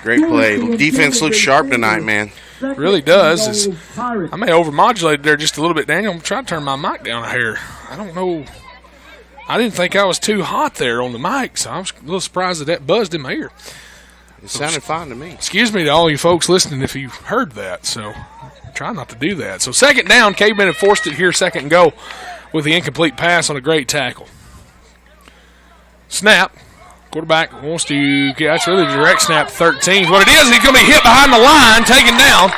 Great play. Defense looks sharp tonight, man. Really does. I may overmodulate there just a little bit, Daniel. I'm trying to turn my mic down here. I don't know. I didn't think I was too hot there on the mic, so I was a little surprised that buzzed in my ear. It sounded fine to me. Excuse me to all you folks listening if you heard that, so try not to do that. So second down, Cavemen have forced it here, second and goal with the incomplete pass on a great tackle. Snap. Quarterback wants to, that's really a direct snap to 13. What it is, he's going to be hit behind the line, taken down.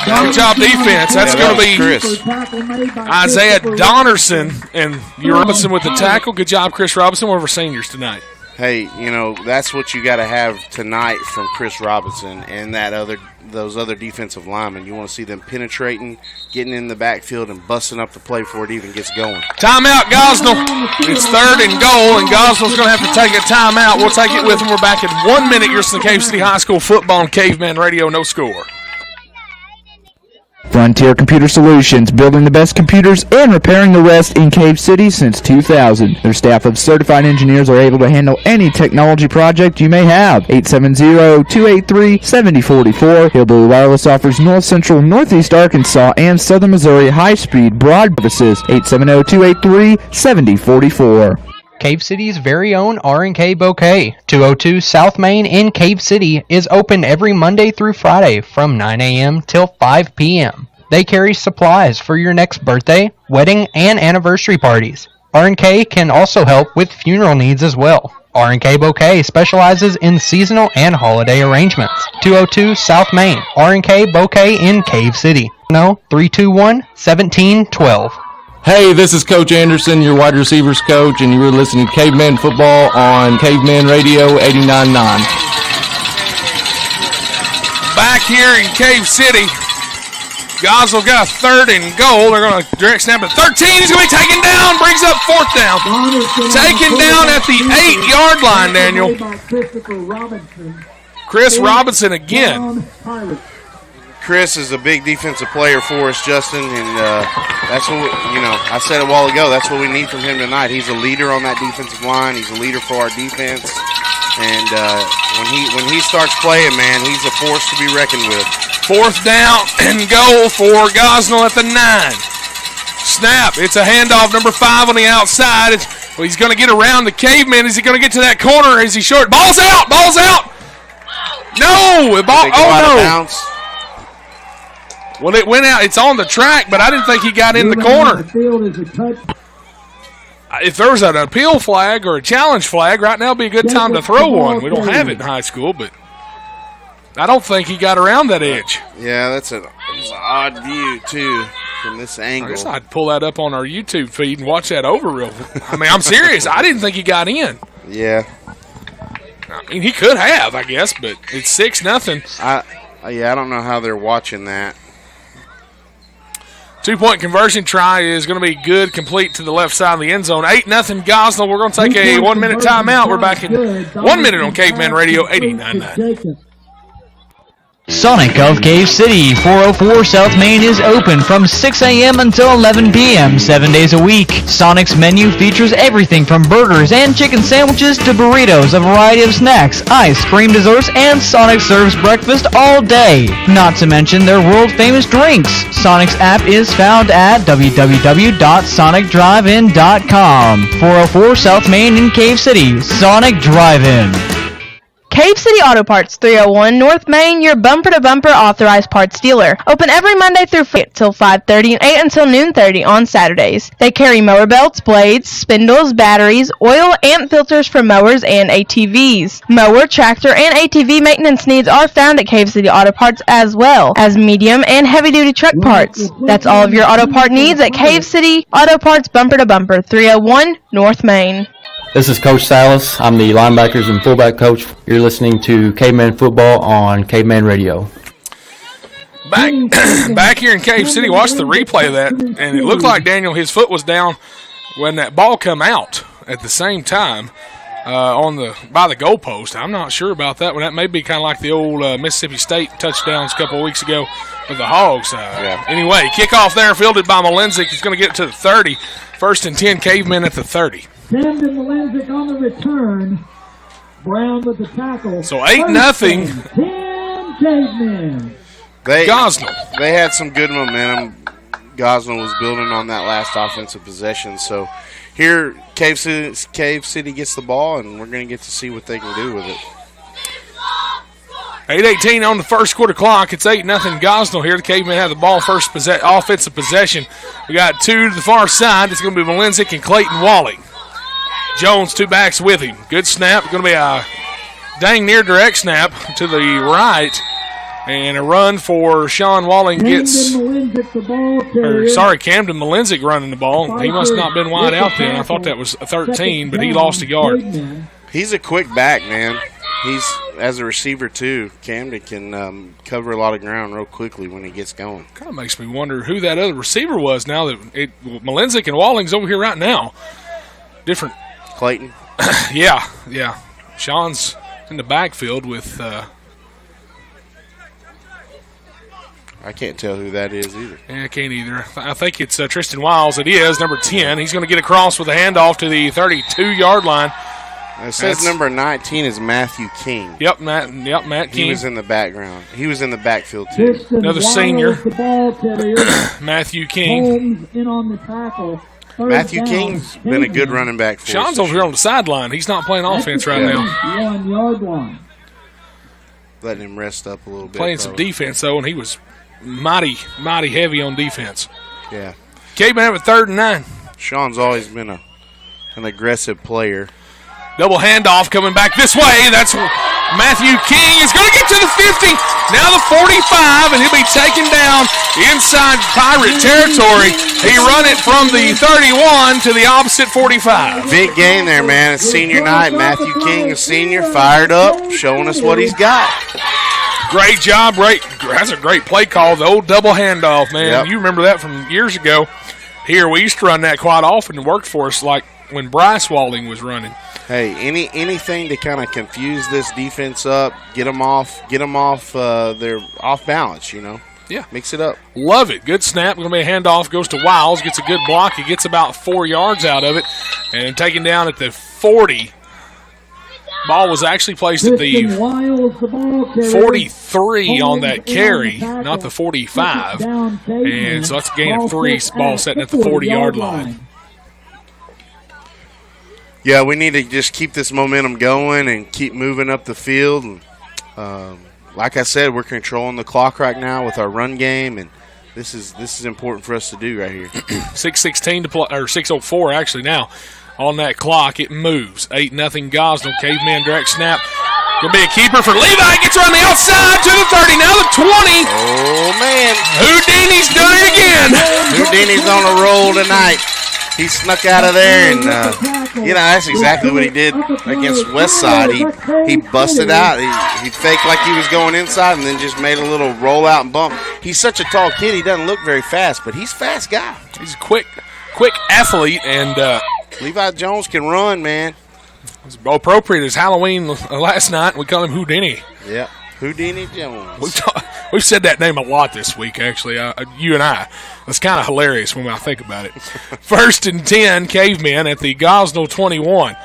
Good job defense. That's going to be Chris. Isaiah Donnerson and Robinson with the tackle. Good job, Chris Robinson, one of our seniors tonight. Hey, you know, that's what you got to have tonight from Chris Robinson and those other defensive linemen. You want to see them penetrating, getting in the backfield, and busting up the play before it even gets going. Timeout, Gosnell. It's third and goal, and Gosnell's going to have to take a timeout. We'll take it with them. We're back in 1 minute. You're listening to Cave City High School football on Caveman Radio. No score. Frontier Computer Solutions, building the best computers and repairing the rest in Cave City since 2000. Their staff of certified engineers are able to handle any technology project you may have. 870-283-7044. Hillbilly Wireless offers North Central, Northeast Arkansas, and Southern Missouri high-speed broad services. 870-283-7044. Cave City's very own R&K Bouquet, 202 South Main in Cave City, is open every Monday through Friday from 9 a.m. till 5 p.m. They carry supplies for your next birthday, wedding, and anniversary parties. R&K can also help with funeral needs as well. R&K Bouquet specializes in seasonal and holiday arrangements. 202 South Main, R&K Bouquet in Cave City. No, 321-1712. Hey, this is Coach Anderson, your wide receivers coach, and you're listening to Caveman Football on Caveman Radio 89.9. Back here in Cave City, Gosnell got a third and goal. They're going to direct snap at 13. He's going to be taken down, brings up fourth down. Taken down at the 8-yard line, Daniel. Chris Robinson again. Chris is a big defensive player for us, Justin, and that's what I said a while ago. That's what we need from him tonight. He's a leader on that defensive line. He's a leader for our defense, and when he starts playing, man, he's a force to be reckoned with. Fourth down and goal for Gosnell at the 9. Snap. It's a handoff, number 5 on the outside. He's going to get around the Caveman. Is he going to get to that corner? Is he short? Ball's out. Ball's out. No. No. Well, it went out. It's on the track, but I didn't think he got in the corner. If there was an appeal flag or a challenge flag, right now would be a good time to throw one. We don't have it in high school, but I don't think he got around that edge. Yeah, that's an odd view, too, from this angle. I guess I'd pull that up on our YouTube feed and watch that over real quick. I mean, I'm serious. I didn't think he got in. Yeah. I mean, he could have, I guess, but it's 6-0. I don't know how they're watching that. 2-point conversion try is going to be good, complete to the left side of the end zone. 8-0 Gosnell. We're going to take a 1-minute timeout. We're back in 1 minute on Caveman Radio 89.9. Sonic of Cave City, 404 South Main is open from 6 a.m. until 11 p.m. 7 days a week. Sonic's menu features everything from burgers and chicken sandwiches to burritos, a variety of snacks, ice cream desserts, and Sonic serves breakfast all day. Not to mention their world-famous drinks. Sonic's app is found at www.sonicdrivein.com. 404 South Main in Cave City, Sonic Drive-In. Cave City Auto Parts, 301 North Main, your bumper-to-bumper authorized parts dealer. Open every Monday through Friday till 5:30 and 8 until noon 30 on Saturdays. They carry mower belts, blades, spindles, batteries, oil, and filters for mowers and ATVs. Mower, tractor, and ATV maintenance needs are found at Cave City Auto Parts as well as medium and heavy-duty truck parts. That's all of your auto part needs at Cave City Auto Parts, bumper-to-bumper, 301 North Main. This is Coach Salas. I'm the linebackers and fullback coach. You're listening to Caveman Football on Caveman Radio. Back here in Cave City, watch the replay of that, and it looked like Daniel, his foot was down when that ball come out at the same time by the goalpost. I'm not sure about that one. That may be kind of like the old Mississippi State touchdowns a couple of weeks ago with the Hogs. Anyway, kickoff there, fielded by Malenzik. He's going to get to the 30. 1st and 10, Cavemen at the 30. Camden Malenzik on the return. Brown with the tackle. So 8-0. Gosnell. They had some good momentum. Gosnell was building on that last offensive possession. So here, Cave City gets the ball, and we're going to get to see what they can do with it. 8:18 on the first quarter clock. It's 8-0 Gosnell here. The Cavemen have the ball first offensive possession. We got two to the far side. It's going to be Malinzik and Clayton Walling. Jones, two backs with him. Good snap. Going to be a dang near direct snap to the right. And a run for Sean Walling gets, Camden Malinzik running the ball. He must not have been wide out then. I thought that was a 13, but he lost a yard. He's a quick back, man. He's, as a receiver, too. Camden can cover a lot of ground real quickly when he gets going. Kind of makes me wonder who that other receiver was now that Malinzik and Walling's over here right now. Different. Clayton? Yeah. Sean's in the backfield with I can't tell who that is either. Yeah, I can't either. I think it's Tristan Wiles. It is, number 10. He's going to get across with a handoff to the 32-yard line. It says number 19 is Matthew King. Yep, Matt King. He was in the background. He was in the backfield, too. Another senior, Matthew King. In on the tackle. Matthew King's been a good running back for Sean's us. over here on the sideline. He's not playing offense right now. 1 yard line. Letting him rest up a little bit. Playing some defense, though, and he was mighty heavy on defense. Yeah. Caveman have a 3rd and 9. Sean's always been an aggressive player. Double handoff coming back this way. That's Matthew King is going to get to the 50. Now the 45, and he'll be taken down inside Pirate territory. He run it from the 31 to the opposite 45. Big game there, man. It's senior night. Matthew King, a senior, fired up, showing us what he's got. Great job. That's a great play call. The old double handoff, man. Yep. You remember that from years ago. Here, we used to run that quite often and worked for us, like when Bryce Walling was running. Hey, anything to kind of confuse this defense up, get them off their off balance, you know. Yeah. Mix it up. Love it. Good snap. Going to be a handoff. Goes to Wiles. Gets a good block. He gets about 4 yards out of it. And taken down at the 40. Ball was actually placed at the 43 on that carry, not the 45. And so that's a gain of 3. Ball sitting at the 40-yard line. Yeah, we need to just keep this momentum going and keep moving up the field. And, like I said, we're controlling the clock right now with our run game, and this is important for us to do right here. 6:16 to play, or 6:04 actually now on that clock. It moves. 8-0 Gosnell. Caveman direct snap. Gonna be a keeper for Levi. Gets around the outside to the 30. Now the 20. Oh man, Houdini's done it again. Houdini's on a roll tonight. He snuck out of there, and that's exactly what he did against Westside. He busted out. He faked like he was going inside, and then just made a little rollout and bump. He's such a tall kid. He doesn't look very fast, but he's a fast guy. He's a quick athlete, and Levi Jones can run, man. It was appropriate as Halloween last night. We call him Houdini. Yep, Houdini Jones. We've said that name a lot this week, actually, you and I. It's kind of hilarious when I think about it. 1st and 10, Cavemen at the Gosnell 21.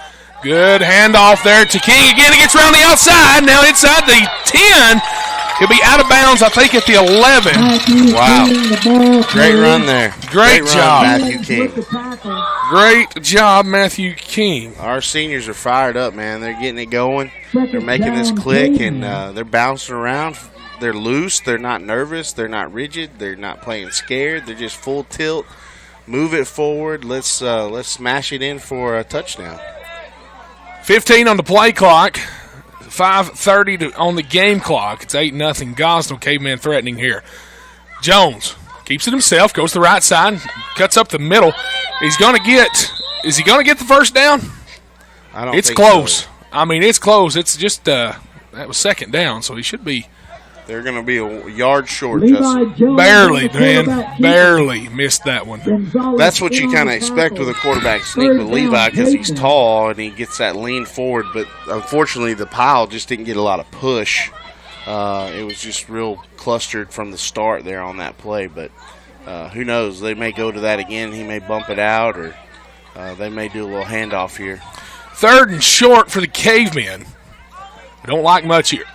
Good handoff there to King. Again, he gets around the outside. Now inside the 10. He'll be out of bounds, I think, at the 11. Wow. Great run there. Great job. Matthew King. Great job, Matthew King. Our seniors are fired up, man. They're getting it going. They're making this click, and they're bouncing around. They're loose. They're not nervous. They're not rigid. They're not playing scared. They're just full tilt. Move it forward. Let's smash it in for a touchdown. 15 on the play clock. 5:30 on the game clock. It's 8-0 Gosnell. Caveman threatening here. Jones keeps it himself. Goes to the right side. Cuts up the middle. Is he going to get the first down? I don't. It's think close. So. I mean, it's close. It's just that was 2nd down, so he should be. They're going to be a yard short, Justin. Barely, man. Barely missed that one. That's what you kind of expect with a quarterback sneak with Levi because he's tall and he gets that lean forward. But unfortunately, the pile just didn't get a lot of push. It was just real clustered from the start there on that play. But who knows? They may go to that again. He may bump it out, or they may do a little handoff here. 3rd and short for the Cavemen. I don't like much here.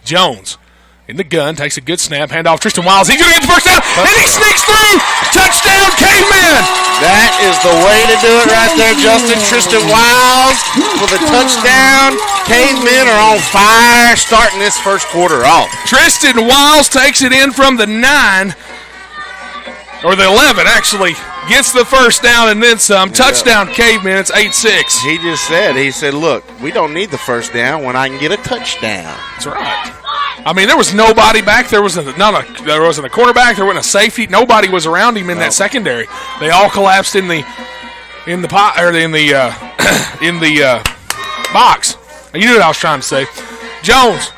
Jones in the gun, takes a good snap, hand off Tristan Wiles. He's going to get the first down, and he sneaks through. Touchdown, Caveman. That is the way to do it right there, Justin. Tristan Wiles for the touchdown. Cavemen are on fire starting this first quarter off. Tristan Wiles takes it in from the 9, or the 11, actually. Gets the first down and then some. Touchdown, Cavemen. It's 8-6. He said, look, we don't need the first down when I can get a touchdown. That's right. I mean, there was nobody back. There wasn't a quarterback. There wasn't a safety. Nobody was around him in that secondary. They all collapsed in the box. You knew what I was trying to say. Jones,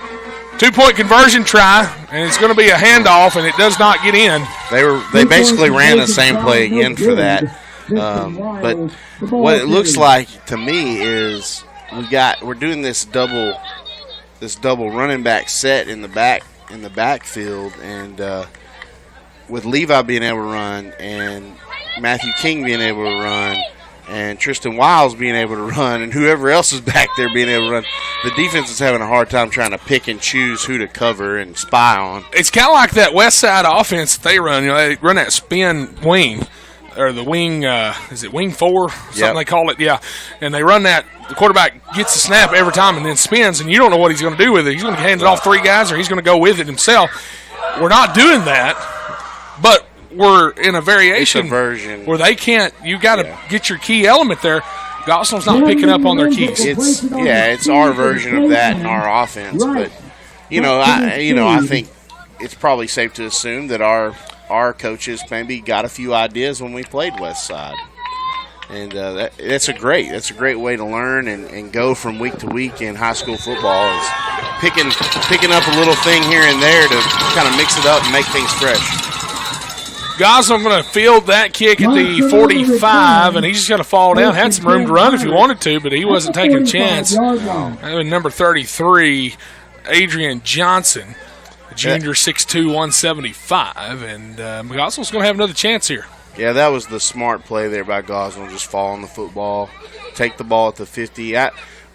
2-point conversion try, and it's going to be a handoff, and it does not get in. They basically ran the same play again for that. But what it looks like to me is we're doing this double running back set in the backfield, and with Levi being able to run and Matthew King being able to run and Tristan Wiles being able to run and whoever else is back there being able to run, the defense is having a hard time trying to pick and choose who to cover and spy on. It's kind of like that West Side offense that they run. They run that spin wing, or the wing, is it wing 4? Something they call it, yeah. And they run that. The quarterback gets the snap every time and then spins, and you don't know what he's going to do with it. He's going to hand it off 3 guys, or he's going to go with it himself. We're not doing that, but we're in a variation where they can't. You got to get your key element there. Gosnell's not picking up on their keys. It's our version of that in our offense, but I think it's probably safe to assume that our coaches maybe got a few ideas when we played West Side. And that's a great way to learn and go from week to week in high school football, is picking up a little thing here and there to kind of mix it up and make things fresh. Gosnell going to field that kick at the 45, and he's just going to fall down. Had some room to run if he wanted to, but he wasn't taking a chance. Number 33, Adrian Johnson, junior, 6'2", 175, and Gosnell's going to have another chance here. Yeah, that was the smart play there by Gosnell, just fall on the football, take the ball at the 50.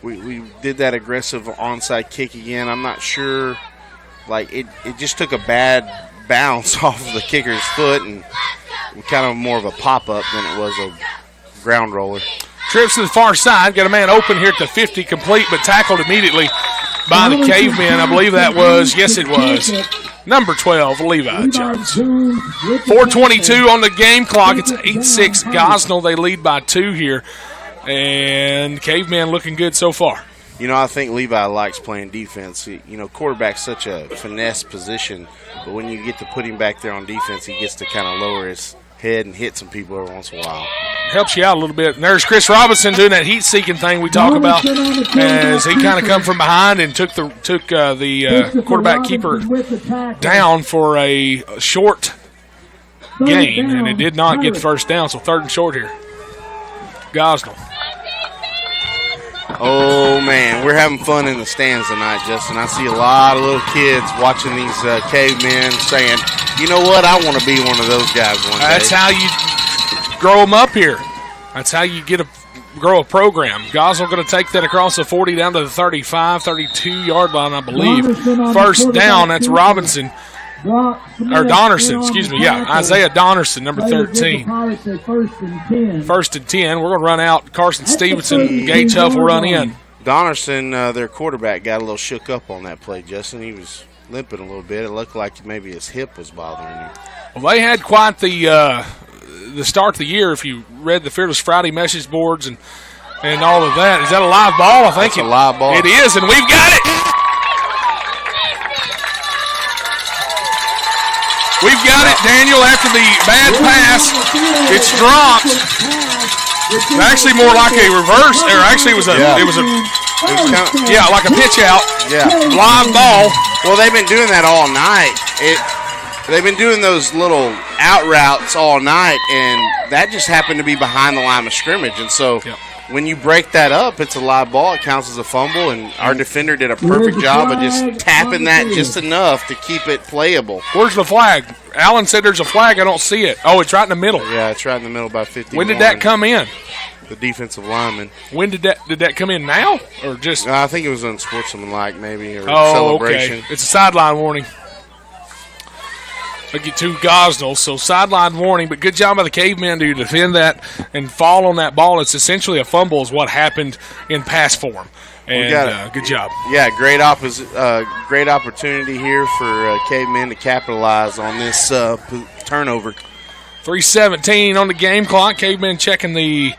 We did that aggressive onside kick again. I'm not sure. It just took a bad bounce off of the kicker's foot and kind of more of a pop-up than it was a ground roller. Trips to the far side. Got a man open here at the 50, complete, but tackled immediately by the Cavemen. I believe that was, yes it was, number 12, Levi Jones. 4:22 on the game clock. It's 8-6 Gosnell. They lead by 2 here. And Cavemen looking good so far. I think Levi likes playing defense. Quarterback's such a finesse position, but when you get to put him back there on defense, he gets to kind of lower his head and hit some people every once in a while. Helps you out a little bit. And there's Chris Robinson doing that heat-seeking thing we talk about, as he kind of come from behind and took the quarterback keeper down for a short gain, and it did not get the first down, so 3rd and short here. Gosnell. Oh, man, we're having fun in the stands tonight, Justin. I see a lot of little kids watching these Cavemen saying, you know what, I want to be one of those guys one day. That's how you grow them up here. That's how you grow a program. Gosnell going to take that across the 40 down to the 35, 32-yard line, I believe. First down, that's Robinson. Or Donnerson, excuse me. Yeah, Isaiah Donnerson, number 13. 1st and 10. We're going to run out. Carson Stevenson, Gage Huff will run in. Donnerson, their quarterback, got a little shook up on that play, Justin. He was limping a little bit. It looked like maybe his hip was bothering him. Well, they had quite the start of the year. If you read the Fearless Friday message boards and all of that. Is that a live ball? I think it's a live ball. It is, and we've got it. We've got it, Daniel, after the bad pass. It's dropped. Actually, more like a reverse, or actually it was like a pitch out. Yeah. Live ball. Well, they've been doing that all night. They've been doing those little out routes all night, and that just happened to be behind the line of scrimmage. And so when you break that up, it's a live ball. It counts as a fumble, and our defender did a perfect job of just tapping that just enough to keep it playable. Where's the flag? Alan said there's a flag. I don't see it. Oh, it's right in the middle. Yeah, it's right in the middle, about 50. When did that come in? the defensive lineman. When did that come in now? Or just I think it was unsportsmanlike maybe, or celebration. Okay. It's a sideline warning. They get to Gosnell, so sideline warning, but good job by the Cavemen to defend that and fall on that ball. It's essentially a fumble is what happened in pass form. And good job. Yeah, great opportunity here for Cavemen to capitalize on this turnover. 3:17 on the game clock. Cavemen checking the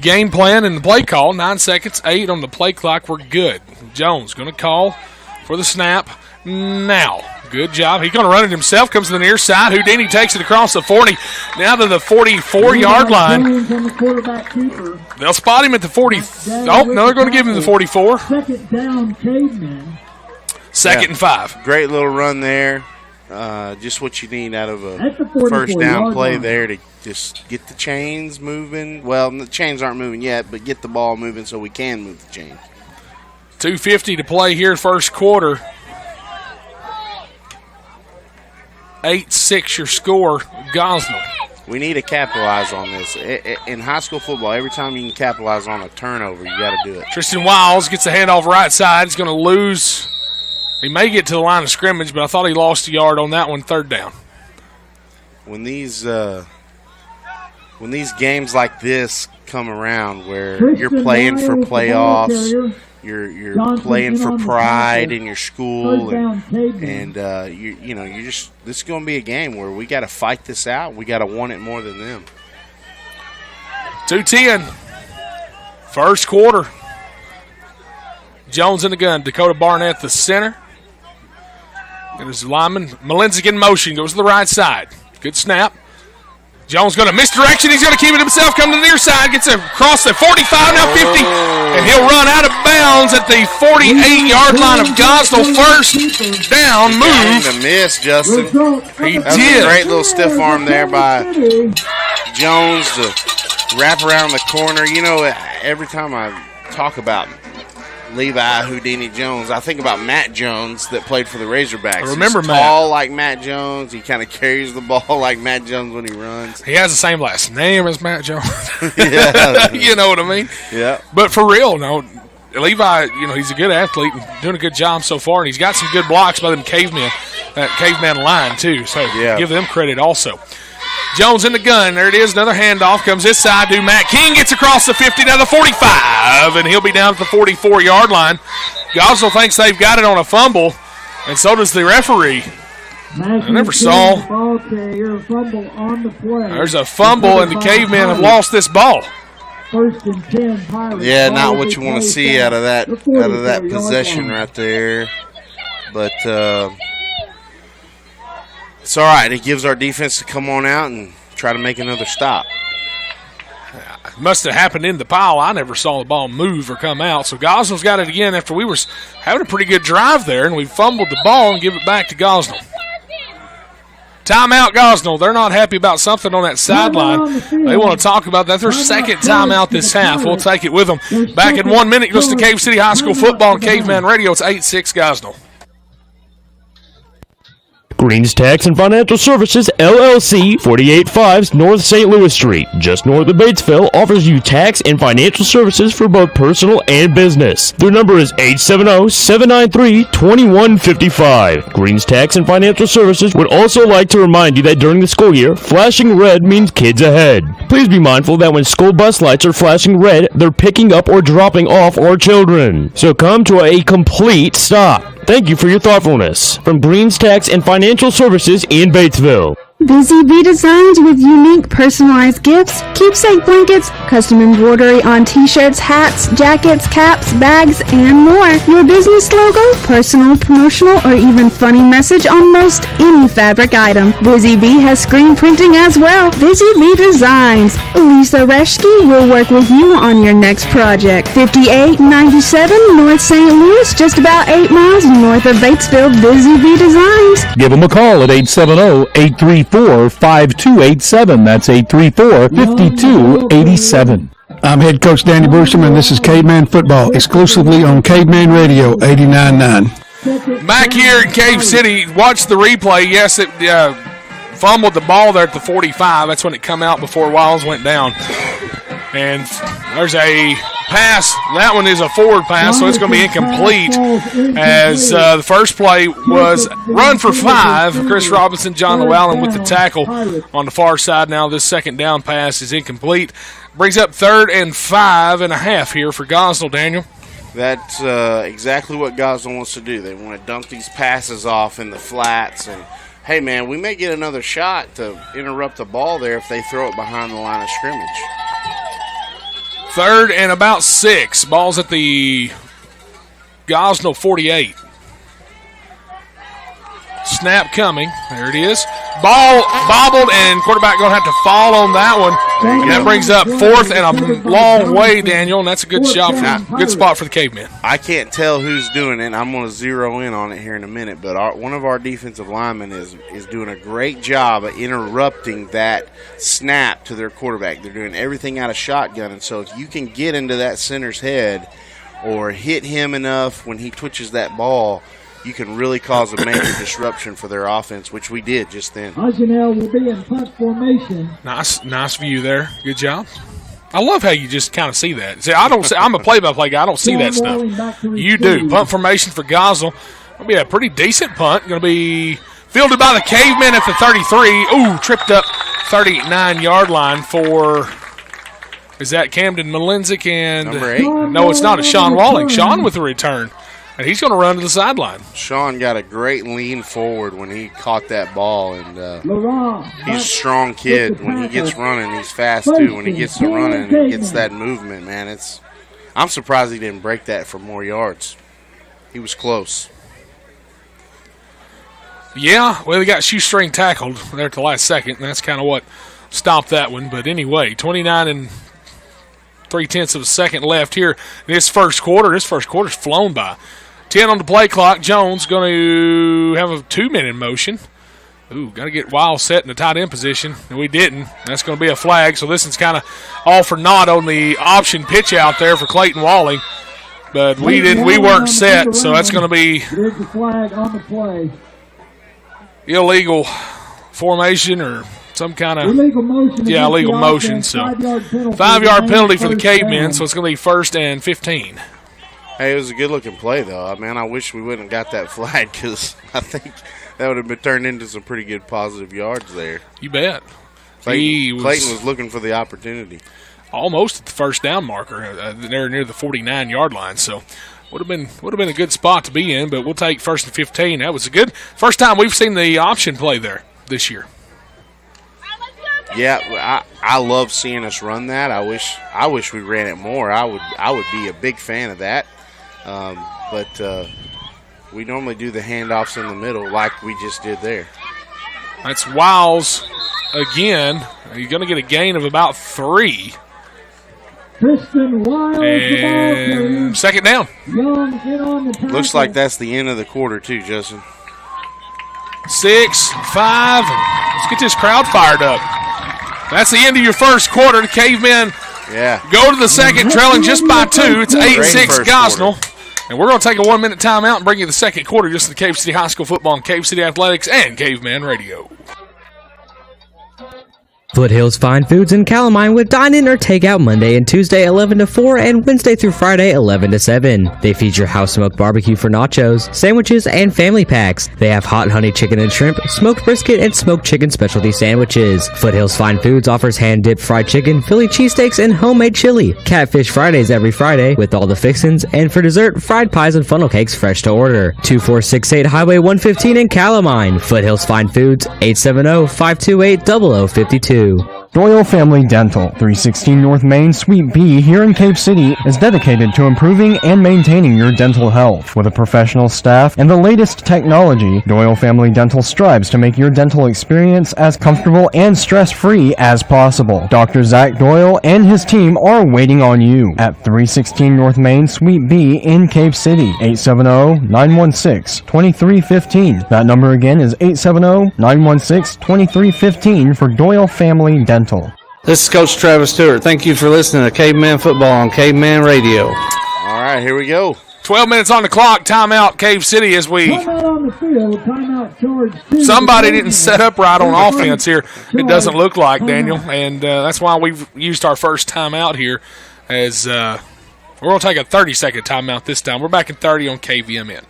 game plan and the play call. 9 seconds, 8 on the play clock. We're good. Jones going to call for the snap now. Good job. He's going to run it himself. Comes to the near side. Houdini takes it across the 40. Now to the 44-yard line. They'll spot him at the 40. Oh, no, they're going to give him the 44. Second down, Cavemen. Second and 5. Great little run there. Just what you need out of a first down play there to just get the chains moving. Well, the chains aren't moving yet, but get the ball moving so we can move the chains. 2:50 to play here first quarter. 8-6 your score, Gosnell. We need to capitalize on this. In high school football, every time you can capitalize on a turnover, you got to do it. Tristan Wiles gets the handoff right side. He's going to lose. He may get to the line of scrimmage, but I thought he lost a yard on that one, third down. When these games like this come around where you're playing for playoffs, you're playing for pride in your school, and you're just, this is going to be a game where we got to fight this out. We got to want it more than them. 2:10, first quarter. Jones in the gun. Dakota Barnett the center. And his lineman Malinzik in motion, goes to the right side. Good snap. Jones going to misdirection. He's going to keep it himself. Come to the near side. Gets across the 45, now 50. And he'll run out of bounds at the 48-yard line of Gosnell. First down move. To miss, Justin. He that did. Was a great little stiff arm there by Jones to wrap around the corner. You know, every time I talk about Levi Houdini Jones, I think about Matt Jones that played for the Razorbacks. I remember He's Matt. Tall like Matt Jones. He kind of carries the ball like Matt Jones when he runs. He has the same last name as Matt Jones. Yeah. You know what I mean? Yeah. But for real, no, Levi, he's a good athlete and doing a good job so far, and he's got some good blocks by them cavemen, that caveman line too. So give them credit also. Jones in the gun. There it is. Another handoff. Comes this side to Matt King. Gets across the 50 to the 45. And he'll be down at the 44-yard line. Gosnell thinks they've got it on a fumble. And so does the referee. I never saw. There's a fumble, and the cavemen have lost this ball. First and 10, Pirates. Yeah, not what you want to see out of that possession right there. But it's all right. It gives our defense to come on out and try to make another stop. It must have happened in the pile. I never saw the ball move or come out. So Gosnell's got it again after we were having a pretty good drive there, and we fumbled the ball and give it back to Gosnell. Timeout, Gosnell. They're not happy about something on that sideline. They want to talk about that. Their second timeout this half. We'll take it with them. Back in 1 minute, listen to Cave City High School football on Caveman Radio. It's 8-6 Gosnell. Greens Tax and Financial Services, LLC, 48-5 North St. Louis Street, just north of Batesville, offers you tax and financial services for both personal and business. Their number is 870-793-2155. Greens Tax and Financial Services would also like to remind you that during the school year, flashing red means kids ahead. Please be mindful that when school bus lights are flashing red, they're picking up or dropping off our children. So come to a complete stop. Thank you for your thoughtfulness. From Greens Tax and Financial Services in Batesville. Busy Bee Designs with unique personalized gifts, keepsake blankets, custom embroidery on t-shirts, hats, jackets, caps, bags, and more. Your business logo, personal, promotional, or even funny message on most any fabric item. Busy Bee has screen printing as well. Busy Bee Designs. Lisa Reschke will work with you on your next project. 5897 North St. Louis, just about 8 miles north of Batesville. Busy Bee Designs. Give them a call at 870-834-5287. That's 834-5287. I'm head coach Danny Brewster, and this is Caveman Football, exclusively on Caveman Radio 89.9. Back here in Cave City, watch the replay. Yes, it fumbled the ball there at the 45. That's when it come out before Wiles went down. And there's a pass. That one is a forward pass, so it's going to be incomplete, as the first play was run for 5. Chris Robinson, John Llewellyn with the tackle on the far side. Now this second down pass is incomplete. Brings up 3rd and 5.5 here for Gosnell, Daniel. That's exactly what Gosnell wants to do. They want to dump these passes off in the flats. And, hey, man, we may get another shot to interrupt the ball there if they throw it behind the line of scrimmage. 3rd and about 6. Ball's at the Gosnell 48. Snap coming. There it is. Ball bobbled, and quarterback going to have to fall on that one. And that brings up 4th and a long way, Daniel, and that's a good shot, good spot for the Cavemen. I can't tell who's doing it. I'm going to zero in on it here in a minute, but one of our defensive linemen is doing a great job of interrupting that snap to their quarterback. They're doing everything out of shotgun, and so if you can get into that center's head or hit him enough when he twitches that ball, you can really cause a major disruption for their offense, which we did just then. Gosnell will be in punt formation. Nice view there. Good job. I love how you just kind of see that. See, I'm a play-by-play guy. I don't see that stuff. You do. Punt formation for Gosnell. It'll be a pretty decent punt. Going to be fielded by the Cavemen at the 33. Ooh, tripped up 39-yard line for, is that Camden Malinzik and number 8? No, it's not. It's Sean Walling. Sean with the return. And he's going to run to the sideline. Sean got a great lean forward when he caught that ball, and he's a strong kid. When he gets running, he's fast too. When he gets to running and gets that movement, man, I'm surprised he didn't break that for more yards. He was close. Yeah, well, he got shoestring tackled there at the last second, and that's kind of what stopped that one. But anyway, 29 and 3/10 of a second left here in this first quarter. This first quarter's flown by. 10 on the play clock. Jones going to have a 2-minute motion. Ooh, got to get Wild set in the tight end position, and we didn't. That's going to be a flag, so this is kind of all for naught on the option pitch out there for Clayton Walling. But we weren't set, so that's going to be illegal formation or some kind of illegal motion. So 5-yard penalty for the Cavemen, so it's going to be 1st and 15. Hey, it was a good-looking play, though. Man, I wish we wouldn't have got that flag because I think that would have been turned into some pretty good positive yards there. You bet. Clayton was looking for the opportunity. Almost at the first down marker. They're near the 49-yard line, so would have been a good spot to be in, but we'll take 1st and 15. That was a good first time we've seen the option play there this year. Yeah, I love seeing us run that. I wish we ran it more. I would be a big fan of that. But we normally do the handoffs in the middle like we just did there. That's Wiles again. He's going to get a gain of about 3. Kristen Wiles, and second down. Looks like that's the end of the quarter too, Justin. 6, 5. Let's get this crowd fired up. That's the end of your first quarter. The Cavemen go to the second, trailing just by 2. It's 8-6 Gosnell. And we're going to take a 1-minute timeout and bring you the second quarter just in Cave City High School football and Cave City Athletics and Caveman Radio. Foothills Fine Foods in Calamine with dine-in or takeout Monday and Tuesday 11 to 4 and Wednesday through Friday 11 to 7. They feature house-smoked barbecue for nachos, sandwiches, and family packs. They have hot honey chicken and shrimp, smoked brisket, and smoked chicken specialty sandwiches. Foothills Fine Foods offers hand-dipped fried chicken, Philly cheesesteaks, and homemade chili. Catfish Fridays every Friday with all the fixins, and for dessert, fried pies and funnel cakes fresh to order. 2468 Highway 115 in Calamine. Foothills Fine Foods, 870-528-0052. Doyle Family Dental, 316 North Main, Suite B, here in Cave City, is dedicated to improving and maintaining your dental health. With a professional staff and the latest technology, Doyle Family Dental strives to make your dental experience as comfortable and stress-free as possible. Dr. Zach Doyle and his team are waiting on you at 316 North Main, Suite B in Cave City, 870-916-2315. That number again is 870-916-2315 for Doyle Family Dental. This is Coach Travis Stewart. Thank you for listening to Caveman Football on Caveman Radio. All right, here we go. 12 minutes on the clock. Timeout, Cave City, as we. Timeout on the field. Timeout, George. Somebody didn't set up right on offense here. It doesn't look like, Daniel, and that's why we've used our first timeout here. As we're going to take a 30-second timeout this time. We're back in 30 on KVMN.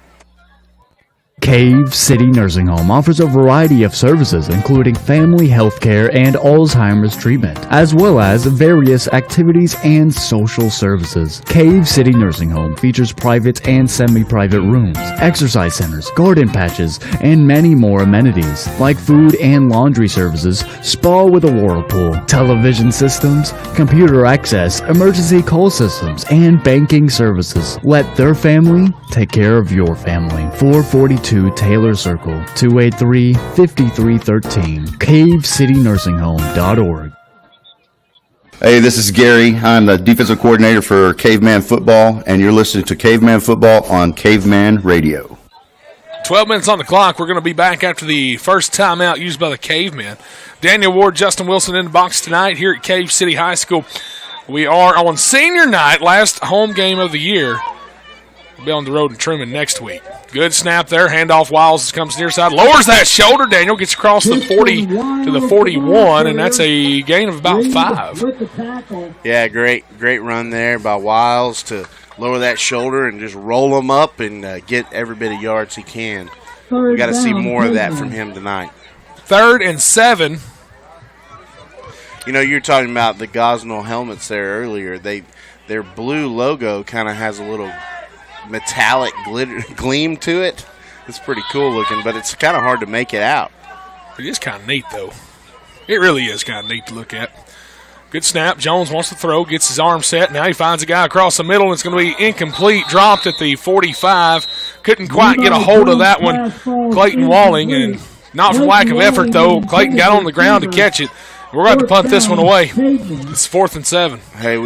Cave City Nursing Home offers a variety of services, including family health care and Alzheimer's treatment, as well as various activities and social services. Cave City Nursing Home features private and semi-private rooms, exercise centers, garden patches, and many more amenities, like food and laundry services, spa with a whirlpool, television systems, computer access, emergency call systems, and banking services. Let their family take care of your family. 442 Taylor Circle, 283-5313, CaveCityNursingHome.org. Hey, this is Gary. I'm the defensive coordinator for Caveman Football, and you're listening to Caveman Football on Caveman Radio. 12 minutes on the clock. We're going to be back after the first timeout used by the Cavemen. Daniel Ward, Justin Wilson in the box tonight here at Cave City High School. We are on senior night, last home game of the year. We'll be on the road in Truman next week. Good snap there. Handoff. Wiles comes near side. Lowers that shoulder. Daniel gets across the 40 to the 41, and that's a gain of about 5. Yeah, great run there by Wiles to lower that shoulder and just roll him up and get every bit of yards he can. We got to see more of that from him tonight. 3rd and 7. You know, you're talking about the Gosnell helmets there earlier. Their blue logo kind of has a little metallic gleam to it. It's pretty cool looking, but it's kind of hard to make it out. It is kind of neat, though. It really is kind of neat to look at. Good snap. Jones wants to throw, gets his arm set. Now he finds a guy across the middle, and it's going to be incomplete. Dropped at the 45. Couldn't quite get a hold of that one, Clayton Walling, and not from lack of effort, though. Clayton got on the ground to catch it. We're going to punt this one away. It's 4th and 7. Hey,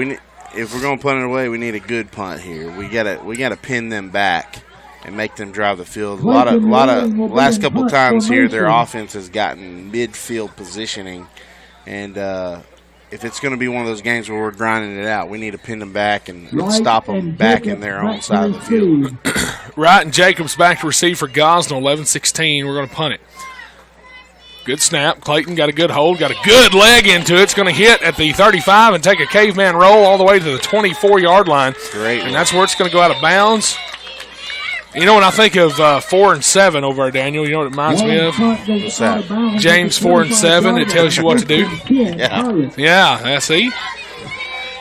if we're going to punt it away, we need a good punt here. We gotta pin them back and make them drive the field. A lot of last couple times here, their offense has gotten midfield positioning, and if it's going to be one of those games where we're grinding it out, we need to pin them back and stop them back in their own side of the field. Wright and Jacobs back to receive for Gosnell, 11-16. We're going to punt it. Good snap. Clayton got a good hold, got a good leg into it. It's going to hit at the 35 and take a caveman roll all the way to the 24-yard line. Great. And that's where it's going to go out of bounds. You know, when I think of 4 and 7 over there, Daniel, you know what it reminds me of? What's that? James 4 and 7. It tells you what to do. Yeah, see?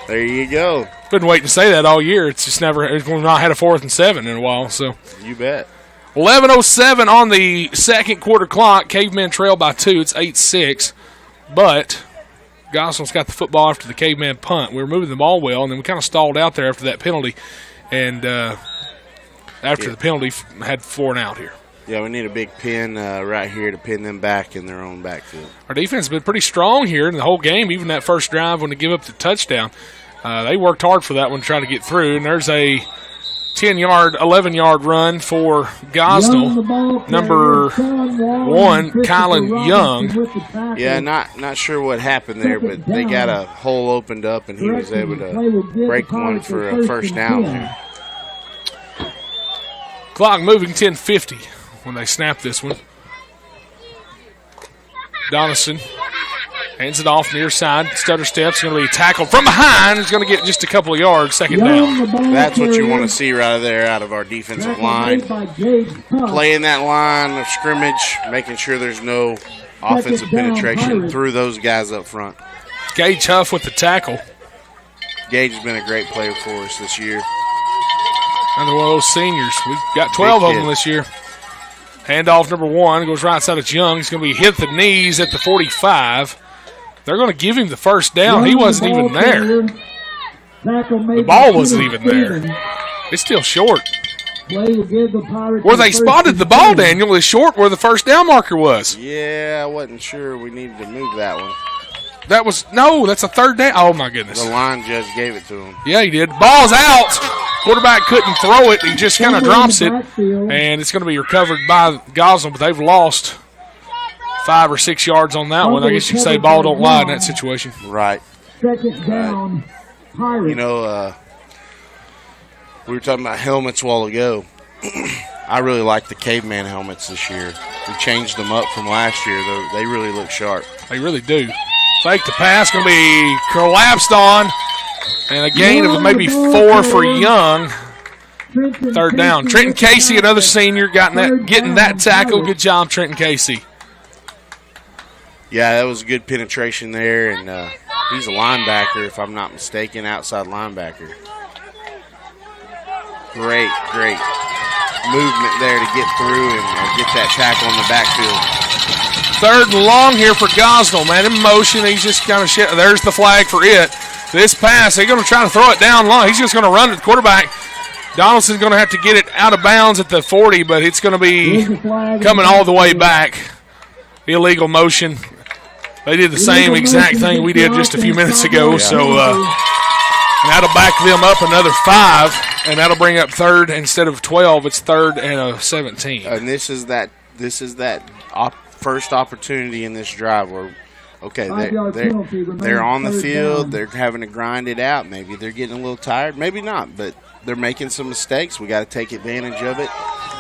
There you go. Been waiting to say that all year. It's just we've not had a 4th and 7 in a while. So you bet. 11:07 on the second quarter clock. Cavemen trail by 2. It's 8-6. But Gosnell's got the football after the Caveman punt. We were moving the ball well, and then we kind of stalled out there after that penalty. And after the penalty, had 4 and out here. Yeah, we need a big pin right here to pin them back in their own backfield. Our defense has been pretty strong here in the whole game, even that first drive when they give up the touchdown. They worked hard for that one to try to get through, and there's a 10-yard, 11-yard run for Gosnell. Number 1, Kylan Young. Yeah, not sure what happened there, but they got a hole opened up, and he was able to break one for a first down there. Clock moving, 10:50 when they snap this one. Donaldson hands it off near side. Stutter steps, going to be tackled from behind. He's going to get just a couple of yards, second down. That's what you want to see right there out of our defensive line. Playing that line of scrimmage, making sure there's no offensive penetration through those guys up front. Gage Huff with the tackle. Gage has been a great player for us this year. Another one of those seniors. We've got 12 of them this year. Handoff number 1 goes right side of Young. He's going to be hit the knees at the 45. They're going to give him the first down. He wasn't even there. The ball wasn't even there. It's still short. Where they spotted the ball, Daniel, is short where the first down marker was. Yeah, I wasn't sure we needed to move that one. That's a third down. Oh, my goodness. The line judge gave it to him. Yeah, he did. Ball's out. Quarterback couldn't throw it. He just kind of drops it, and it's going to be recovered by Gosnell, but they've lost 5 or 6 yards on that one. I guess you could say ball don't lie in that situation. Right. Second down. You know, We were talking about helmets a while ago. I really like the Caveman helmets this year. We changed them up from last year. They really look sharp. They really do. Fake the pass, going to be collapsed on. And a gain of maybe 4 for Young. Third down. Trenton Casey, another senior, getting that tackle. Good job, Trenton Casey. Yeah, that was a good penetration there, and he's a linebacker, if I'm not mistaken, outside linebacker. Great movement there to get through and get that tackle in the backfield. Third and long here for Gosnell, man. In motion, he's just kind of there's the flag for it. This pass, they're going to try to throw it down long. He's just going to run to the quarterback. Donaldson's going to have to get it out of bounds at the 40, but it's going to be coming all the way back. Illegal motion. They did the same exact thing we did just a few minutes ago, so that'll back them up another 5, and that'll bring up third instead of 12. It's third and 17. And this is that first opportunity in this drive where, okay, they're on the field, they're having to grind it out. Maybe they're getting a little tired, maybe not, but they're making some mistakes. We got to take advantage of it.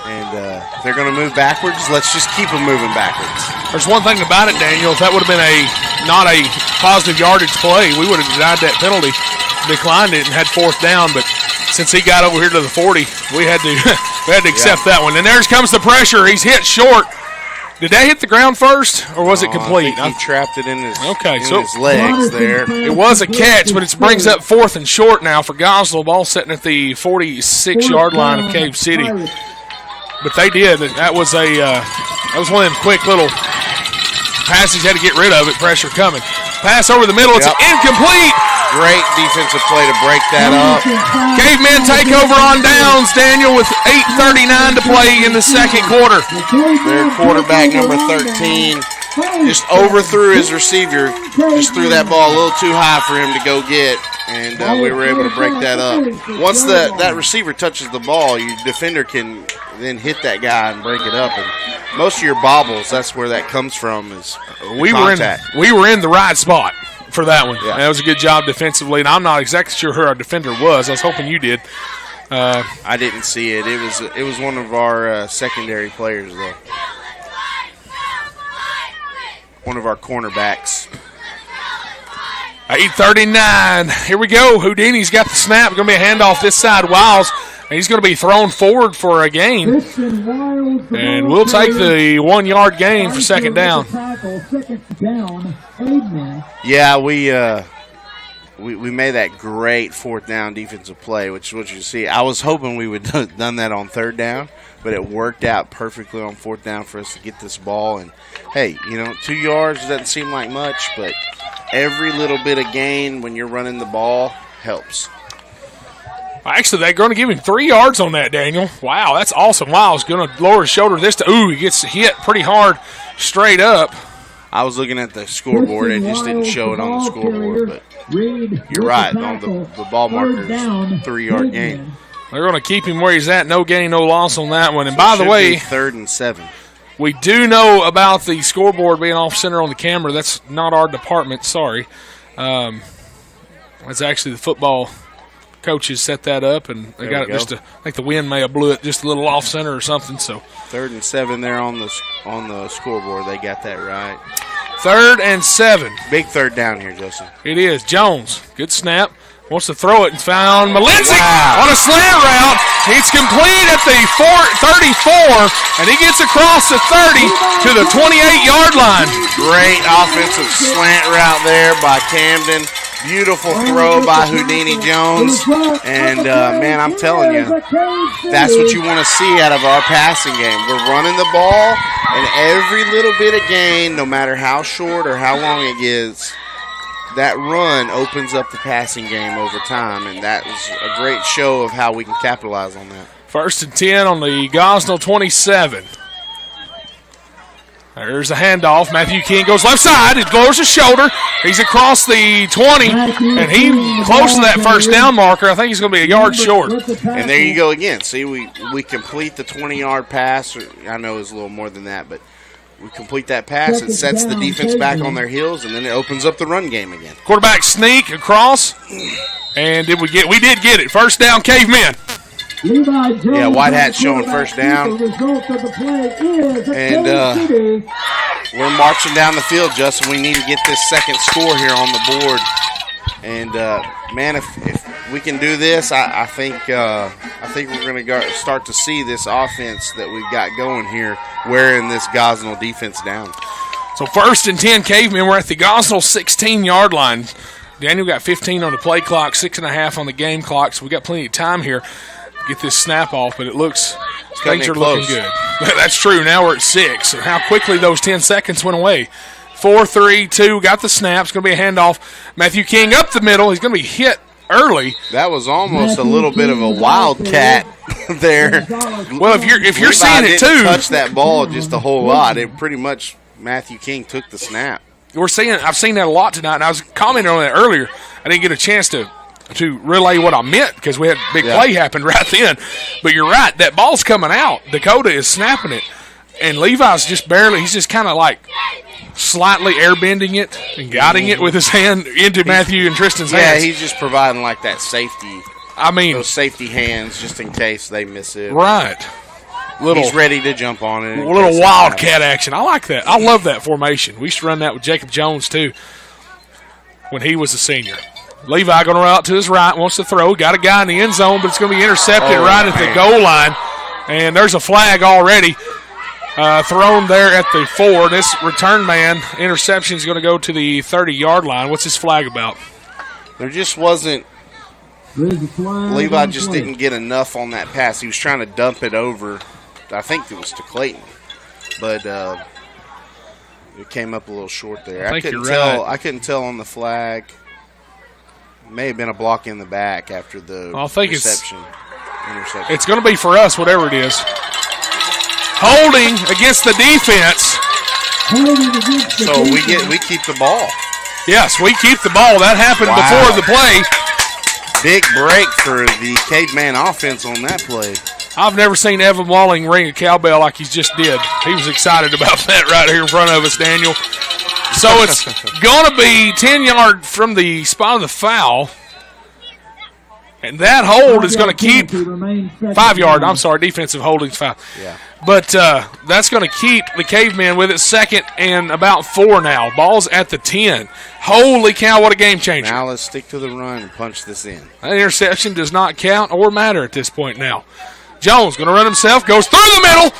And they're going to move backwards. Let's just keep them moving backwards. There's one thing about it, Daniel. If that would have been not a positive yardage play, we would have denied that penalty, declined it, and had 4th down. But since he got over here to the 40, we had to accept that one. And there comes the pressure. He's hit short. Did that hit the ground first, or was it complete? I think he trapped it in his his legs there. It was a catch, but it brings up 4th and short now for Gosnell. Ball sitting at the 46-yard line of Cave City. But they did. That was one of them quick little passes. You had to get rid of it. Pressure coming. Pass over the middle. It's incomplete. Great defensive play to break that up. Cavemen take over on downs, Daniel, with 8:39 to play in the second quarter. Their quarterback, number 13, just overthrew his receiver. Just threw that ball a little too high for him to go get, and we were able to break that up. Once that receiver touches the ball, your defender can then hit that guy and break it up. And most of your bobbles, that's where that comes from, is contact. We were in the right spot for that one. Yeah. That was a good job defensively, and I'm not exactly sure who our defender was. I was hoping you did. I didn't see it. It was one of our secondary players, though. One of our cornerbacks. 8:39. Here we go. Houdini's got the snap. Going to be a handoff this side. Wiles. And he's going to be thrown forward for a gain. And we'll take the 1-yard gain for second down. Yeah, we made that great 4th down defensive play, which is what you see. I was hoping we would have done that on 3rd down, but it worked out perfectly on 4th down for us to get this ball. And, hey, 2 yards doesn't seem like much, but every little bit of gain when you're running the ball helps. Actually, they're going to give him 3 yards on that, Daniel. Wow, that's awesome. Wow, he's going to lower his shoulder this time. He gets hit pretty hard straight up. I was looking at the scoreboard. It just didn't show it on the scoreboard, but you're right. On the ball marker's 3-yard gain. They're going to keep him where he's at. No gain, no loss on that one. And by the way, 3rd and 7. We do know about the scoreboard being off center on the camera. That's not our department. Sorry. That's actually the football coaches set that up, and they got it I think the wind may have blew it just a little off center or something. So 3rd and 7 there on the scoreboard. They got that right. 3rd and 7. Big 3rd down here, Justin. It is. Jones, good snap. Wants to throw it and found Malinsky on a slant route. It's complete at the 34, and he gets across the 30 to the 28-yard line. Great offensive slant route there by Camden. Beautiful throw by Houdini Jones. And, man, I'm telling you, that's what you want to see out of our passing game. We're running the ball, and every little bit of gain, no matter how short or how long it is, that run opens up the passing game over time, and that was a great show of how we can capitalize on that. 1st and 10 on the Gosnell 27. There's a handoff. Matthew King goes left side. It lowers his shoulder. He's across the 20, and he close to that 1st down marker. I think he's going to be a yard short. And there you go again. See, we complete the 20-yard pass. I know it's a little more than that, but we complete that pass. It sets the defense back on their heels, and then it opens up the run game again. Quarterback sneak across, and we did get it. 1st down, Cavemen. Yeah, White Hat showing first down. And we're marching down the field, Justin. We need to get this second score here on the board. And, man, if we can do this, I think we're going to start to see this offense that we've got going here wearing this Gosnell defense down. So 1st and 10 Cavemen. We're at the Gosnell 16-yard line. Daniel got 15 on the play clock, 6.5 on the game clock, so we got plenty of time here to get this snap off, but it looks things are looking good. That's true. Now we're at 6. So how quickly those 10 seconds went away. 4, 3, 2, got the snap. It's going to be a handoff. Matthew King up the middle. He's going to be hit early. That was almost a little bit of a wildcat there. Well, if you're seeing it too, touch that ball just a whole lot. It pretty much Matthew King took the snap. I've seen that a lot tonight, and I was commenting on that earlier. I didn't get a chance to relay what I meant because we had a big play happen right then. But you're right, that ball's coming out. Dakota is snapping it, and Levi's just barely. He's just kind of like slightly airbending it and guiding it with his hand into Matthew and Tristan's hands. Yeah, he's just providing like that safety. I mean, those safety hands just in case they miss it. Right. He's ready to jump on it. A little wildcat action. I like that. I love that formation. We used to run that with Jacob Jones, too, when he was a senior. Levi going to run out to his right, wants to throw. Got a guy in the end zone, but it's going to be intercepted at the goal line. And there's a flag already thrown there at the 4. This return man interception is going to go to the 30-yard line. What's this flag about? There just wasn't. Levi just didn't get enough on that pass. He was trying to dump it over. I think it was to Clayton, but it came up a little short there. I couldn't tell. I couldn't tell on the flag. It may have been a block in the back after the interception. It's going to be for us, whatever it is. Holding against the defense. So we keep the ball. Yes, we keep the ball. That happened before the play. Big break for the Caveman offense on that play. I've never seen Evan Walling ring a cowbell like he just did. He was excited about that right here in front of us, Daniel. So it's going to be 10 yards from the spot of the foul. And that hold is going to keep 5 yard. I'm sorry, defensive holding foul. Yeah. But that's going to keep the Cavemen with it 2nd and about 4 now. Ball's at the 10. Holy cow, what a game changer. Now let's stick to the run and punch this in. That interception does not count or matter at this point now. Jones going to run himself, goes through the middle.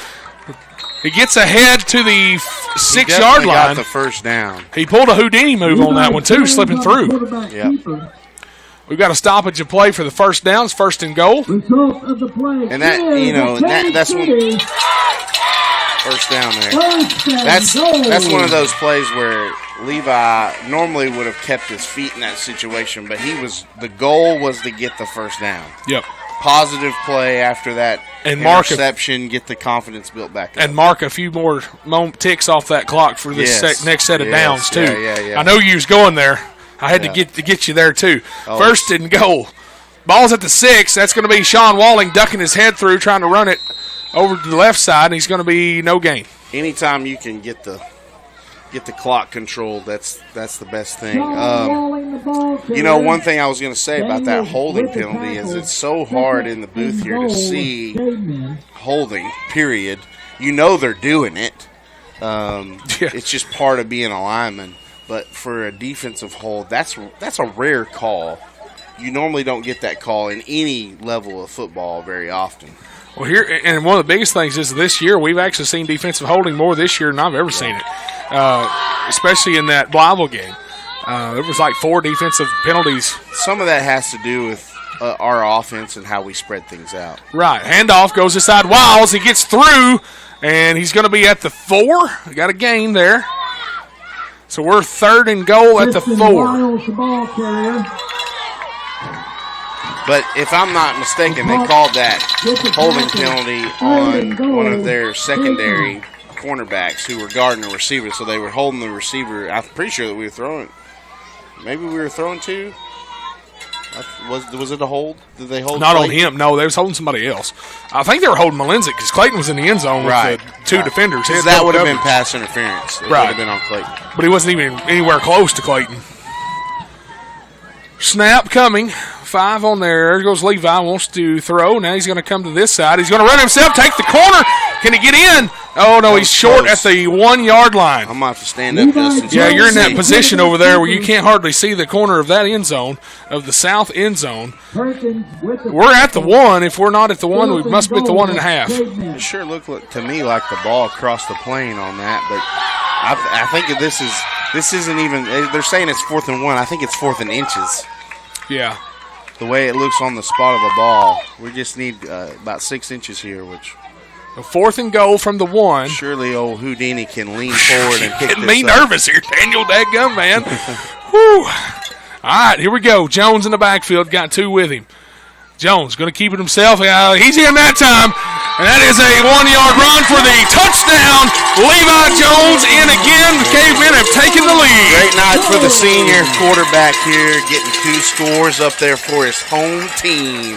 He gets ahead to the 6-yard line. Got the first down. He pulled a Houdini move on that one too, slipping through. Yeah. We've got a stoppage of play for the first down. It's 1st and goal. And that's one first down there. That's one of those plays where Levi normally would have kept his feet in that situation, but the goal was to get the first down. Yep. Positive play after that interception, get the confidence built back up. And mark a few more ticks off that clock for this next set of downs, too. Yeah. I know you was going there. I had to get you there, too. 1st and goal. Ball's at the 6. That's going to be Sean Walling ducking his head through, trying to run it over to the left side, and he's going to be no gain. Anytime you can get the clock controlled, that's the best thing. One thing I was going to say about that holding penalty is it's so hard in the booth here to see holding, period. You know they're doing it. It's just part of being a lineman. But for a defensive hold, that's a rare call. You normally don't get that call in any level of football very often. Well, here, and one of the biggest things is this year we've actually seen defensive holding more this year than I've ever seen it, especially in that Blytheville game. There was like 4 defensive penalties. Some of that has to do with our offense and how we spread things out. Right. Handoff goes inside Wiles. He gets through, and he's going to be at the 4. Got a gain there. So we're 3rd and goal at the 4. But if I'm not mistaken, they called that holding penalty on one of their secondary cornerbacks who were guarding the receiver. So they were holding the receiver. I'm pretty sure that we were throwing. Maybe we were throwing 2. Was it a hold? Did they hold? Not Clayton? On him. No, they was holding somebody else. I think they were holding Malinzik because Clayton was in the end zone with the 2 defenders. That would have been pass interference. It would have been on Clayton. But he wasn't even anywhere close to Clayton. Snap coming 5 on there. There goes Levi. Wants to throw. Now he's going to come to this side. He's going to run himself, take the corner. Can he get in? Oh, no, he's short at the 1 yard line. I'm going to have to stand up, Justin. Yeah, you're in that position over there where you can't hardly see the corner of that end zone, of the south end zone. We're at the 1. If we're not at the 1, we must be at the 1.5. It sure looked to me like the ball crossed the plane on that, but I think that this isn't even. They're saying it's 4th and 1. I think it's 4th and inches. Yeah. The way it looks on the spot of the ball, we just need about 6 inches here, which. A 4th and goal from the 1. Surely old Houdini can lean forward and pick this Getting me up. nervous here, Daniel. Dadgum, man. Whew. All right, here we go. Jones in the backfield, got 2 with him. Jones going to keep it himself. He's in that time. And that is a 1-yard run for the touchdown. Levi Jones in again. The Cavemen have taken the lead. Great night for the senior quarterback here, getting 2 scores up there for his home team.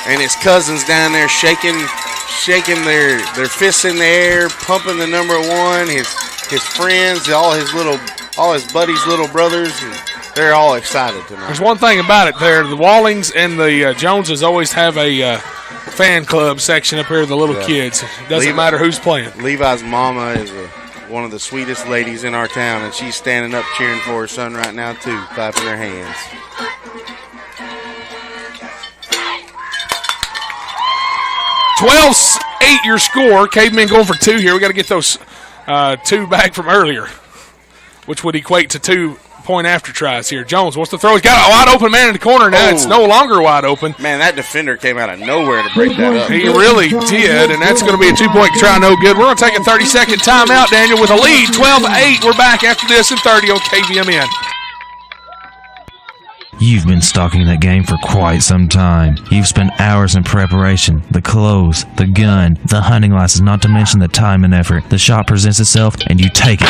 And his cousins down there shaking their fists in the air, pumping the number 1. His friends, all his buddies' little brothers, and they're all excited tonight. There's one thing about it there. The Wallings and the Joneses always have a fan club section up here with the little kids. It doesn't matter who's playing. Levi's mama is one of the sweetest ladies in our town, and she's standing up cheering for her son right now, too, clapping her hands. 12-8 your score. Cavemen going for 2 here. We got to get those 2 back from earlier, which would equate to 2 point-after tries here. Jones wants to throw. He's got a wide open man in the corner. Now it's no longer wide open. Man, that defender came out of nowhere to break that up. He really did, and that's going to be a 2-point try. No good. We're going to take a 30-second timeout, Daniel, with a lead. 12-8. We're back after this in 30 on KVMN. You've been stalking that game for quite some time. You've spent hours in preparation, the clothes, the gun, the hunting license, not to mention the time and effort. The shot presents itself, and you take it.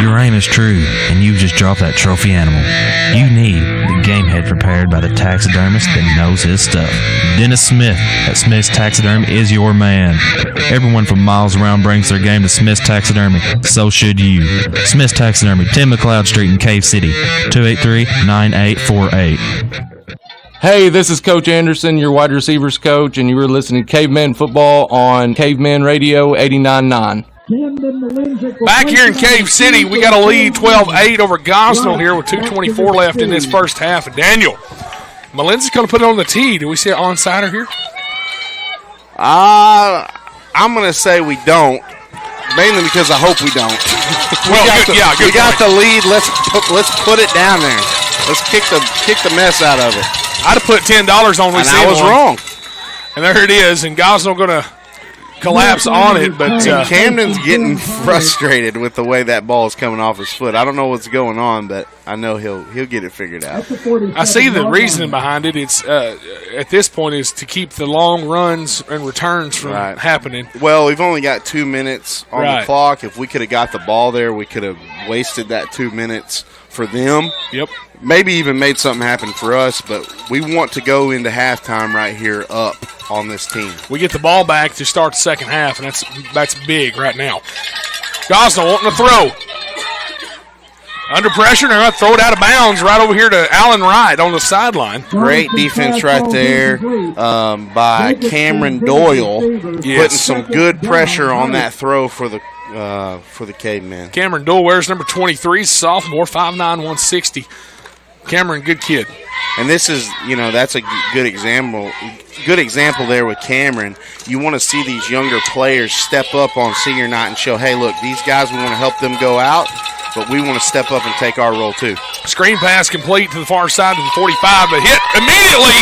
Your aim is true, and you've just dropped that trophy animal. You need the game head prepared by the taxidermist that knows his stuff. Dennis Smith at Smith's Taxidermy is your man. Everyone from miles around brings their game to Smith's Taxidermy. So should you. Smith's Taxidermy, 10 McLeod Street in Cave City, 283-9848. Hey, this is Coach Anderson, your wide receivers coach, and you were listening to Caveman Football on Caveman Radio 89.9. Back here in Cave City, we got a lead 12-8 over Gosnell here with 2:24 left in this first half. And Daniel, Malinzi's going to put it on the tee. Do we see an onside here? I'm going to say we don't, mainly because I hope we don't. We got the lead. Let's put it down there. Let's kick the mess out of it. I'd have put $10 on we and I was wrong. And there it is. And Gosnell going to collapse on it. But Camden's getting frustrated with the way that ball is coming off his foot. I don't know what's going on, but I know he'll get it figured out. I see the reasoning behind it. It's at this point is to keep the long runs and returns from happening. Well, we've only got 2 minutes on the clock. If we could have got the ball there, we could have wasted that 2 minutes for them. Yep. Maybe even made something happen for us, but we want to go into halftime right here up on this team. We get the ball back to start the second half, and that's big right now. Gosnell wanting to throw. Under pressure, they're going to throw it out of bounds right over here to Allen Wright on the sideline. Great defense right there by Cameron Doyle, putting some good pressure on that throw for the Cavemen. Cameron Doyle wears number 23, sophomore, 5'9", 160. Cameron, good kid. And this is, that's a good example. Good example there with Cameron. You want to see these younger players step up on senior night and show, hey, look, these guys, we want to help them go out, but we want to step up and take our role too. Screen pass complete to the far side of the 45, but hit immediately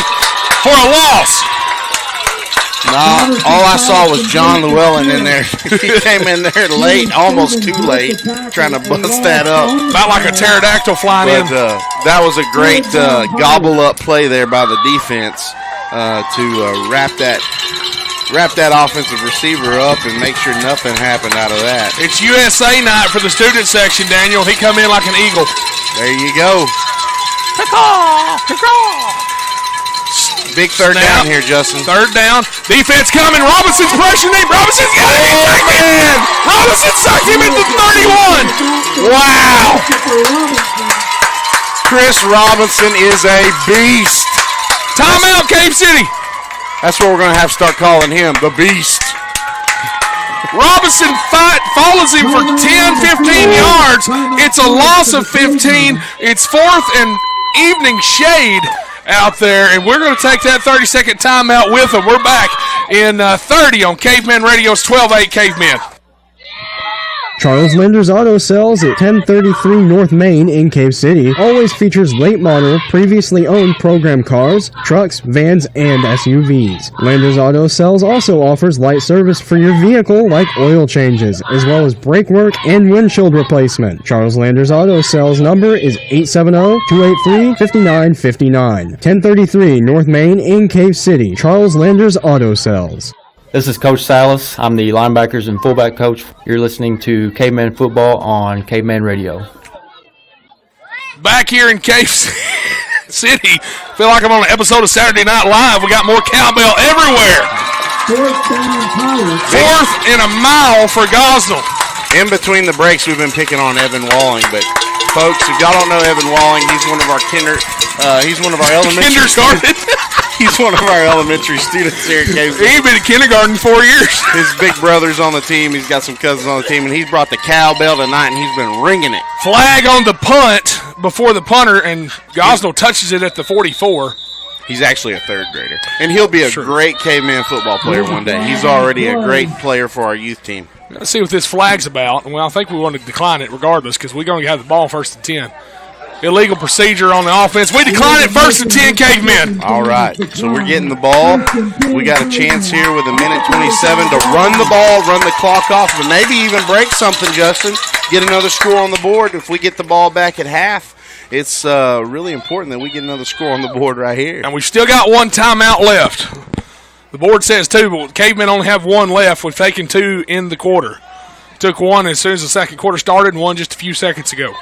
for a loss. No, all I saw was John Llewellyn in there. He came in there late, almost too late, trying to bust that up. About like a pterodactyl flying in. That was a great gobble-up play there by the defense to wrap that offensive receiver up and make sure nothing happened out of that. It's USA night for the student section, Daniel. He come in like an eagle. There you go. Big third down here, Justin. Third down. Defense coming. Robinson's pressuring him. Robinson's got it. Robinson sucked him into 31. Wow. Chris Robinson is a beast. Timeout, Cave City. That's what we're going to have to start calling him, the beast. Robinson follows him for 10, 15 yards. It's a loss of 15. It's fourth and evening shade out there, and we're going to take that 30-second timeout with them. We're back in 30 on Caveman Radio's 12-8 Cavemen. Charles Linder's Auto Sales at 1033 North Main in Cave City always features late model, previously owned program cars, trucks, vans, and SUVs. Linder's Auto Sales also offers light service for your vehicle like oil changes, as well as brake work and windshield replacement. Charles Linder's Auto Sales number is 870-283-5959. 1033 North Main in Cave City. Charles Linder's Auto Sales. This is Coach Salas. I'm the linebackers and fullback coach. You're listening to Caveman Football on Caveman Radio. Back here in Cave City, feel like I'm on an episode of Saturday Night Live. We got more cowbell everywhere. Fourth and a mile for Gosnell. In between the breaks, we've been picking on Evan Walling, but folks, if y'all don't know Evan Walling, he's one of our elementary kindergarten. He's one of our elementary students here at Cave City. He's been in kindergarten 4 years. His big brother's on the team. He's got some cousins on the team, and he's brought the cowbell tonight, and he's been ringing it. Flag on the punt before the punter, and Gosnell touches it at the 44. He's actually a third grader, and he'll be a great Caveman football player one day. He's already a great player for our youth team. Let's see what this flag's about. Well, I think we want to decline it regardless because we're going to have the ball first and 10. Illegal procedure on the offense. We decline it first and 10, Cavemen. All right, so we're getting the ball. We got a chance here with 1:27 to run the ball, run the clock off, and maybe even break something, Justin. Get another score on the board. If we get the ball back at half, it's really important that we get another score on the board right here. And we've still got one timeout left. The board says 2, but Cavemen only have 1 left. We've taken 2 in the quarter. Took 1 as soon as the second quarter started and 1 just a few seconds ago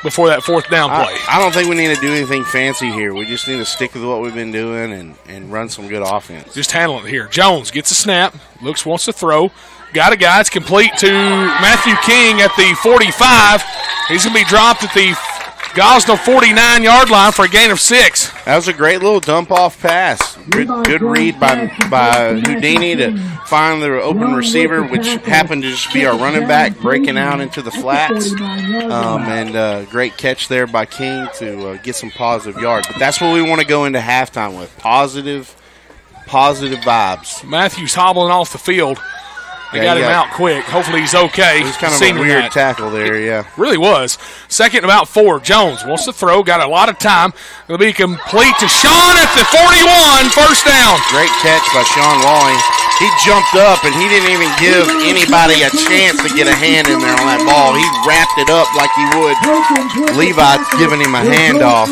before that fourth down play. I don't think we need to do anything fancy here. We just need to stick with what we've been doing and run some good offense. Just handle it here. Jones gets a snap. Wants to throw. Got a guy. It's complete to Matthew King at the 45. He's going to be dropped at the Gosnell 49-yard line for a gain of 6. That was a great little dump-off pass. Good read by Houdini to find the open receiver, which happened to just be our running back breaking out into the flats. And great catch there by King to get some positive yards. But that's what we want to go into halftime with, positive vibes. Matthew's hobbling off the field. They got him out quick. Hopefully he's okay. It was kind of a weird tackle there, yeah. Really was. Second about 4. Jones wants to throw. Got a lot of time. It'll be complete to Sean at the 41. First down. Great catch by Sean Walling. He jumped up, and he didn't even give anybody a chance to get a hand in there on that ball. He wrapped it up like he would. Levi giving him a handoff.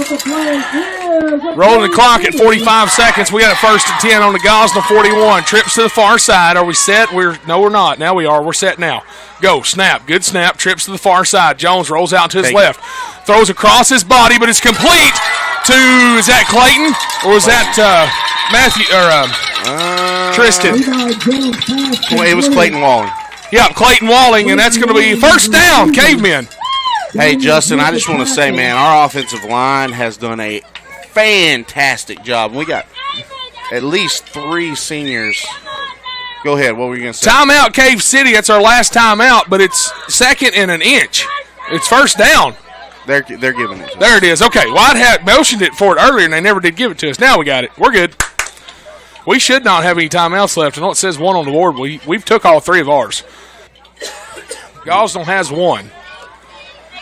Rolling the clock at 45 seconds. We got a first and 10 on the Gosnell 41. Trips to the far side. Are we set? No, we're not. Now we are. We're set now. Go. Snap. Good snap. Trips to the far side. Jones rolls out to his left. Throws across his body, but it's complete to, is that Clayton? Or was that Matthew, or Tristan? Well, it was Clayton Walling. Yeah, Clayton Walling, and that's going to be first down, Cavemen. Hey, Justin, I just want to say, man, our offensive line has done a fantastic job. We got at least 3 seniors. Go ahead. What were you going to say? Timeout, Cave City. That's our last timeout, but it's second and an inch. It's first down. They're giving it to us. There it is. Okay, White had motioned it for it earlier, and they never did give it to us. Now we got it. We're good. We should not have any timeouts left. I know it says 1 on the board. We've took all 3 of ours. Gosnell has 1.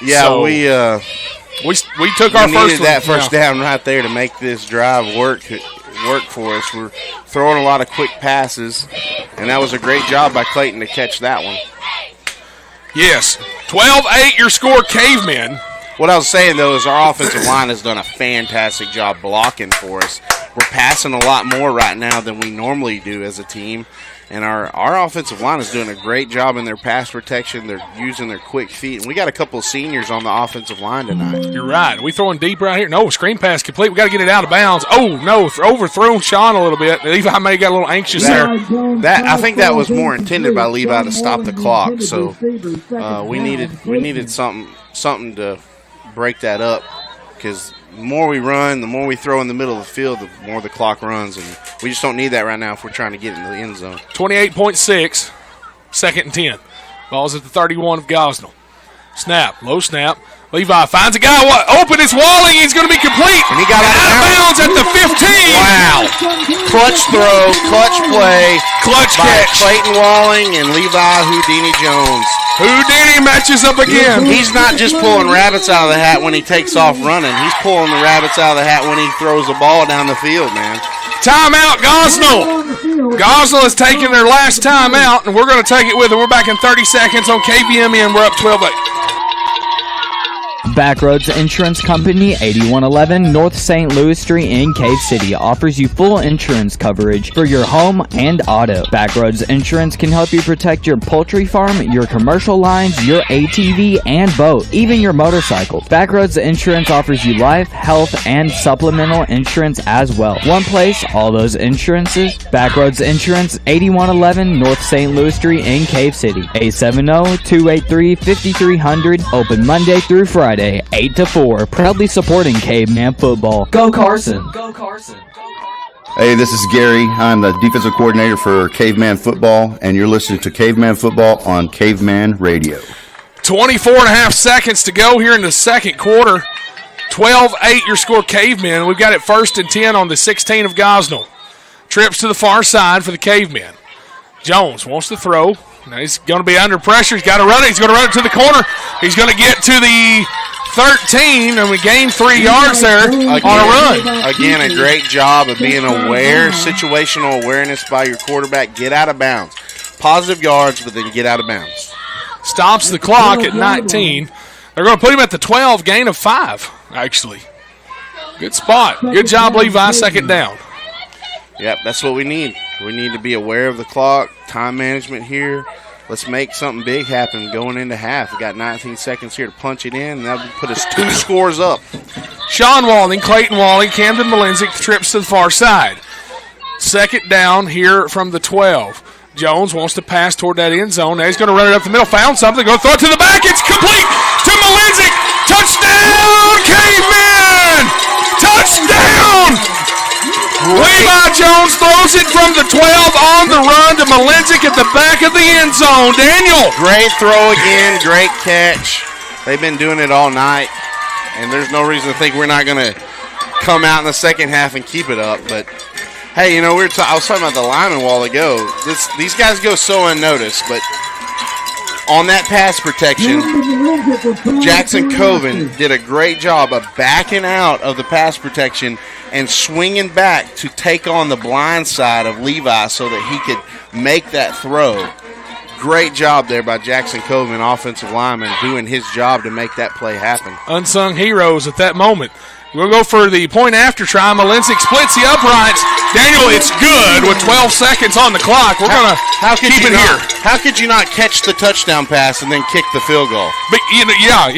Yeah, so we took our first that first down right there to make this drive work for us. We're throwing a lot of quick passes, and that was a great job by Clayton to catch that one. Yes, 12-8 your score, Cavemen. What I was saying, though, is our offensive line has done a fantastic job blocking for us. We're passing a lot more right now than we normally do as a team. And our offensive line is doing a great job in their pass protection. They're using their quick feet. And we got a couple of seniors on the offensive line tonight. You're right. Are we throwing deep right here? No, screen pass complete. We got to get it out of bounds. Oh, no, overthrown Sean a little bit. Levi may have got a little anxious there. I think that was more intended by Levi to stop the clock. So we needed something to break that up. because the more we run, the more we throw in the middle of the field, the more the clock runs, and we just don't need that right now if we're trying to get into the end zone. 28.6, 2nd and 10. Ball's at the 31 of Gosnell. Snap, low snap. Levi finds a guy open. It's Walling. He's going to be complete. And he got out of bounds at the 15. Wow. Clutch throw, clutch play. Clutch by catch. Clayton Walling and Levi Houdini Jones. Houdini matches up again. He's not just pulling rabbits out of the hat when he takes off running. He's pulling the rabbits out of the hat when he throws the ball down the field, man. Timeout, Gosnell. Gosnell is taking their last timeout, and we're going to take it with them. We're back in 30 seconds on KVMN. We're up 12-8. Backroads Insurance Company, 8111 North St. Louis Street in Cave City, offers you full insurance coverage for your home and auto. Backroads Insurance can help you protect your poultry farm, your commercial lines, your ATV, and boat, even your motorcycle. Backroads Insurance offers you life, health, and supplemental insurance as well. One place, all those insurances. Backroads Insurance, 8111 North St. Louis Street in Cave City, 870-283-5300, open Monday through Friday. 8 to 4, proudly supporting Caveman football. Go Carson! Go Carson! Hey, this is Gary. I'm the defensive coordinator for Caveman Football, and you're listening to Caveman Football on Caveman Radio. 24 and a half seconds to go here in the second quarter. 12-8 your score, Cavemen. We've got it 1st and 10 on the 16 of Gosnell. Trips to the far side for the Cavemen. Jones wants to throw. Now he's going to be under pressure. He's got to run it. He's going to run it to the corner. He's going to get to the 13, and we gained 3 yards there on a run. Again, a great job of being aware, situational awareness by your quarterback. Get out of bounds. Positive yards, but then get out of bounds. Stops the clock at 19. They're going to put him at the 12, gain of 5, actually. Good spot. Good job, Levi, 2nd down. Yep, that's what we need. We need to be aware of the clock, time management here. Let's make something big happen going into half. We got 19 seconds here to punch it in, and that would put us 2 scores up. Sean Walling, Clayton Walling, Camden Malinzik trips to the far side. 2nd down here from the 12. Jones wants to pass toward that end zone. Now he's going to run it up the middle. Found something. Going to throw it to the back. It's complete to Malinzik. Touchdown, Caveman! Touchdown! Levi Jones throws it from the 12 on the run to Malinzik at the back of the end zone. Daniel. Great throw again. Great catch. They've been doing it all night, and there's no reason to think we're not going to come out in the second half and keep it up. But, hey, you know, I was talking about the lineman a while ago. These guys go so unnoticed, but on that pass protection, Jackson Coven did a great job of backing out of the pass protection and swinging back to take on the blind side of Levi so that he could make that throw. Great job there by Jackson Coven, offensive lineman, doing his job to make that play happen. Unsung heroes at that moment. We'll go for the point after try. Malinzik splits the uprights. Daniel, it's good with 12 seconds on the clock. We're going to keep it here. How could you not catch the touchdown pass and then kick the field goal? But, you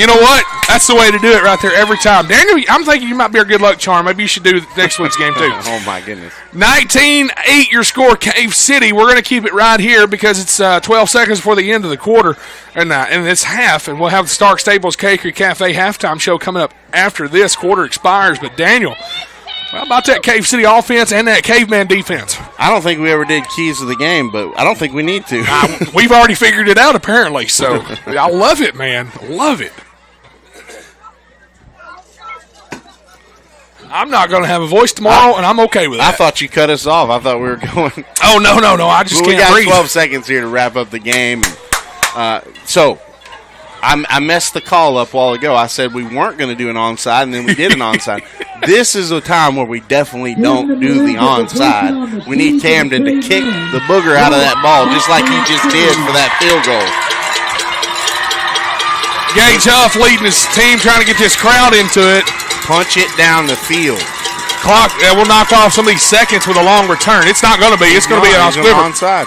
know what? That's the way to do it right there every time. Daniel, I'm thinking you might be a good luck charm. Maybe you should do next week's game too. Oh, my goodness. 19-8 your score, Cave City. We're going to keep it right here because it's 12 seconds before the end of the quarter. And it's half, and we'll have the Stark Staples Cakery Cafe halftime show coming up after this quarter expires. But, Daniel, how about that Cave City offense and that Caveman defense? I don't think we ever did keys to the game, but I don't think we need to. We've already figured it out, apparently. So, I love it, man. Love it. I'm not going to have a voice tomorrow, and I'm okay with that. I thought you cut us off. I thought we were going. Oh, no. I just can't breathe. We got 12 seconds here to wrap up the game. So I messed the call up a while ago. I said we weren't going to do an onside, and then we did an onside. This is a time where we definitely don't do the onside. We need Camden to kick the booger out of that ball, just like he just did for that field goal. Gage Huff leading his team, trying to get this crowd into it. Punch it down the field. Clock will knock off some of these seconds with a long return. It's not going to be. It's going to be an onside.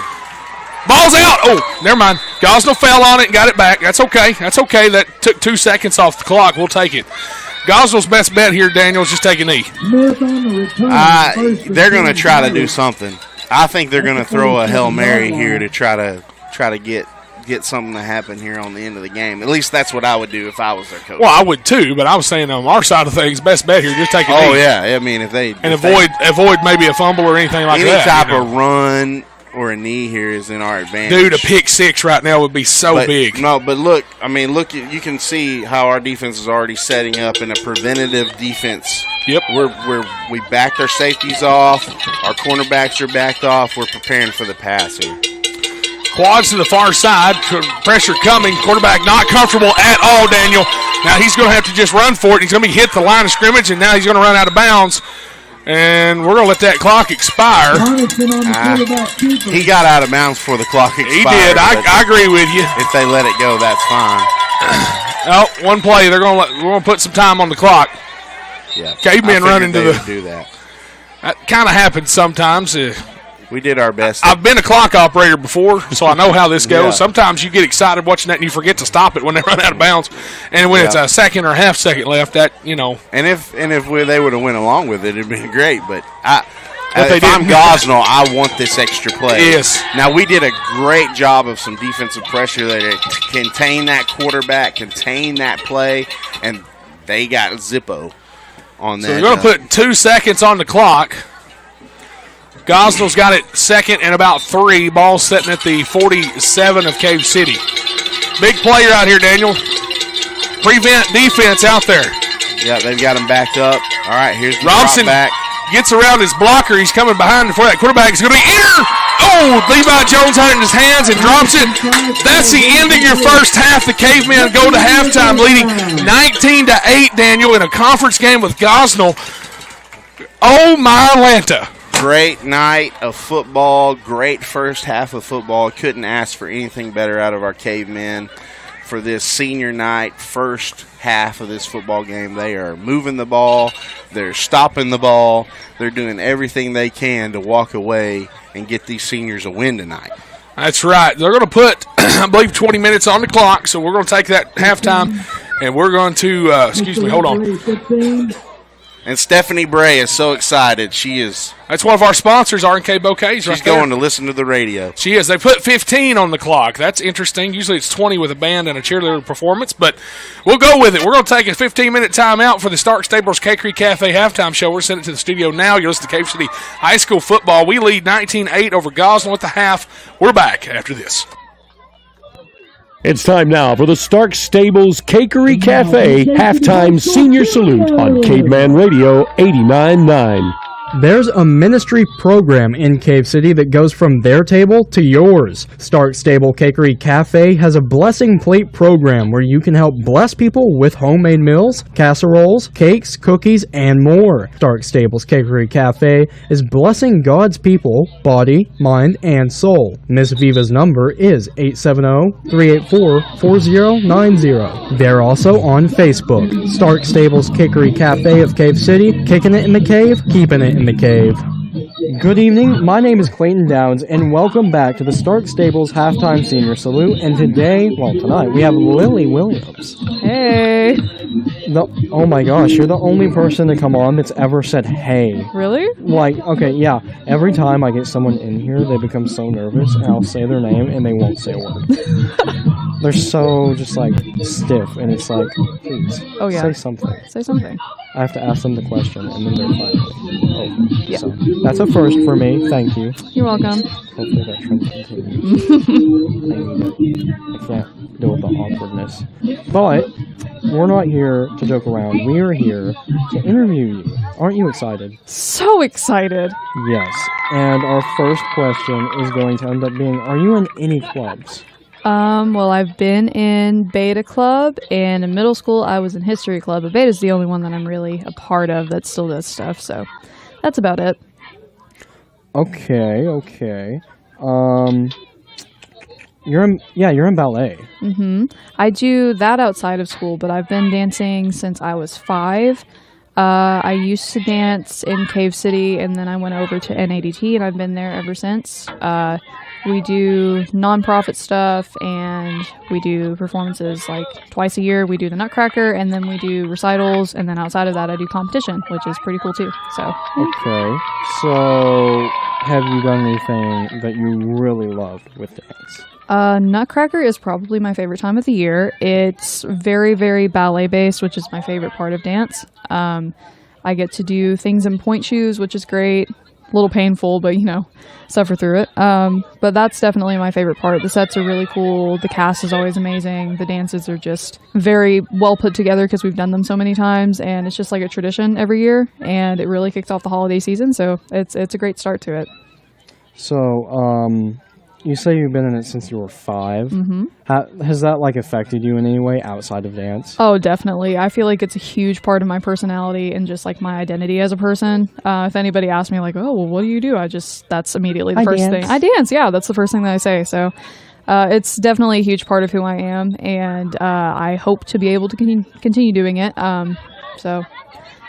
Ball's out. Oh, never mind. Gosnell fell on it and got it back. That's okay. That took 2 seconds off the clock. We'll take it. Gosnell's best bet here, Daniel, is just take a knee. They're going to try to do something. I think they're going to throw a Hail Mary here to try to get get something to happen here on the end of the game. At least that's what I would do if I was their coach. Well, I would too, but I was saying on our side of things, best bet here, just take a knee. Oh, yeah. I mean, avoid maybe a fumble or anything like that. Any type of run or a knee here is in our advantage. Dude, a pick six right now would be big. No, but look, you can see how our defense is already setting up in a preventative defense. Yep. We backed our safeties off. Our cornerbacks are backed off. We're preparing for the pass here. Quads to the far side. Pressure coming. Quarterback not comfortable at all, Daniel. Now he's going to have to just run for it. He's going to be hit the line of scrimmage, and now he's going to run out of bounds. And we're going to let that clock expire. He got out of bounds before the clock expired. He did. I agree with you. If they let it go, that's fine. Oh, one play. We're going to put some time on the clock. Yeah. Cavemen running to the. Do that. That kind of happens sometimes. We did our best. I've been a clock operator before, so I know how this goes. Yeah. Sometimes you get excited watching that and you forget to stop it when they run out of bounds. And when it's a second or half second left, that, you know. And if they would have went along with it, it'd been great. But if I'm Gosnell, I want this extra play. Yes. Now, we did a great job of some defensive pressure there to contain that quarterback, contain that play, and they got Zippo on that. So we're going to put 2 seconds on the clock. Gosnell's got it second and about 3. Ball sitting at the 47 of Cave City. Big player out here, Daniel. Prevent defense out there. Yeah, they've got him backed up. All right, here's the Robson drop back. Gets around his blocker. He's coming behind before that quarterback is going to be in. Oh, Levi Jones had it in his hands and drops it. That's the end of your first half. The Cavemen go to halftime leading 19-8, Daniel, in a conference game with Gosnell. Oh, my Atlanta. Great night of football, great first half of football. Couldn't ask for anything better out of our Cavemen for this senior night, first half of this football game. They are moving the ball, they're stopping the ball, they're doing everything they can to walk away and get these seniors a win tonight. That's right. They're going to put, I believe, 20 minutes on the clock, so we're going to take that halftime, and we're going to, hold on. And Stephanie Bray is so excited. She is. That's one of our sponsors, R&K Bouquets. She's going to listen to the radio. She is. They put 15 on the clock. That's interesting. Usually it's 20 with a band and a cheerleader performance, but we'll go with it. We're going to take a 15-minute timeout for the Stark Stables Cakery Cafe halftime show. We're sending it to the studio now. You're listening to Cave City High School football. We lead 19-8 over Gosnell at the half. We're back after this. It's time now for the Stark Stables Cakery Cafe halftime senior salute on Caveman Radio 89.9. There's a ministry program in Cave City that goes from their table to yours. Stark Stable Cakery Cafe has a blessing plate program where you can help bless people with homemade meals, casseroles, cakes, cookies, and more. Stark Stables Cakery Cafe is blessing God's people, body, mind, and soul. Miss Viva's number is 870-384-4090. They're also on Facebook. Stark Stables Cakery Cafe of Cave City, kicking it in the cave, keeping it in the cave. Good evening, my name is Clayton Downs, and welcome back to the Stark Stables Halftime Senior Salute, and tonight, we have Lily Williams. Hey! Oh my gosh, you're the only person to come on that's ever said hey. Really? Okay, yeah, every time I get someone in here, they become so nervous, and I'll say their name, and they won't say a word. They're so just stiff, and it's please, say something. Say something. I have to ask them the question, and then they're finally over. Yeah. So that's a first for me. Thank you. You're welcome. Hopefully that trend continues. I can't deal with the awkwardness. But we're not here to joke around. We are here to interview you. Aren't you excited? So excited. Yes. And our first question is going to end up being, are you in any clubs? Well, I've been in Beta Club, and in middle school I was in History Club, but Beta's the only one that I'm really a part of that still does stuff, so that's about it. Okay. You're in ballet. Mm-hmm. I do that outside of school, but I've been dancing since I was 5. I used to dance in Cave City, and then I went over to NADT, and I've been there ever since. We do nonprofit stuff, and we do performances twice a year. We do the Nutcracker, and then we do recitals, and then outside of that, I do competition, which is pretty cool too. Okay, so have you done anything that you really loved with dance? Nutcracker is probably my favorite time of the year. It's very, very ballet based, which is my favorite part of dance. I get to do things in point shoes, which is great. A little painful, but suffer through it. But that's definitely my favorite part. The sets are really cool. The cast is always amazing. The dances are just very well put together because we've done them so many times, and it's just like a tradition every year. And it really kicks off the holiday season, so it's a great start to it. So, you say you've been in it since you were 5. Mm-hmm. Has that affected you in any way outside of dance? Oh, definitely. I feel like it's a huge part of my personality and just my identity as a person. If anybody asks me oh, well, what do you do? That's immediately the first thing. I dance. Yeah, that's the first thing that I say. So it's definitely a huge part of who I am, and I hope to be able to continue doing it. So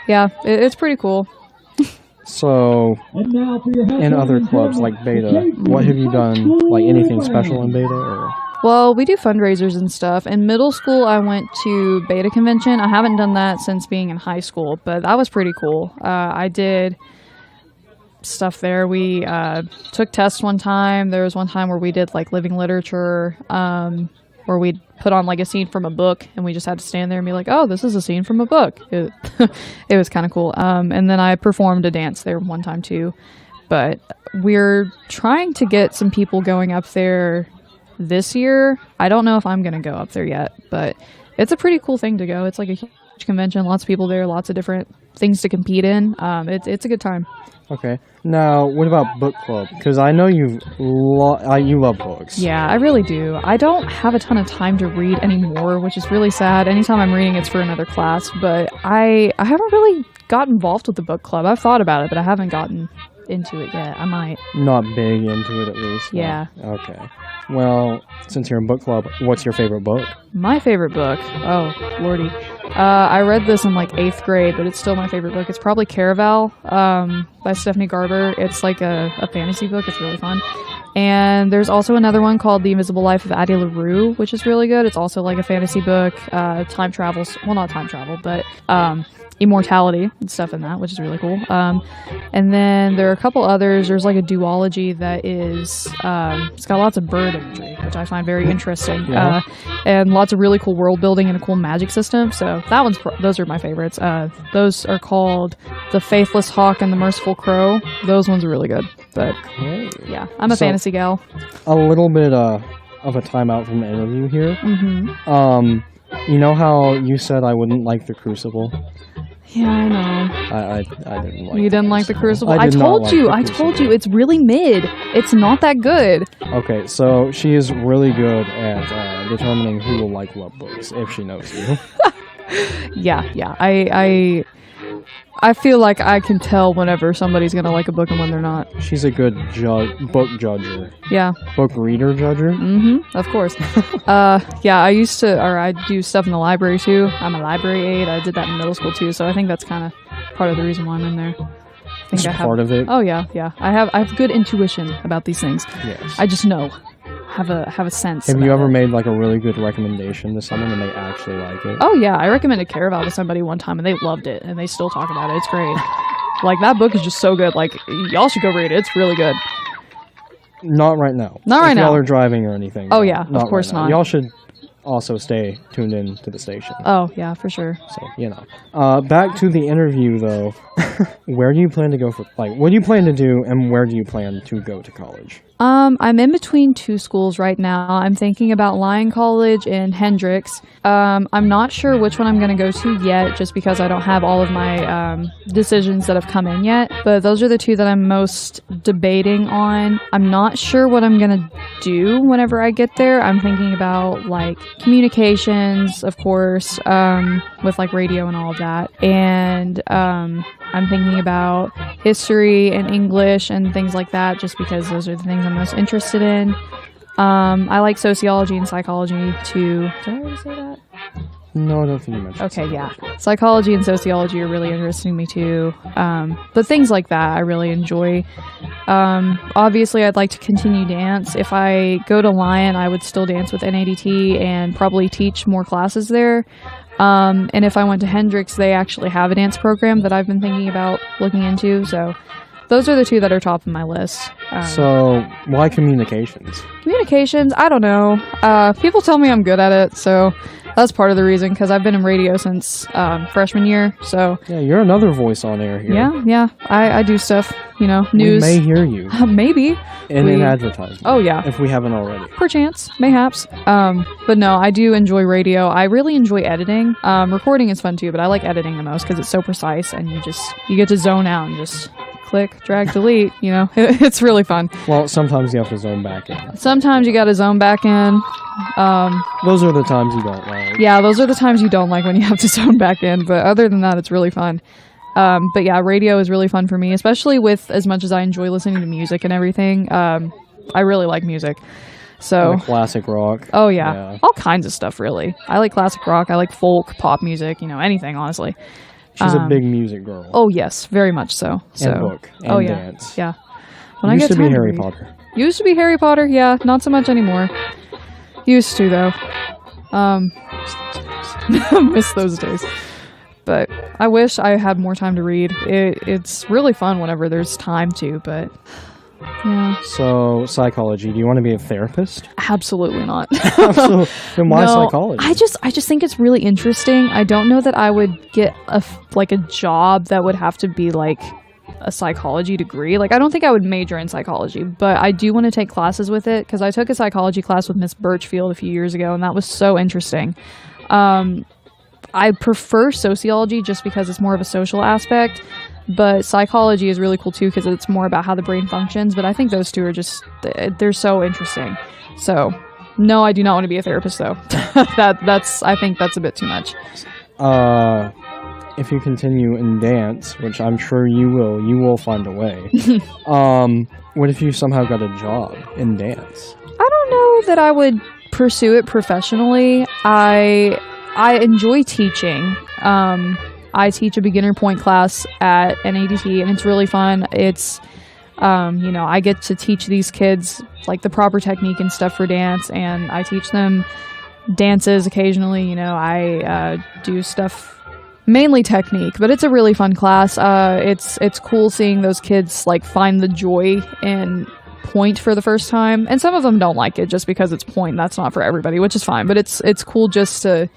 yeah, it's pretty cool. So, in other clubs like Beta, what have you done? Anything special in Beta? Or? Well, we do fundraisers and stuff. In middle school, I went to Beta Convention. I haven't done that since being in high school, but that was pretty cool. I did stuff there. We took tests one time. There was one time where we did living literature, where we put on a scene from a book, and we just had to stand there and be oh, this is a scene from a book. It was kind of cool. And then I performed a dance there one time too. But we're trying to get some people going up there this year. I don't know if I'm going to go up there yet, but it's a pretty cool thing to go. It's a huge convention, lots of people there, lots of different things to compete in. It's a good time. Okay. Now, what about book club? Because I know you love books. Yeah, I really do. I don't have a ton of time to read anymore, which is really sad. Anytime I'm reading, it's for another class. But I haven't really got involved with the book club. I've thought about it, but I haven't gotten into it yet. I might. Not big into it, at least. Yeah. No. Okay. Well, since you're in book club, what's your favorite book? My favorite book? Oh, lordy. I read this in 8th grade, but it's still my favorite book. It's probably Caraval by Stephanie Garber. It's a fantasy book. It's really fun. And there's also another one called The Invisible Life of Addie LaRue, which is really good. It's also a fantasy book. Time travel. Well, not time travel, but immortality and stuff in that, which is really cool. And then there are a couple others. There's a duology that is it's got lots of bird imagery, which I find very interesting. Yeah. And lots of really cool world building and a cool magic system. So those are my favorites. Those are called The Faithless Hawk and the Merciful Crow. Those ones are really good. But yeah, I'm a fantasy gal. A little bit of a timeout from the interview here. Mm-hmm. You know how you said I wouldn't like the Crucible? Yeah, I know. I didn't like. You didn't like the Crucible? I told you, it's really mid. It's not that good. Okay, so she is really good at determining who will like what books if she knows you. Yeah. I feel like I can tell whenever somebody's gonna like a book and when they're not. She's a good book judger. Yeah. Book reader judger? Mm-hmm, of course. Yeah, I do stuff in the library too. I'm a library aide. I did that in middle school too, so I think that's kind of part of the reason why I'm in there. It's part of it? Oh yeah. I have good intuition about these things. Yes. I just know. Have a sense. Have you ever made a really good recommendation to someone and they actually like it? Oh yeah, I recommended Caraval to somebody one time and they loved it and they still talk about it. It's great. That book is just so good. Y'all should go read it. It's really good. Not right now. Not right now. If y'all are driving or anything. Oh yeah, of course not. Y'all should also stay tuned in to the station. Oh yeah, for sure. So back to the interview though. Where do you plan to go what do you plan to do and where do you plan to go to college? I'm in between two schools right now. I'm thinking about Lyon College and Hendrix. I'm not sure which one I'm going to go to yet, just because I don't have all of my decisions that have come in yet. But those are the two that I'm most debating on. I'm not sure what I'm going to do whenever I get there. I'm thinking about communications, of course, with radio and all of that. And I'm thinking about history and English and things like that, just because those are the things I'm most interested in. I like sociology and psychology too. Did I already say that? No, I don't think you mentioned. Okay, yeah. Psychology and sociology are really interesting me too. But things like that I really enjoy. Obviously, I'd like to continue dance. If I go to Lyon, I would still dance with NADT and probably teach more classes there. And if I went to Hendrix, they actually have a dance program that I've been thinking about looking into. So those are the two that are top of my list. So, why communications? Communications, I don't know. People tell me I'm good at it, so that's part of the reason, because I've been in radio since freshman year. So Yeah, you're another voice on air here. yeah, I do stuff, news. We may hear you. Maybe. In an advertisement. Oh, yeah. If we haven't already. Perchance, mayhaps. But no, I do enjoy radio. I really enjoy editing. Recording is fun too, but I like editing the most because it's so precise and you get to zone out and just click, drag, delete. It's really fun. Well, sometimes you have to zone back in. Sometimes you got to zone back in. Those are the times you don't like. Yeah, those are the times you don't like, when you have to zone back in. But other than that, it's really fun. But yeah, radio is really fun for me, especially with as much as I enjoy listening to music and everything. I really like music. So And classic rock. Oh yeah, all kinds of stuff really. I like classic rock. I like folk, pop music. Anything honestly. She's a big music girl. Oh yes, very much so. And book. And dance. Yeah. Used to be Harry Potter. Used to be Harry Potter. Yeah, not so much anymore. Used to though. Miss those days. But I wish I had more time to read. It's really fun whenever there's time to, but yeah. So, psychology. Do you want to be a therapist? Absolutely not. Absolutely. Then why No, psychology? I just think it's really interesting. I don't know that I would get a job that would have to be like a psychology degree. Like, I don't think I would major in psychology, but I do want to take classes with it because I took a psychology class with Miss Birchfield a few years ago, and that was so interesting. I prefer sociology just because it's more of a social aspect, but psychology is really cool too because it's more about how the brain functions. But I think those two are they're so interesting. So, no, I do not want to be a therapist though. I think that's a bit too much. If you continue in dance, which I'm sure you will find a way. What if you somehow got a job in dance? I don't know that I would pursue it professionally. I enjoy teaching. I teach a beginner point class at NADT, and it's really fun. It's, I get to teach these kids like the proper technique and stuff for dance, and I teach them dances occasionally. I do stuff, mainly technique, but it's a really fun class. It's cool seeing those kids like find the joy in point for the first time, and some of them don't like it just because it's point. That's not for everybody, which is fine, but it's cool just to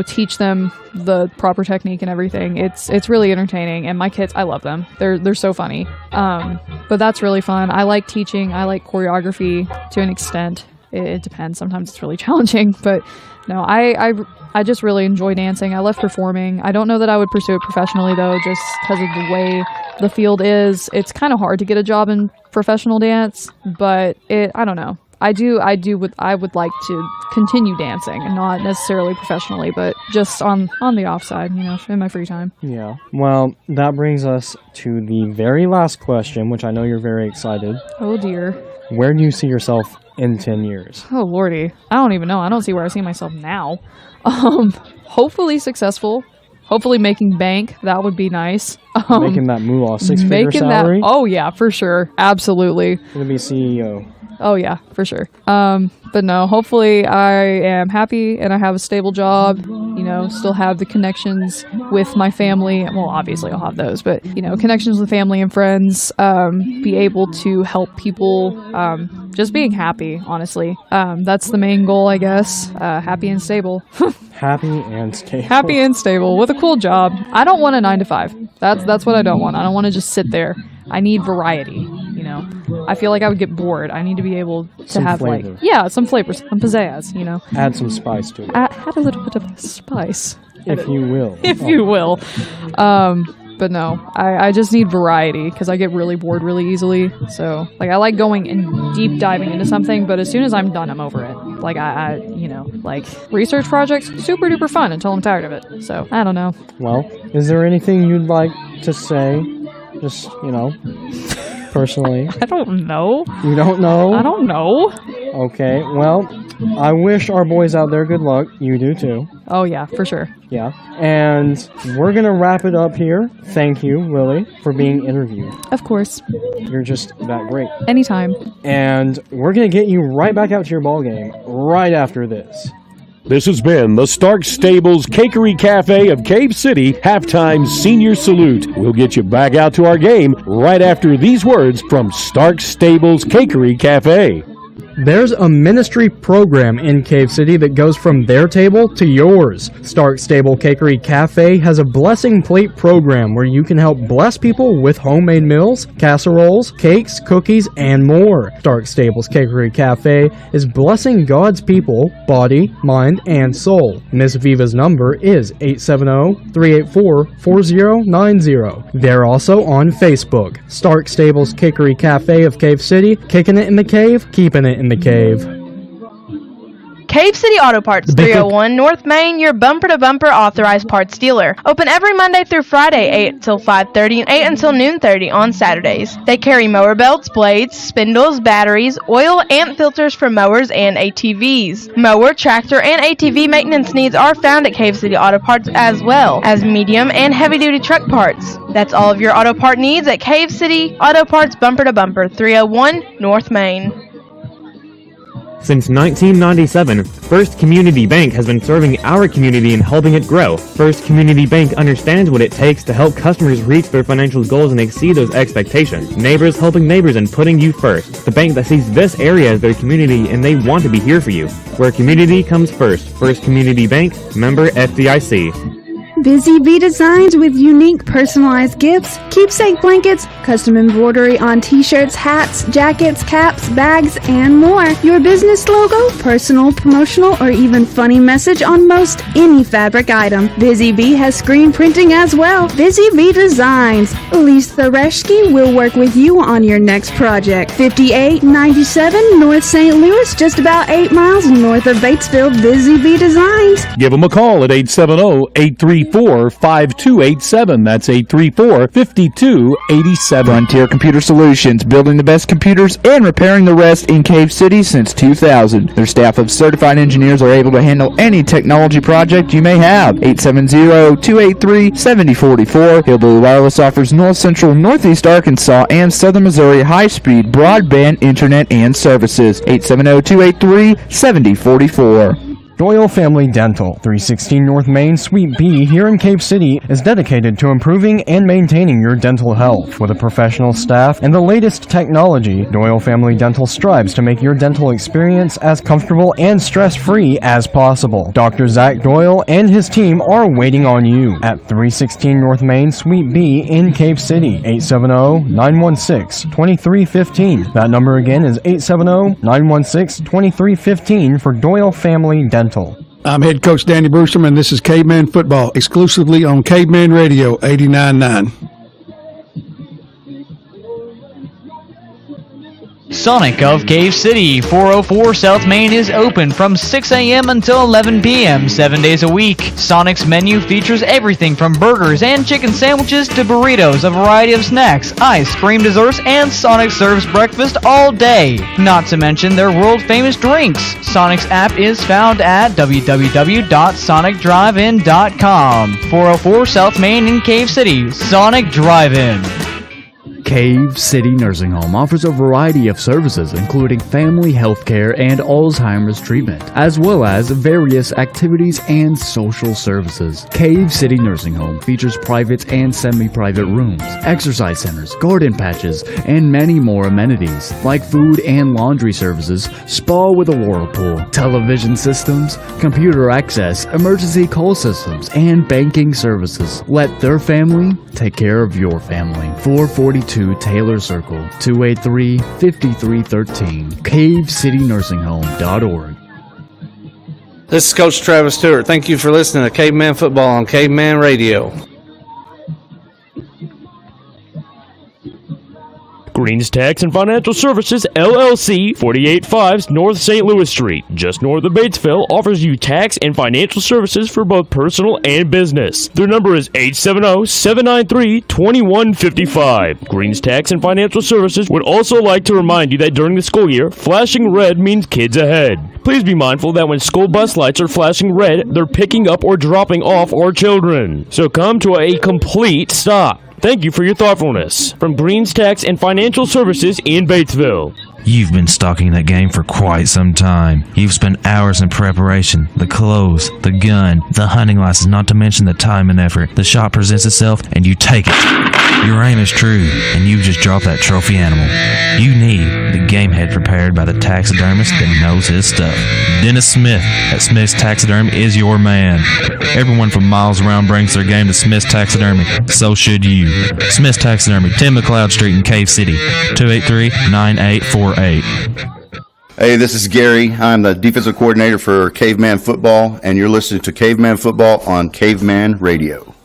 teach them the proper technique and everything. It's really entertaining, and my kids, I love them. They're so funny. But that's really fun. I like teaching. I like choreography to an extent. It depends. Sometimes it's really challenging, but no, I just really enjoy dancing. I love performing. I don't know that I would pursue it professionally though, just because of the way the field is. It's kind of hard to get a job in professional dance, but I don't know. I would like to continue dancing, and not necessarily professionally, but just on the offside, in my free time. Yeah. Well, that brings us to the very last question, which I know you're very excited. Oh dear. Where do you see yourself in 10 years? Oh lordy. I don't even know. I don't see where I see myself now. Hopefully successful. Hopefully making bank. That would be nice. Making that moolah, six-figure salary? Oh yeah, for sure. Absolutely. Gonna be CEO. Oh yeah, for sure. But no, hopefully I am happy and I have a stable job, still have the connections with my family. Well, obviously I'll have those, but connections with family and friends, be able to help people, just being happy, honestly. That's the main goal, I guess. Happy and stable. Happy and stable. Happy and stable with a cool job. I don't want a 9-to-5. That's what I don't want. I don't want to just sit there. I need variety, I feel like I would get bored. I need to be able to Some have flavor. some flavors, some pizzazz, Add some spice to it. Add a little bit of spice. If you will. If you will. But no, I just need variety because I get really bored really easily. So, I like going and deep diving into something, but as soon as I'm done, I'm over it. Research projects, super duper fun until I'm tired of it. So, I don't know. Well, is there anything you'd like to say? Just, personally. I don't know. You don't know? I don't know. Okay, well, I wish our boys out there good luck. You do too. Oh yeah, for sure. Yeah. And we're going to wrap it up here. Thank you, Lily, for being interviewed. Of course. You're just that great. Anytime. And we're going to get you right back out to your ball game right after this. This has been the Stark Stables Cakery Cafe of Cave City Halftime Senior Salute. We'll get you back out to our game right after these words from Stark Stables Cakery Cafe. There's a ministry program in Cave City that goes from their table to yours. Stark Stable Cakery Cafe has a blessing plate program where you can help bless people with homemade meals, casseroles, cakes, cookies, and more. Stark Stables Cakery Cafe is blessing God's people, body, mind, and soul. Miss Viva's number is 870-384-4090. They're also on Facebook. Stark Stables Cakery Cafe of Cave City, kicking it in the cave, keeping it in the cave. Cave City Auto Parts, 301 North Main, your bumper-to-bumper authorized parts dealer. Open every Monday through Friday, 8 till 5:30 and 8 until noon 30 on Saturdays. They carry mower belts, blades, spindles, batteries, oil, and filters for mowers and ATVs. Mower, tractor, and ATV maintenance needs are found at Cave City Auto Parts, as well as medium and heavy-duty truck parts. That's all of your auto part needs at Cave City Auto Parts, bumper-to-bumper, 301 North Main. Since 1997, First Community Bank has been serving our community and helping it grow. First Community Bank understands what it takes to help customers reach their financial goals and exceed those expectations. Neighbors helping neighbors and putting you first. The bank that sees this area as their community and they want to be here for you. Where community comes first. First Community Bank, member FDIC. Busy Bee Designs with unique personalized gifts, keepsake blankets, custom embroidery on t-shirts, hats, jackets, caps, bags, and more. Your business logo, personal, promotional, or even funny message on most any fabric item. Busy Bee has screen printing as well. Busy Bee Designs. Elise Thereshki will work with you on your next project. 5897 North St. Louis, just about 8 miles north of Batesville. Busy Bee Designs. Give them a call at 870-834-5287. That's 834-5287. Frontier Computer Solutions, building the best computers and repairing the rest in Cave City since 2000. Their staff of certified engineers are able to handle any technology project you may have. 870-283-7044. Hillbilly Wireless offers North Central, Northeast Arkansas, and Southern Missouri high-speed broadband internet and services. 870-283-7044. Doyle Family Dental, 316 North Main, Suite B, here in Cave City, is dedicated to improving and maintaining your dental health. With a professional staff and the latest technology, Doyle Family Dental strives to make your dental experience as comfortable and stress-free as possible. Dr. Zach Doyle and his team are waiting on you at 316 North Main, Suite B in Cave City, 870-916-2315. That number again is 870-916-2315 for Doyle Family Dental. I'm head coach Danny Brewster, and this is Caveman Football, exclusively on Caveman Radio 89.9. Sonic of Cave City, 404 South Main is open from 6 a.m. until 11 p.m. 7 days a week. Sonic's menu features everything from burgers and chicken sandwiches to burritos, a variety of snacks, ice cream desserts, and Sonic serves breakfast all day. Not to mention their world-famous drinks. Sonic's app is found at www.sonicdrivein.com. 404 South Main in Cave City, Sonic Drive-In. Cave City Nursing Home offers a variety of services including family health care and Alzheimer's treatment, as well as various activities and social services. Cave City Nursing Home features private and semi-private rooms, exercise centers, garden patches, and many more amenities like food and laundry services, spa with a whirlpool, television systems, computer access, emergency call systems, and banking services. Let their family take care of your family. 442 Taylor Circle, 283-5313, CaveCityNursingHome.org. This is Coach Travis Stewart. Thank you for listening to Caveman Football on Caveman Radio. Greens Tax and Financial Services, LLC, 485 North St. Louis Street, just north of Batesville, offers you tax and financial services for both personal and business. Their number is 870-793-2155. Greens Tax and Financial Services would also like to remind you that during the school year, flashing red means kids ahead. Please be mindful that when school bus lights are flashing red, they're picking up or dropping off our children. So come to a complete stop. Thank you for your thoughtfulness. From Greens Tax and Financial Services in Batesville. You've been stalking that game for quite some time. You've spent hours in preparation, the clothes, the gun, the hunting license, not to mention the time and effort. The shot presents itself, and you take it. Your aim is true, and you've just dropped that trophy animal. You need the game head prepared by the taxidermist that knows his stuff. Dennis Smith at Smith's Taxidermy is your man. Everyone from miles around brings their game to Smith's Taxidermy. So should you. Smith's Taxidermy, 10 McLeod Street in Cave City, 283-9848. Hey, this is Gary. I'm the defensive coordinator for Caveman Football, and you're listening to Caveman Football on Caveman Radio.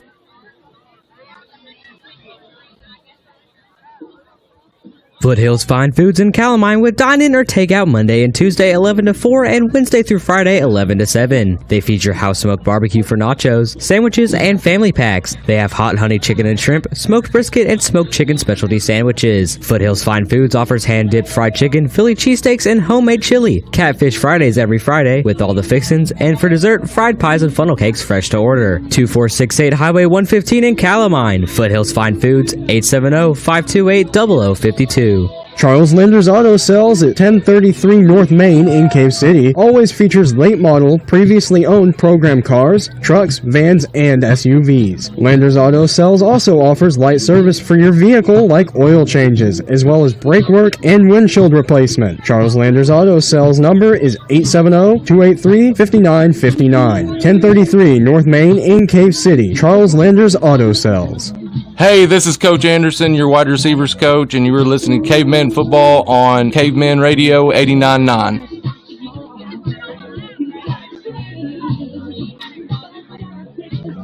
Foothills Fine Foods in Calamine with dine-in or takeout Monday and Tuesday 11 to 4 and Wednesday through Friday 11 to 7. They feature house-smoked barbecue for nachos, sandwiches, and family packs. They have hot honey chicken and shrimp, smoked brisket, and smoked chicken specialty sandwiches. Foothills Fine Foods offers hand-dipped fried chicken, Philly cheesesteaks, and homemade chili. Catfish Fridays every Friday with all the fixins, and for dessert, fried pies and funnel cakes fresh to order. 2468 Highway 115 in Calamine. Foothills Fine Foods, 870-528-0052. Charles Linder's Auto Sales at 1033 North Main in Cave City always features late model, previously owned program cars, trucks, vans, and SUVs. Linder's Auto Sales also offers light service for your vehicle like oil changes, as well as brake work and windshield replacement. Charles Linder's Auto Sales number is 870-283-5959. 1033 North Main in Cave City. Charles Linder's Auto Sales. Hey, this is Coach Anderson, your wide receivers coach, and you were listening to Caveman Football on Caveman Radio 89.9.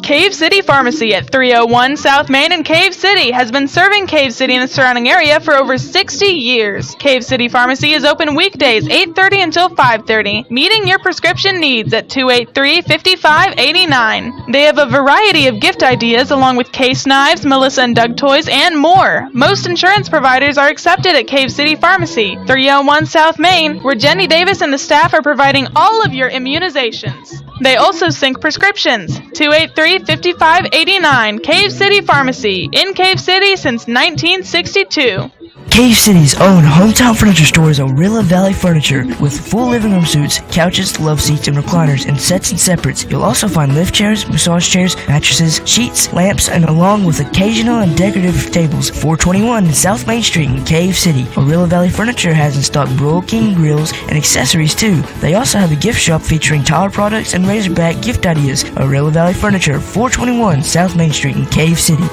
Cave City Pharmacy at 301 South Main in Cave City has been serving Cave City and the surrounding area for over 60 years. Cave City Pharmacy is open weekdays 8:30 until 5:30, meeting your prescription needs at 283-5589. They have a variety of gift ideas along with case knives, Melissa and Doug toys, and more. Most insurance providers are accepted at Cave City Pharmacy, 301 South Main, where Jenny Davis and the staff are providing all of your immunizations. They also sync prescriptions. 283-5589, Cave City Pharmacy, in Cave City since 1962. Cave City's own hometown furniture store is Orilla Valley Furniture, with full living room suites, couches, love seats, and recliners, and sets and separates. You'll also find lift chairs, massage chairs, mattresses, sheets, lamps, and along with occasional and decorative tables. 421 South Main Street in Cave City. Orilla Valley Furniture has in stock Broil King grills and accessories too. They also have a gift shop featuring Tyler products and Razorback gift ideas. Orilla Valley Furniture, 421 South Main Street in Cave City.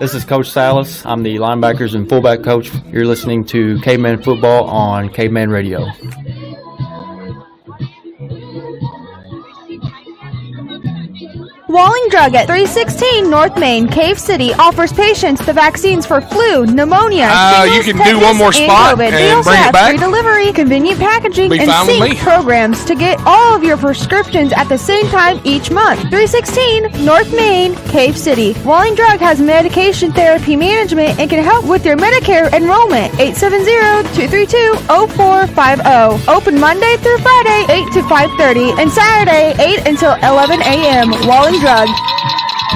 This is Coach Salas. I'm the linebackers and fullback coach. You're listening to Caveman Football on Caveman Radio. Walling Drug at 316 North Main, Cave City offers patients the vaccines for flu, pneumonia, you can do one more spot and they also bring it have back. free delivery, convenient packaging, Be and fine with sync me. programs to get all of your prescriptions at the same time each month. 316 North Main, Cave City. Walling Drug has medication therapy management and can help with your Medicare enrollment. 870-232-0450. Open Monday through Friday, 8 to 5:30, and Saturday, 8 until 11 a.m. Walling Drug.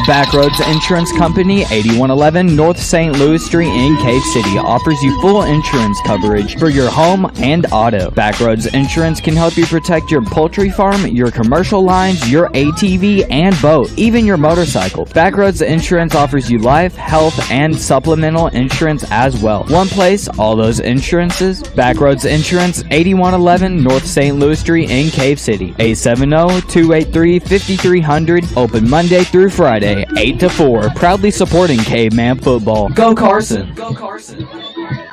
Backroads Insurance Company, 8111 North St. Louis Street in Cave City, offers you full insurance coverage for your home and auto. Backroads Insurance can help you protect your poultry farm, your commercial lines, your ATV, and boat, even your motorcycle. Backroads Insurance offers you life, health, and supplemental insurance as well. One place, all those insurances. Backroads Insurance, 8111 North St. Louis Street in Cave City, 870-283-5300, open Monday through Friday, 8 to 4, proudly supporting Caveman Football. Go Carson! Go Carson!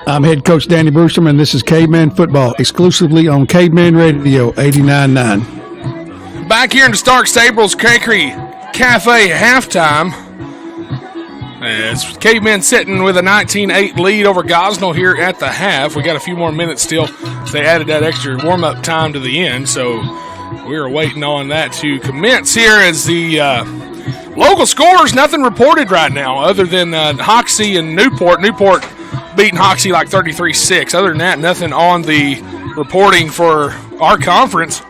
I'm head coach Danny Brewster, and this is Caveman Football, exclusively on Caveman Radio 89.9. Back here in the Stark Stables Cakery Cafe halftime. It's Cavemen sitting with a 19-8 lead over Gosnell here at the half. We got a few more minutes still. They added that extra warm-up time to the end, so we're waiting on that to commence here as the local scores. Nothing reported right now other than Hoxie and Newport. Newport beating Hoxie like 33-6. Other than that, nothing on the reporting for our conference.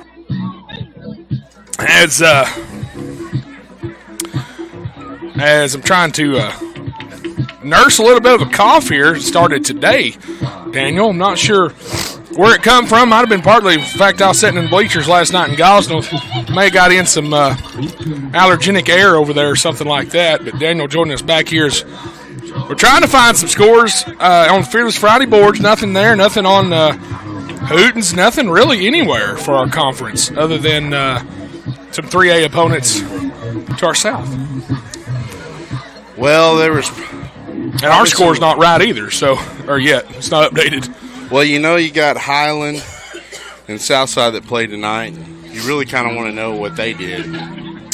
As I'm trying to nurse a little bit of a cough here. It started today, Daniel. I'm not sure where it come from. Might have been partly the fact I was sitting in bleachers last night in Gosnell. May have got in some allergenic air over there or something like that. But Daniel joining us back here is we're trying to find some scores on Fearless Friday boards. Nothing there. Nothing on Hooten's. Nothing really anywhere for our conference other than some 3A opponents to our south. Well, there was... And our score's not right either, or yet. It's not updated. Well, you got Highland and Southside that played tonight. You really kind of want to know what they did.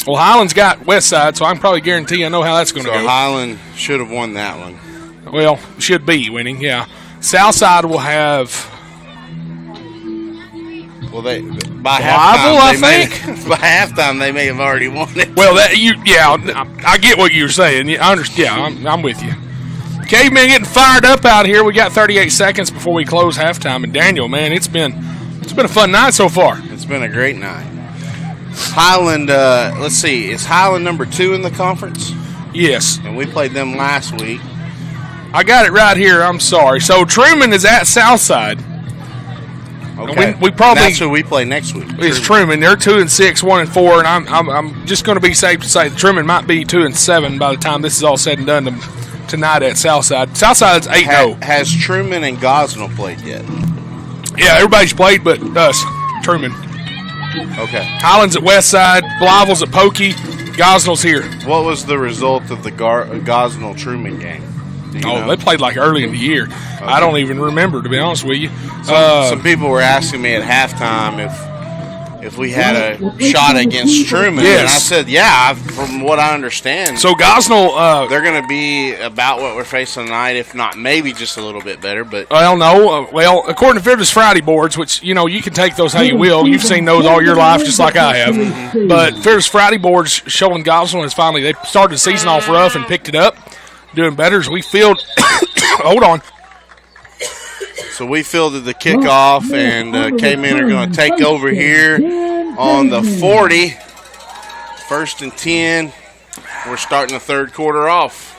Well, Highland's got Westside, so I can probably guarantee I know how that's going to go. Highland should have won that one. Well, should be winning, yeah. Southside will have... Well, by halftime they may have already won it. Well, I get what you're saying. I understand. I'm with you. Caveman getting fired up out here. We got 38 seconds before we close halftime. And Daniel, man, it's been a fun night so far. It's been a great night. Highland, let's see, is Highland number 2 in the conference? Yes. And we played them last week. I got it right here. I'm sorry. So Truman is at Southside. Okay. We probably that's who we play next week. It's Truman. They're 2-6, 1-4, and I'm just going to be safe to say that Truman might be 2-7 by the time this is all said and done tonight at Southside. Southside's 8-0. Has Truman and Gosnell played yet? Yeah, everybody's played but us. Truman. Okay. Highland's at Westside. Blyville's at Pokey. Gosnell's here. What was the result of the Gosnell-Truman game? They played like early in the year. Okay. I don't even remember, to be honest with you. Some people were asking me at halftime if we had a shot against Truman. Yes. And I said, yeah, from what I understand. So Gosnell... they're going to be about what we're facing tonight, if not maybe just a little bit better. But Well, no. According to Fearless Friday boards, which, you can take those how you will. You've seen those all your life just like I have. But Fearless Friday boards showing Gosnell is finally... They started the season off rough and picked it up. Doing better as we field. Hold on. So we fielded the kickoff, and K-Men are going to take over here on the 40. 1st and 10. We're starting the third quarter off.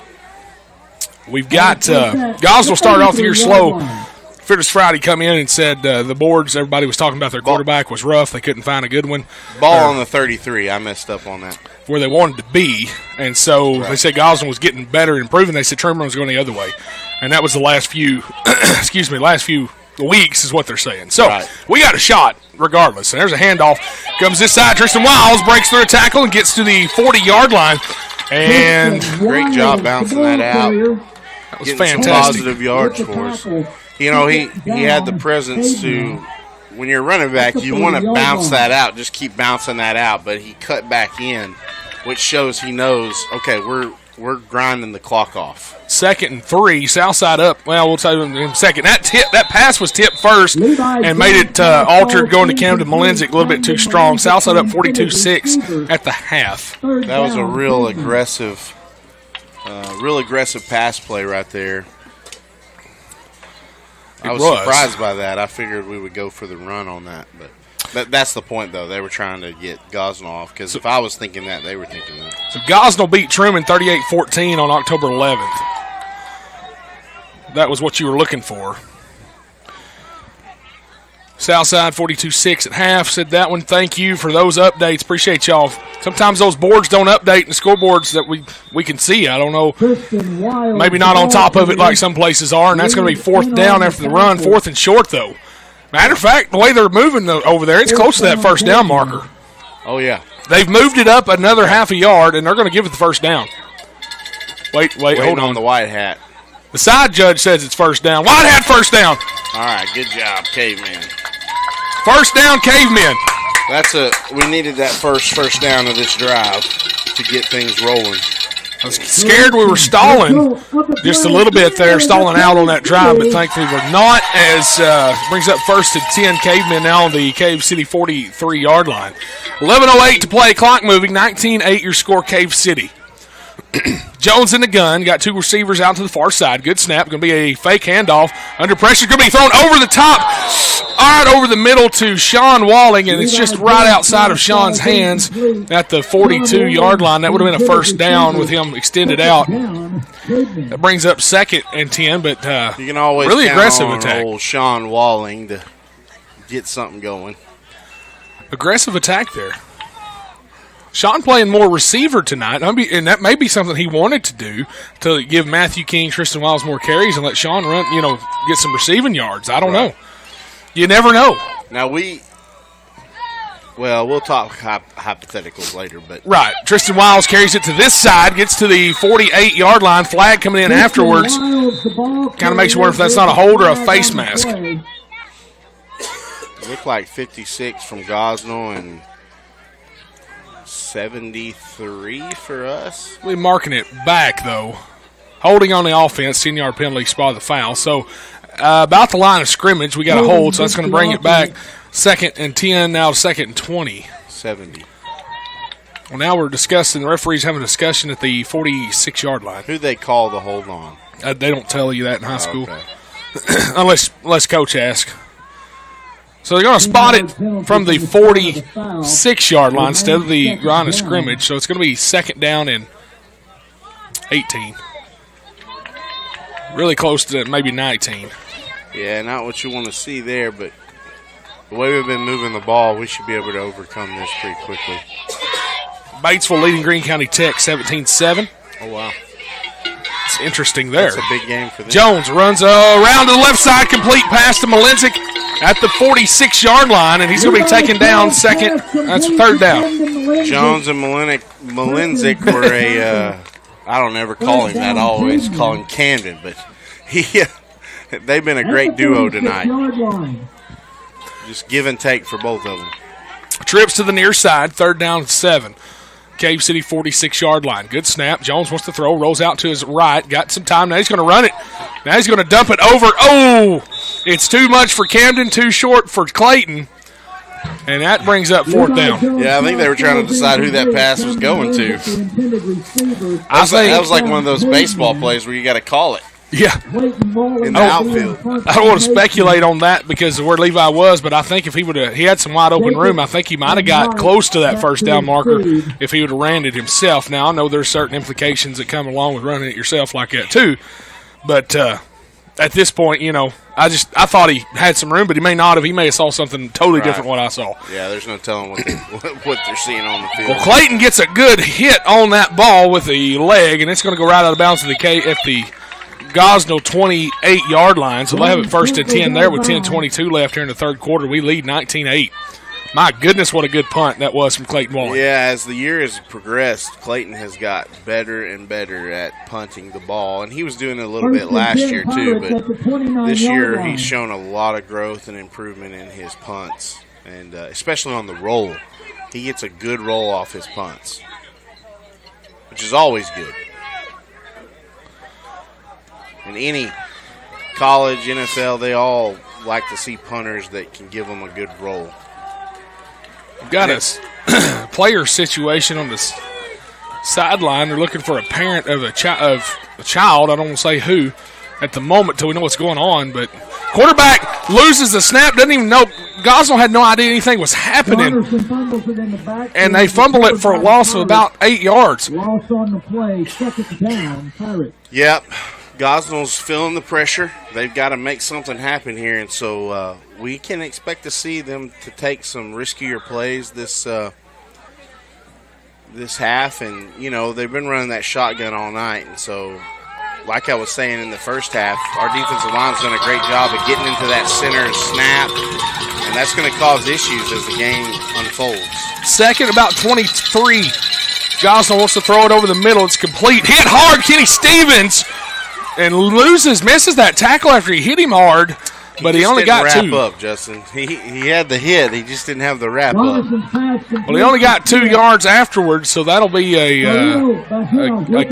We've got Gosnell started off the year slow. Fearless Friday come in and said the boards, everybody was talking about their quarterback was rough. They couldn't find a good one. Ball on the 33. I messed up on that. Where they wanted to be. And so They said Gosnell was getting better and improving. They said Truman was going the other way. And that was the last few, last few weeks is what they're saying. So we got a shot regardless. And there's a handoff. Comes this side. Tristan Wiles breaks through a tackle and gets to the 40-yard line. And great job bouncing that out. That was fantastic. Some positive yards for us. He had the presence to, when you're running back, you want to bounce that out. Just keep bouncing that out. But he cut back in, which shows he knows, okay, we're grinding the clock off. 2nd and 3, Southside up. Well, we'll tell you in a second. That pass was tipped first and made it altered going to Camden Malenzik a little bit too strong. Southside up 42-6 at the half. That was a real aggressive pass play right there. I was surprised by that. I figured we would go for the run on that, but that's the point, though. They were trying to get Gosnell off, because if I was thinking that, they were thinking that. So Gosnell beat Truman 38-14 on October 11th. That was what you were looking for. Southside 42-6 at half. Said that one. Thank you for those updates. Appreciate y'all. Sometimes those boards don't update in the scoreboards that we can see. I don't know. Maybe not on top of it like some places are, and that's going to be 4th down after the run. 4th and short, though. Matter of fact, the way they're moving over there, it's close to that 1st down marker. Oh, yeah. They've moved it up another half a yard, and they're going to give it the 1st down. Wait, hold on. The white hat. The side judge says it's 1st down. White hat 1st down. All right, good job, Cavemen. 1st down, Cavemen. We needed that first down of this drive to get things rolling. I was scared we were stalling just a little bit there, stalling out on that drive, but thankfully we're not, as brings up 1st and 10. Cavemen now on the Cave City 43-yard line. 11:08 to play, clock moving, 19-8 your score, Cave City. Jones in the gun. Got two receivers out to the far side. Good snap. Going to be a fake handoff. Under pressure. Going to be thrown over the top. All right, over the middle to Sean Walling, and it's just right outside of Sean's hands at the 42-yard line. That would have been a first down with him extended out. That brings up 2nd and 10, but you can always really count aggressive on attack. Old Sean Walling to get something going. Aggressive attack there. Sean playing more receiver tonight, and that may be something he wanted to do, to give Matthew King, Tristan Wiles more carries and let Sean run, get some receiving yards. I don't know. You never know. Now we'll talk hypotheticals later, but right. Tristan Wiles carries it to this side, gets to the 48-yard line. Flag coming in afterwards. Kind of makes you wonder if that's not a hold or a face mask. It looked like 56 from Gosnell and 73 for us. We're marking it back, though. Holding on the offense, 10-yard penalty, spot the foul. So about the line of scrimmage, we got a hold, so that's going to bring it back. 2nd and 10, now 2nd and 20. 70. Well, now we're discussing, the referee's having a discussion at the 46-yard line. Who they call the hold on? They don't tell you that in high school. Unless Coach asks. So they're going to spot it from the 46-yard line instead of the line of scrimmage. So it's going to be 2nd down and 18. Really close to maybe 19. Yeah, not what you want to see there, but the way we've been moving the ball, we should be able to overcome this pretty quickly. Batesville leading Greene County Tech 17-7. Oh, wow. It's interesting there. That's a big game for them. Jones runs around to the left side, complete pass to Malinzik at the 46-yard line, and he's going to be taken down second. That's 3rd down. Jones and Malinzik were I don't ever call him that. I always call him Camden, but they've been a great duo tonight. Just give and take for both of them. Trips to the near side, 3rd down and 7. Cave City 46-yard line. Good snap. Jones wants to throw, rolls out to his right. Got some time. Now he's going to run it. Now he's going to dump it over. Oh! It's too much for Camden, too short for Clayton. And that brings up 4th down. Yeah, I think they were trying to decide who that pass was going to. That was like one of those baseball plays where you got to call it. Yeah. In the outfield. I don't want to speculate on that because of where Levi was, but I think if he had some wide open room, I think he might have got close to that 1st down marker if he would have ran it himself. Now, I know there's certain implications that come along with running it yourself like that too, but at this point, I thought he had some room, but he may not have. He may have saw something totally different than what I saw. Yeah, there's no telling what they're seeing on the field. Well, Clayton gets a good hit on that ball with the leg, and it's going to go right out of bounds at the Gosnell 28-yard line. So they have it 1st and 10 there with 10:22 left here in the 3rd quarter. We lead 19-8. My goodness, what a good punt that was from Clayton Walling. Yeah, as the year has progressed, Clayton has got better and better at punting the ball. And he was doing it a little bit last year too, but this year he's shown a lot of growth and improvement in his punts, and especially on the roll. He gets a good roll off his punts, which is always good. In any college, NFL, they all like to see punters that can give them a good roll. We've got a player situation on the sideline. They're looking for a parent of a child. I don't want to say who at the moment till we know what's going on. But quarterback loses the snap. Doesn't even know. Gosnell had no idea anything was happening. And they fumble it for a loss of about 8 yards. Loss on the play. 2nd down, Pirates. Yep. Gosnell's feeling the pressure. They've got to make something happen here, and so we can expect to see them to take some riskier plays this half. And they've been running that shotgun all night, and so like I was saying in the first half, our defensive line's done a great job of getting into that center and snap, and that's going to cause issues as the game unfolds. 2nd, about 23. Gosnell wants to throw it over the middle. It's complete. Hit hard, Kenny Stevens. And misses that tackle after he hit him hard, but he only got 2. Wrap up, Justin. He had the hit. He just didn't have the wrap up. Well, he only got 2 yards afterwards, so that'll be a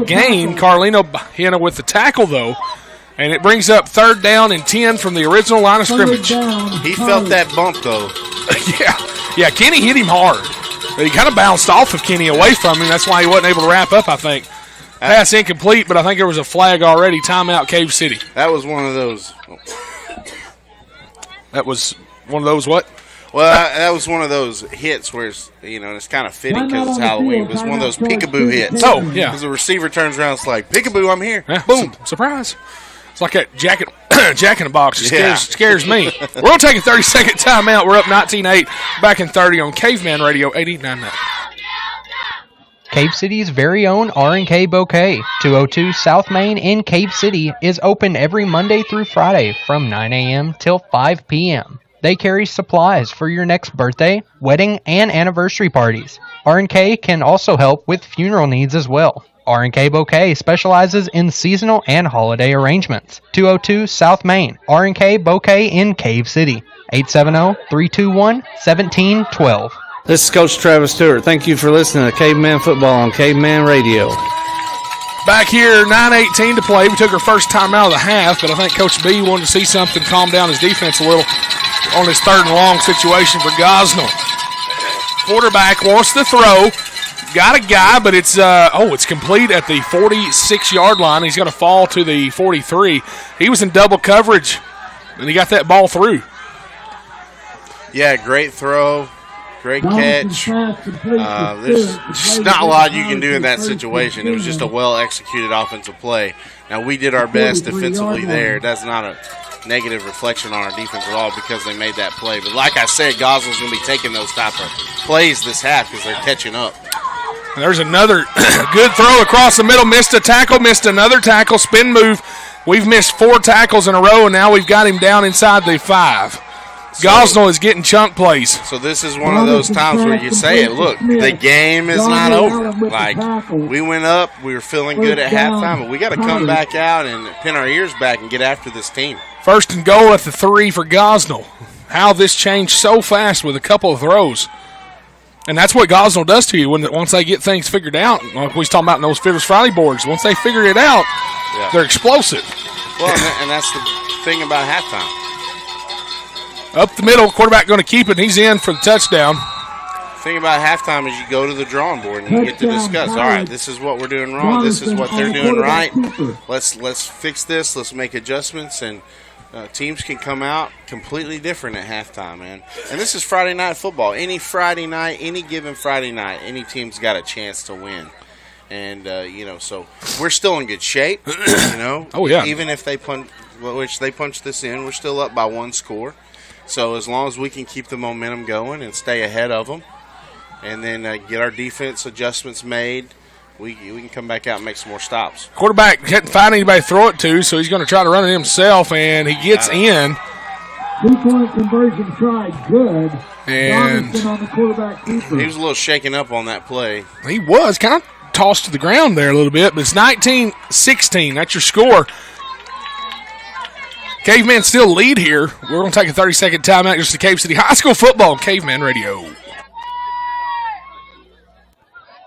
gain. Carlino Bahena with the tackle, though, and it brings up 3rd down and 10 from the original line of scrimmage. He felt that bump, though. Yeah, Kenny hit him hard. But he kind of bounced off of Kenny away from him. That's why he wasn't able to wrap up, I think. Pass incomplete, but I think there was a flag already. Timeout, Cave City. That was one of those. That was one of those what? Well, that was one of those hits where it's, it's kind of fitting because it's Halloween, but it's one of those peekaboo hits. Oh, yeah. Because the receiver turns around, it's like, peekaboo, I'm here. Yeah, Boom. Surprise. It's like that Jack in the Box. It scares me. We're going to take a 30-second timeout. We're up 19-8, back in 30 on Caveman Radio 89.9. Cave City's very own R&K Bouquet, 202 South Main in Cave City, is open every Monday through Friday from 9 a.m. till 5 p.m. They carry supplies for your next birthday, wedding, and anniversary parties. R&K can also help with funeral needs as well. R&K Bouquet specializes in seasonal and holiday arrangements. 202 South Main, R&K Bouquet in Cave City, 870-321-1712. This is Coach Travis Stewart. Thank you for listening to Caveman Football on Caveman Radio. Back here, 9:18 to play. We took our first time out of the half, but I think Coach B wanted to see something calm down his defense a little on this 3rd and long situation for Gosnell. Quarterback wants to throw. Got a guy, but it's complete at the 46-yard line. He's going to fall to the 43. He was in double coverage, and he got that ball through. Yeah, great throw. Great catch. There's just not a lot you can do in that situation. It was just a well-executed offensive play. Now, we did our best defensively there. That's not a negative reflection on our defense at all because they made that play. But like I said, Gosnell's going to be taking those type of plays this half because they're catching up. There's another good throw across the middle. Missed a tackle, missed another tackle. Spin move. We've missed 4 tackles in a row, and now we've got him down inside the 5. Gosnell is getting chunk plays. So this is one of those times where you say it, look, the game is not over. Like, we went up, we were feeling good at halftime, but we got to come back out and pin our ears back and get after this team. 1st and goal at the 3 for Gosnell. How this changed so fast with a couple of throws. And that's what Gosnell does to you once they get things figured out. Like we was talking about in those Fiddler's Friday boards. Once they figure it out, they're explosive. Well, and that's the thing about halftime. Up the middle, quarterback going to keep it. He's in for the touchdown. The thing about halftime is you go to the drawing board and you get to discuss, all right, this is what we're doing wrong. This is what they're doing right. Let's fix this. Let's make adjustments. And teams can come out completely different at halftime, man. And this is Friday night football. Any Friday night, any given Friday night, any team's got a chance to win. And, so we're still in good shape, Oh, yeah. Even if they punch this in, we're still up by 1 score. So as long as we can keep the momentum going and stay ahead of them and then get our defense adjustments made, we can come back out and make some more stops. Quarterback couldn't find anybody to throw it to, so he's going to try to run it himself, and he gets in. 2-point conversion tried. Good. And on the quarterback keeper. He was a little shaken up on that play. He was kind of tossed to the ground there a little bit, but it's 19-16. That's your score. Caveman still lead here. We're going to take a 30-second timeout just to Cave City High School football. Caveman Radio.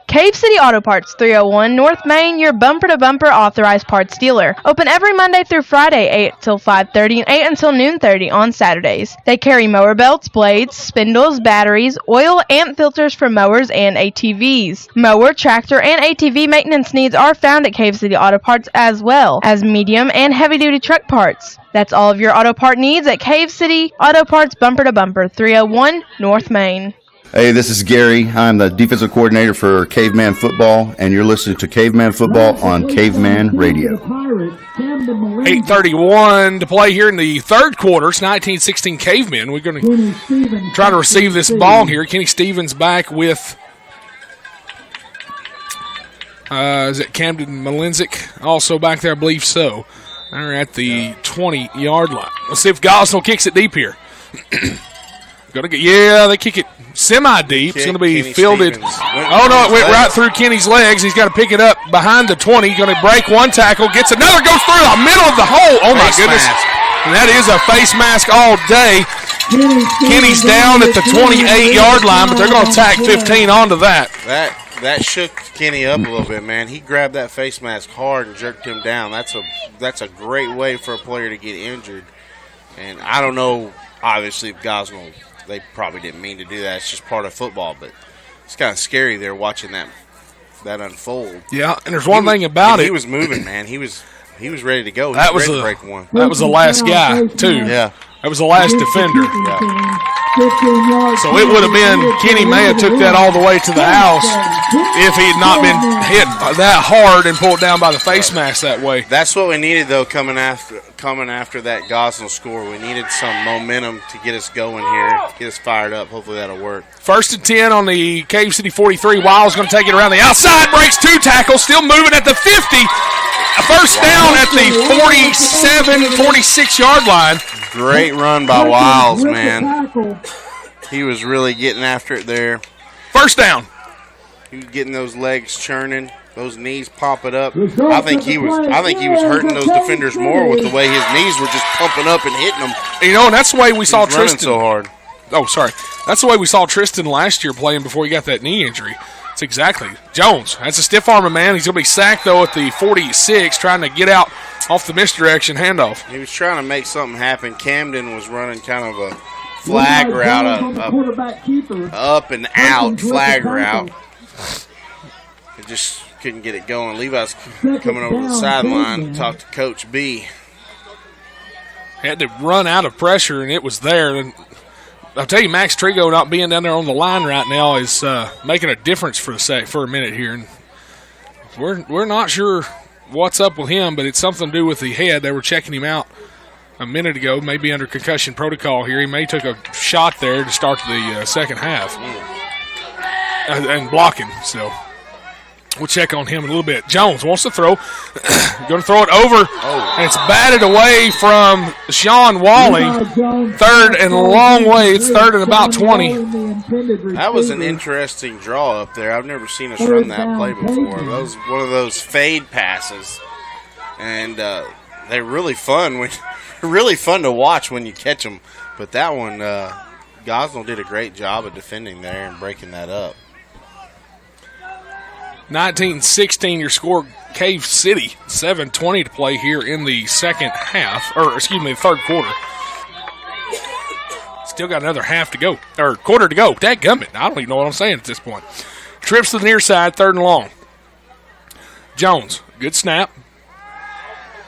Cave City Auto Parts, 301 North Main, your bumper-to-bumper authorized parts dealer. Open every Monday through Friday, 8 till 5:30 and 8 until noon 30 on Saturdays. They carry mower belts, blades, spindles, batteries, oil, and filters for mowers and ATVs. Mower, tractor, and ATV maintenance needs are found at Cave City Auto Parts as well as medium and heavy-duty truck parts. That's all of your auto part needs at Cave City Auto Parts, bumper-to-bumper, 301 North Main. Hey, this is Gary. I'm the defensive coordinator for Caveman Football, and you're listening to Caveman Football on Caveman Radio. 8:31 to play here in the 3rd quarter. It's 19-16 Cavemen. We're going to try to receive this ball here. Kenny Stevens back with, is it Camden Malinzik? Also back there, I believe so. They're at the 20-yard line. Let's see if Gosnell kicks it deep here. They kick it semi-deep. It's going to be fielded. Oh, no, it went right through Kenny's legs. He's got to pick it up behind the 20. He's going to break one tackle, gets another, goes through the middle of the hole. Oh, my goodness. And that is a face mask all day. Kenny's down at the 28-yard line, but they're going to tack 15 onto that. That shook Kenny up a little bit, man. He grabbed that face mask hard and jerked him down. That's a great way for a player to get injured. And I don't know, obviously, if Gosnell, they probably didn't mean to do that. It's just part of football, but it's kind of scary there watching that that unfold. Yeah, and there's one thing about it. He was moving, man. He was ready to go. That was ready to break one. That was the last guy, too. Yeah. That was the last defender. Yeah. So it would have been, Kenny may have took that all the way to the house if he had not been hit that hard and pulled down by the face mask that way. That's what we needed, though, coming after that Gosnell score. We needed some momentum to get us going here, get us fired up. Hopefully that'll work. 1st and 10 on the Cave City 43. Wild's going to take it around the outside, breaks 2 tackles, still moving at the 50. A first down at the 47, 46-yard line. Great run by Wiles, man. He was really getting after it there. First down. He was getting those legs churning, those knees popping up. I think he was hurting those defenders more with the way his knees were just pumping up and hitting them. You know, and that's the way we saw Tristan so hard. Oh, sorry. That's the way we saw Tristan last year playing before he got that knee injury. That's exactly. Jones, that's a stiff armor, man. He's going to be sacked, though, at the 46, trying to get out off the misdirection handoff. He was trying to make something happen. Camden was running kind of a flag route, up and out flag route. It just couldn't get it going. Levi's coming over the sideline to talk to Coach B. Had to run out of pressure, and it was there. And I'll tell you, Max Trigo not being down there on the line right now is making a difference for a minute here. And we're not sure what's up with him, but it's something to do with the head. They were checking him out a minute ago, maybe under concussion protocol here. He may took a shot there to start the second half and blocking. So we'll check on him in a little bit. Jones wants to throw. Going to throw it over. And it's batted away from Sean Wally. 3rd and a long way. It's 3rd and about 20. That was an interesting draw up there. I've never seen us run that play before. That was one of those fade passes. And they're really fun. Really fun to watch when you catch them. But that one, Gosnell did a great job of defending there and breaking that up. 19-16 your score, Cave City. 7:20 to play here in the second half, the third quarter. Still got another half to go, or quarter to go. Dadgummit, I don't even know what I'm saying at this point. Trips to the near side, 3rd and long. Jones, good snap.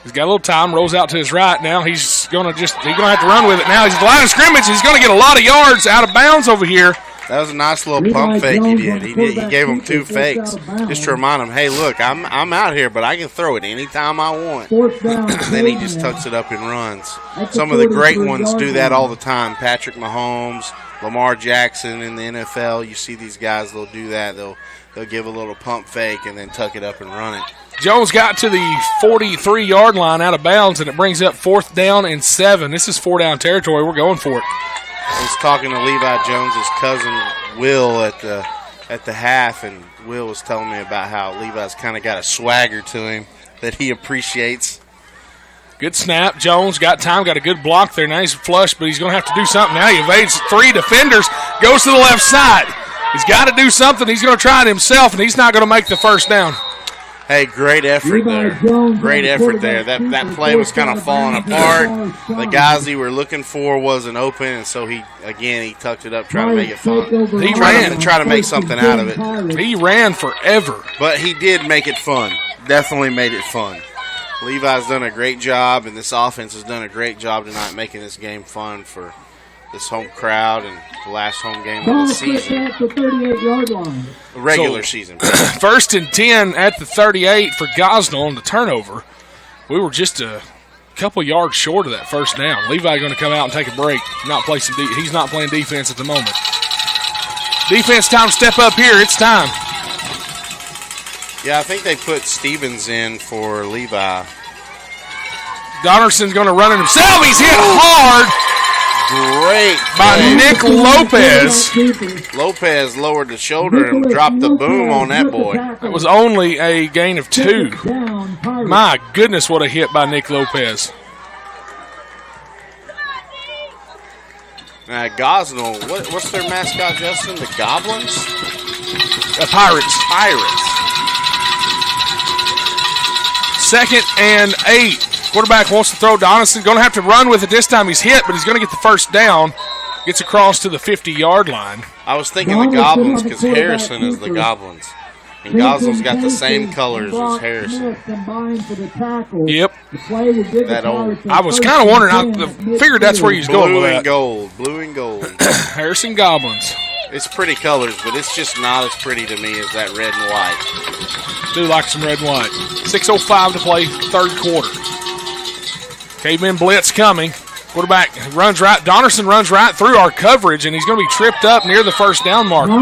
He's got a little time, rolls out to his right now. He's gonna have to run with it now. He's at the line of scrimmage. He's gonna get a lot of yards out of bounds over here. That was a nice little pump fake he did. He gave him 2 fakes just to remind him, hey, look, I'm out here, but I can throw it anytime I want. Then he just tucks it up and runs. Some of the great ones do that all the time. Patrick Mahomes, Lamar Jackson in the NFL. You see these guys, they'll do that. They'll give a little pump fake and then tuck it up and run it. Jones got to the 43-yard line out of bounds, and it brings up 4th down and 7. This is 4-down territory. We're going for it. I was talking to Levi Jones's cousin Will at the half, and Will was telling me about how Levi's kind of got a swagger to him that he appreciates. Good snap. Jones got time, got a good block there. Now he's flush, but he's going to have to do something now. He evades 3 defenders, goes to the left side. He's got to do something. He's going to try it himself, and he's not going to make the first down. Hey, great effort there. Great effort there. That play was kind of falling apart. The guys he were looking for wasn't open, and so he tucked it up, trying to make it fun. He ran. Try to make something out of it. He ran forever. But he did make it fun. Definitely made it fun. Levi's done a great job, and this offense has done a great job tonight making this game fun for this home crowd and the last home game of the season. Regular season. 1st and 10 at the 38 for Gosnell on the turnover. We were just a couple yards short of that first down. Levi going to come out and take a break. He's not playing defense at the moment. Defense time to step up here. It's time. Yeah, I think they put Stevens in for Levi. Donnerson's going to run it himself. He's hit hard. Great by Nick Lopez. Lopez lowered the shoulder and dropped the boom on that boy. That was only a gain of 2. My goodness, what a hit by Nick Lopez. Gosnell, what's their mascot, Justin? The Goblins? Pirates. 2nd and 8. Quarterback wants to throw. Donaldson going to have to run with it this time. He's hit, but he's going to get the first down. Gets across to the 50-yard line. I was thinking the Goblins because Harrison is the Goblins. And Gosnell's got the same colors as Harrison. Yep. That old. I was kind of wondering. I figured that's where he's going with that. Blue and gold. Harrison Goblins. It's pretty colors, but it's just not as pretty to me as that red and white. Do like some red and white. 6:05 to play, third quarter. Cavemen blitz coming. Quarterback runs right. Donnerson runs right through our coverage, and he's going to be tripped up near the first down marker.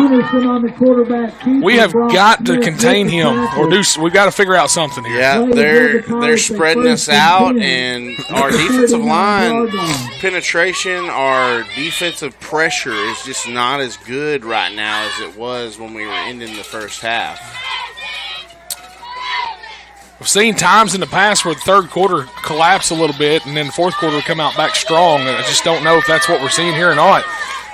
We have got to contain him, or we've got to figure out something here. Yeah, they're spreading us out, and our defensive line penetration, our defensive pressure is just not as good right now as it was when we were ending the first half. We've seen times in the past where the third quarter collapse a little bit, and then the fourth quarter will come out back strong. I just don't know if that's what we're seeing here or not.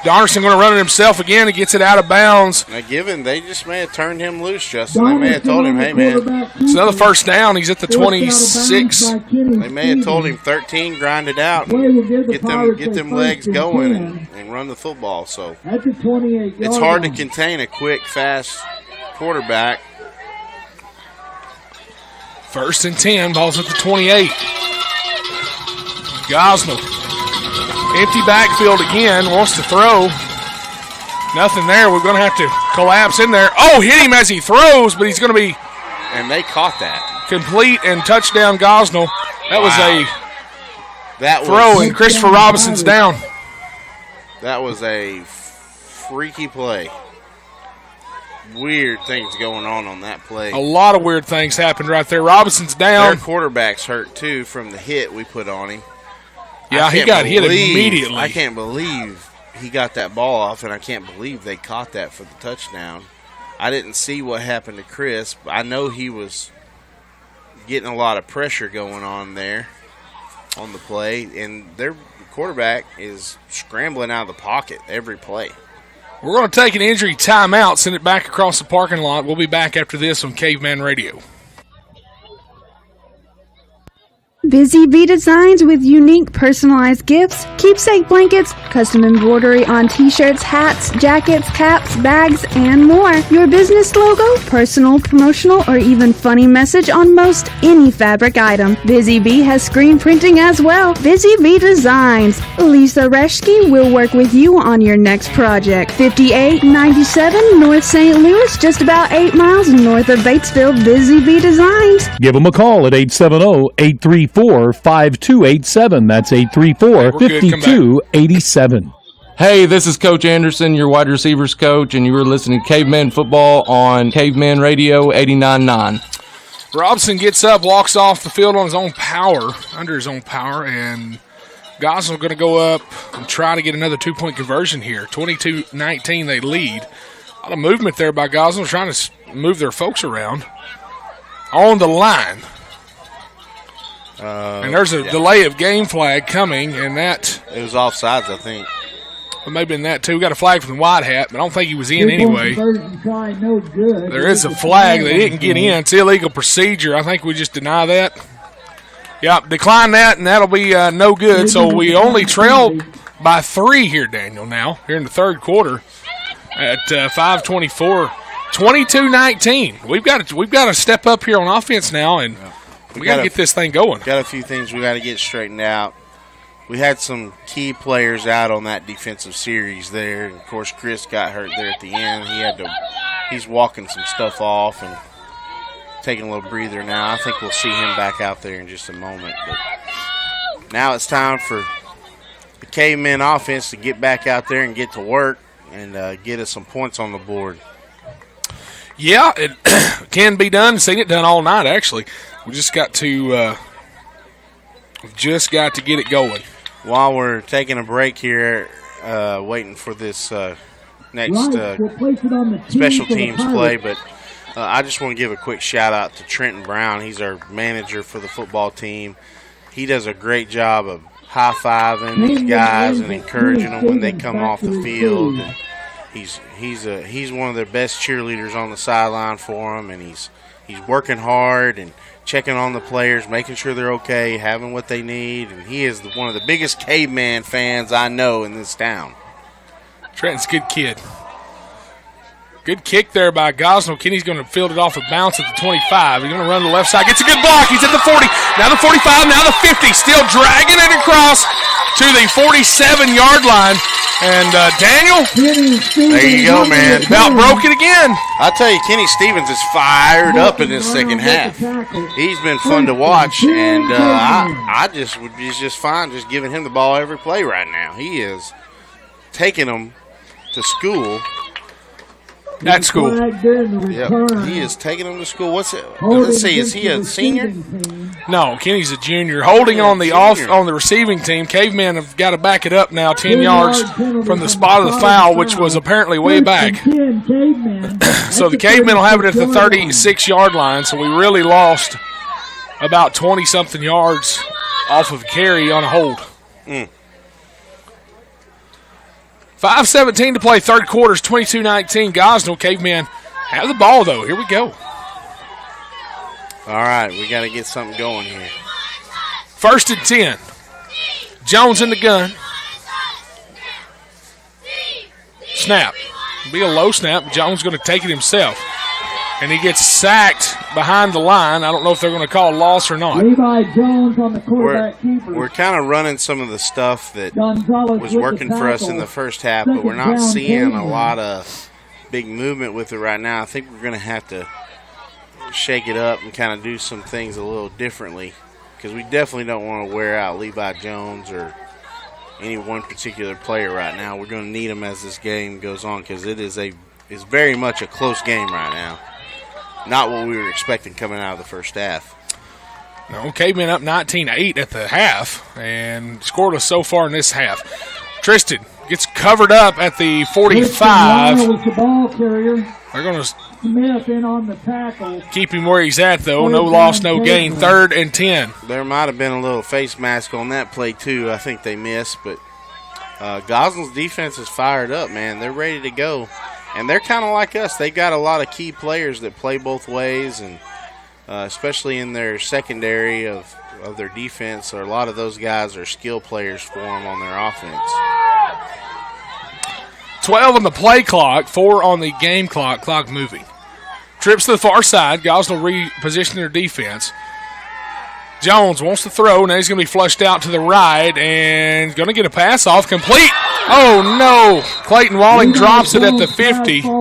Donnerson going to run it himself again. He gets it out of bounds. Now, they just may have turned him loose, Justin. They may have told him, hey, man. It's another first down. He's at the 26. They may have told him 13, grind it out, and get them legs going and run the football. So it's hard to contain a quick, fast quarterback. First and 10, ball's at the 28. Gosnell. Empty backfield again, wants to throw. Nothing there. We're going to have to collapse in there. Oh, hit him as he throws, but he's going to be. And they caught that. Complete and touchdown Gosnell. That was a throw, and Christopher Robinson's down. That was a freaky play. Weird things going on that play. A lot of weird things happened right there. Robinson's down. Their quarterback's hurt, too, from the hit we put on him. Yeah, he got hit immediately. I can't believe he got that ball off, and I can't believe they caught that for the touchdown. I didn't see what happened to Chris, but I know he was getting a lot of pressure going on there on the play, and their quarterback is scrambling out of the pocket every play. We're going to take an injury timeout, send it back across the parking lot. We'll be back after this on Caveman Radio. Busy Bee Designs with unique personalized gifts, keepsake blankets, custom embroidery on t-shirts, hats, jackets, caps, bags, and more. Your business logo, personal, promotional, or even funny message on most any fabric item. Busy Bee has screen printing as well. Busy Bee Designs. Lisa Reschke will work with you on your next project. 5897 North St. Louis, just about 8 miles north of Batesville. Busy Bee Designs. Give them a call at 870-834-5287. That's 834-5287. Hey, this is Coach Anderson, your wide receivers coach, and you were listening to Caveman Football on Caveman Radio 89.9. Robson gets up, walks off the field on his own power, under his own power, and Gosnell going to go up and try to get another 2-point conversion here. 22-19 they lead. A lot of movement there by Gosnell, trying to move their folks around. On the line. And there's a delay of game flag coming, and that... It was offsides, I think. Well, maybe in that, too. We got a flag from the White Hat, but I don't think he was in anyway. There is a flag. They didn't get in. It's illegal procedure. I think we just deny that. Yep, decline that, and that'll be no good. So we only trail by 3 here, Daniel, now, here in the third quarter at 5:24. 22-19. We've got to step up here on offense now, and... We got to get this thing going. Got a few things we got to get straightened out. We had some key players out on that defensive series there. And of course, Chris got hurt there at the end. He's walking some stuff off and taking a little breather now. I think we'll see him back out there in just a moment. But now it's time for the Cavemen offense to get back out there and get to work and get us some points on the board. Yeah, it can be done. Seen it done all night, actually. We just got to get it going. While we're taking a break here, waiting for this next special teams play, but I just want to give a quick shout out to Trenton Brown. He's our manager for the football team. He does a great job of high-fiving these guys and encouraging them when they come off the field. And he's one of their best cheerleaders on the sideline for them, and he's working hard and checking on the players, making sure they're okay, having what they need, and he is one of the biggest Caveman fans I know in this town. Trenton's a good kid. Good kick there by Gosnell. Kenny's going to field it off a bounce at the 25. He's going to run to the left side. Gets a good block. He's at the 40. Now the 45. Now the 50. Still dragging it across to the 47-yard line. And Daniel, there you go, man. About broke it again. I tell you, Kenny Stevens is fired up in this second half. He's been fun to watch, and I just would be just fine just giving him the ball every play right now. He is taking them to school. At school. Yep. He is taking them to school. What's it? Let's see. Is he a senior? No, Kenny's a junior. Holding on the on the receiving team. Cavemen have got to back it up now 10 yards from the spot of the foul, which was apparently way back. So the Cavemen will have it at the 36-yard line. So we really lost about 20-something yards off of carry on a hold. 5:17 to play, third quarter, 22-19. Gosnell. Cavemen have the ball, though. Here we go. All right, we got to get something going here. 1st and 10. Jones in the gun. Snap. Be a low snap. Jones going to take it himself. And he gets sacked behind the line. I don't know if they're going to call a loss or not. Levi Jones on the quarterback keeper. We're kind of running some of the stuff that was working for us in the first half, but we're not seeing a lot of big movement with it right now. I think we're going to have to shake it up and kind of do some things a little differently, because we definitely don't want to wear out Levi Jones or any one particular player right now. We're going to need them as this game goes on, because it's very much a close game right now. Not what we were expecting coming out of the first half. No, Cavemen up 19-8 at the half and scoreless so far in this half. Tristan gets covered up at the 45. The ball carrier. They're going to Smith in on the tackle. Keep him where he's at, though. No loss, no gain. 3rd and 10. There might have been a little face mask on that play, too. I think they missed, but Gosnell's defense is fired up, man. They're ready to go. And they're kind of like us. They got a lot of key players that play both ways, and especially in their secondary of their defense, or a lot of those guys are skill players for them on their offense. 12 on the play clock, 4 on the game clock, clock moving. Trips to the far side. Gosnell repositioning their defense. Jones wants to throw. Now he's going to be flushed out to the right and going to get a pass off. Complete. Oh, no. Clayton Walling drops it at the 50. That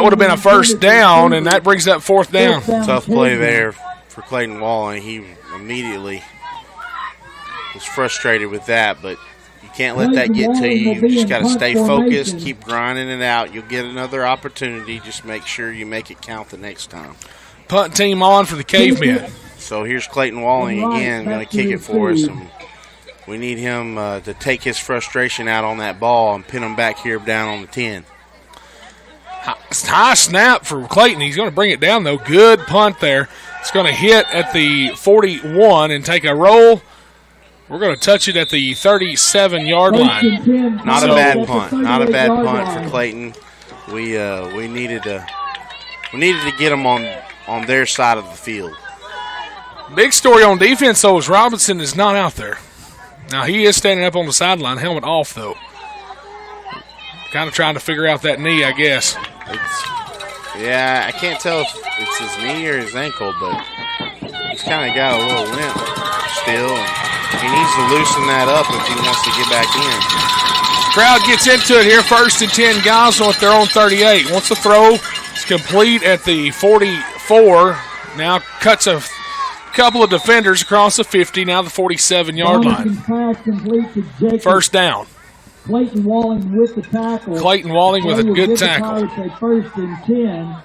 would have been a first down, and that brings up 4th down. Tough play there for Clayton Walling. He immediately was frustrated with that, but you can't let that get to you. You just got to stay focused, keep grinding it out. You'll get another opportunity. Just make sure you make it count the next time. Punt team on for the Cavemen. So here's Clayton Walling again, going to kick it for us. And we need him to take his frustration out on that ball and pin him back here down on the 10. High snap for Clayton. He's going to bring it down, though. Good punt there. It's going to hit at the 41 and take a roll. We're going to touch it at the 37-yard line. Not a bad punt. Not a bad punt for Clayton. We needed to get him on their side of the field. Big story on defense, though, is Robinson is not out there. Now, he is standing up on the sideline, helmet off, though. Kind of trying to figure out that knee, I guess. I can't tell if it's his knee or his ankle, but he's kind of got a little limp still. And he needs to loosen that up if he wants to get back in. Crowd gets into it here, 1st and 10. Gosnell at their own 38. Wants to throw. It's complete at the 44. Now cuts a couple of defenders across the 50. Now the 47-yard line. 1st down. Clayton Walling with the tackle. Clayton Walling with a good tackle. 1st and 10.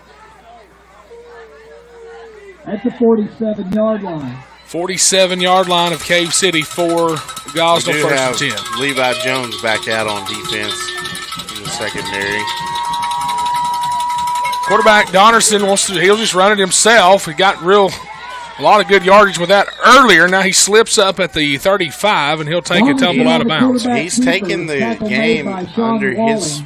At the 47-yard line. 47-yard line of Cave City for Gosnell, 1st and 10. Levi Jones back out on defense in the secondary. Quarterback Donnerson he'll just run it himself. He got a lot of good yardage with that earlier. Now he slips up at the 35, and he'll take a tumble out of bounds. He's taking the game under his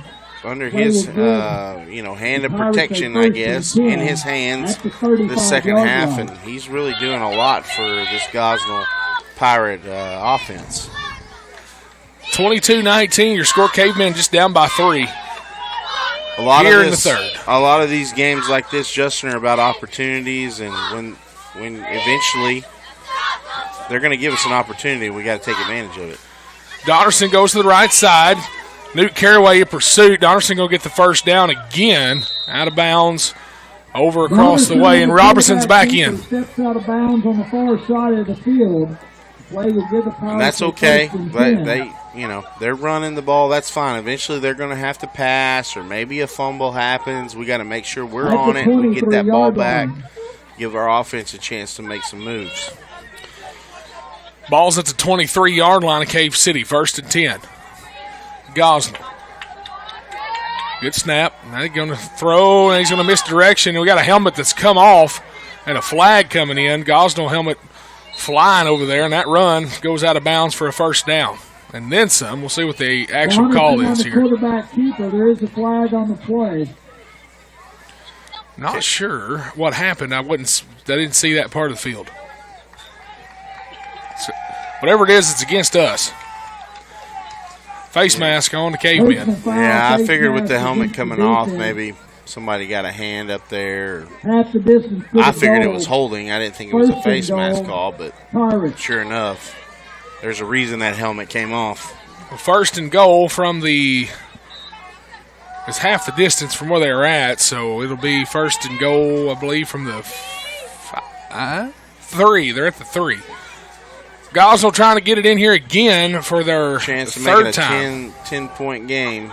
hand of protection, I guess, in his hands this second half, and he's really doing a lot for this Gosnell Pirate offense. 22-19, your score. Cavemen just down by 3. here in the third. A lot of these games like this, Justin, are about opportunities, and when eventually they're going to give us an opportunity, we got to take advantage of it. Donnerson goes to the right side. Newt Caraway in pursuit. Donnerson going to get the first down again. Out of bounds. Over across the way, and Robertson's back in. Steps out of bounds on the far side of the field. Play will give the and that's okay. They're running the ball. That's fine. Eventually, they're going to have to pass, or maybe a fumble happens. We got to make sure we're on it. We get that ball back. Give our offense a chance to make some moves. Ball's at the 23-yard line of Cave City. 1st and 10. Gosnell. Good snap. Now he's going to throw, and he's going to miss direction. We got a helmet that's come off and a flag coming in. Gosnell helmet flying over there, and that run goes out of bounds for a first down. And then some. We'll see what the actual call is here. Quarterback keeper, there is a flag on the play. Not sure what happened. I didn't see that part of the field. So, whatever it is, it's against us. Face mask on the caveman. Yeah, I figured with the helmet coming off, maybe somebody got a hand up there. I figured it was holding. I didn't think it was a face mask call, but sure enough, there's a reason that helmet came off. Well, 1st and goal from it's half the distance from where they were at, so it'll be 1st and goal, I believe, from the 3. They're at the 3. Gosnell trying to get it in here again for their chance to third make it a time. 10-point game.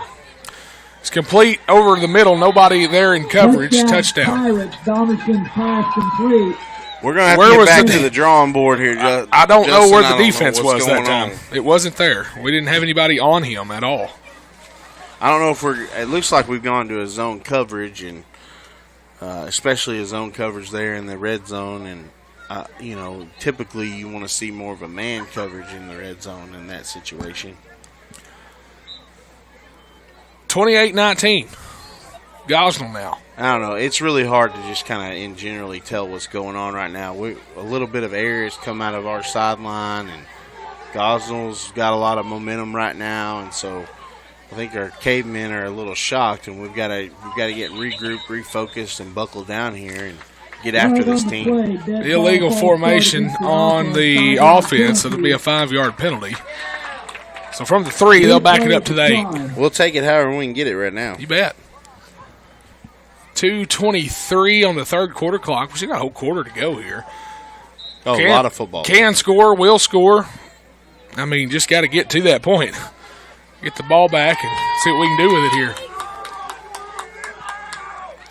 It's complete over the middle. Nobody there in coverage. Touchdown. Pirates, Donnerson pass complete. We're going to have to get back to the drawing board here. I don't know where the defense was that time. It wasn't there. We didn't have anybody on him at all. I don't know if it looks like we've gone to a zone coverage, and especially a zone coverage there in the red zone, and typically you want to see more of a man coverage in the red zone in that situation. 28-19. Gosnell now. I don't know. It's really hard to just kind of in generally tell what's going on right now. A little bit of air has come out of our sideline, and Gosnell's got a lot of momentum right now, and so I think our cavemen are a little shocked, and we've got to get regrouped, refocused, and buckle down here and get after this team. The illegal formation on the offense, it'll be a 5-yard penalty. So from the 3, they'll back it up to the 8. We'll take it however we can get it right now. You bet. 2:23 on the third quarter clock. We still got a whole quarter to go here. A lot of football. Can score, will score. I mean, just got to get to that point. Get the ball back and see what we can do with it here.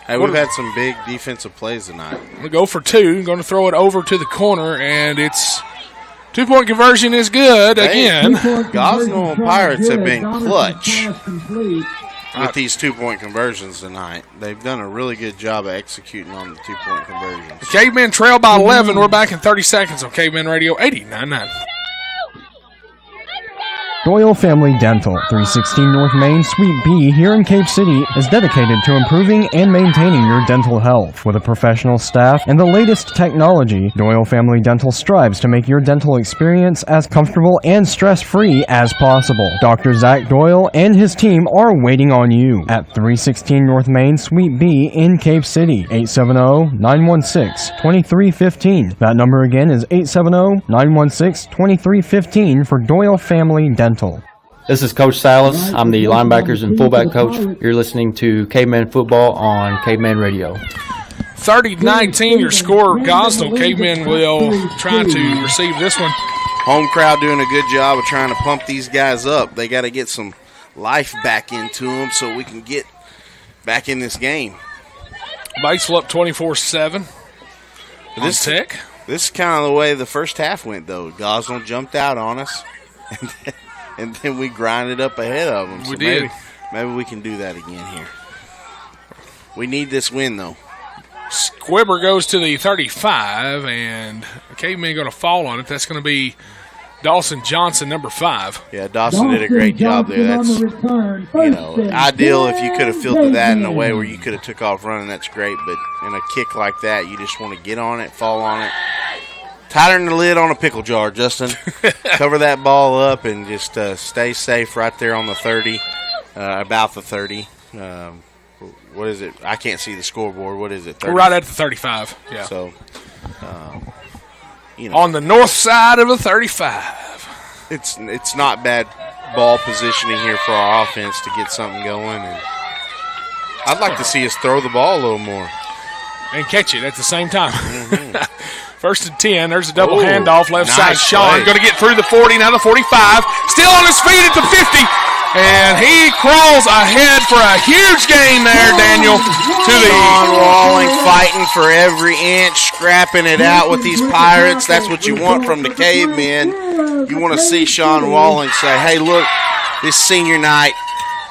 Hey, we've had some big defensive plays tonight. We'll go for 2. Going to throw it over to the corner, and it's 2-point conversion is good again. Gosnell and Pirates have been clutch with these 2-point conversions tonight. They've done a really good job of executing on the 2-point conversions. The Cavemen trail by 11. We're back in 30 seconds on Cavemen Radio 89.9. Doyle Family Dental, 316 North Main, Suite B, here in Cave City, is dedicated to improving and maintaining your dental health. With a professional staff and the latest technology, Doyle Family Dental strives to make your dental experience as comfortable and stress-free as possible. Dr. Zach Doyle and his team are waiting on you at 316 North Main, Suite B in Cave City, 870-916-2315. That number again is 870-916-2315 for Doyle Family Dental. This is Coach Salas. I'm the linebackers and fullback coach. You're listening to Caveman Football on Caveman Radio. 30-19 your score. Gosnell Cavemen will try to receive this one. Home crowd doing a good job of trying to pump these guys up. They got to get some life back into them so we can get back in this game. Batesville up 24-7. This is kind of the way the first half went, though. Gosnell jumped out on us. And then we grinded up ahead of them. We did. Maybe we can do that again here. We need this win, though. Squibber goes to the 35, and the Cavemen going to fall on it. That's going to be Dawson Johnson, number 5. Yeah, Dawson did a great job there. That's ideal if you could have filtered that in a way where you could have took off running. That's great, but in a kick like that, you just want to get on it, fall on it. Tighter than the lid on a pickle jar, Justin. Cover that ball up and just stay safe right there on the 30, about the 30. what is it? I can't see the scoreboard. What is it? 30? We're right at the 35. Yeah. So, on the north side of the 35. It's not bad ball positioning here for our offense to get something going. And I'd like to see us throw the ball a little more. And catch it at the same time. Mm-hmm. First and 10. There's a double handoff. Left side. Sean going to get through the 40. Now the 45. Still on his feet at the 50. And he crawls ahead for a huge gain there, Daniel. Sean Walling fighting for every inch, scrapping it out with these Pirates. That's what you want from the Cavemen. You want to see Sean Walling say, hey, look, this senior night,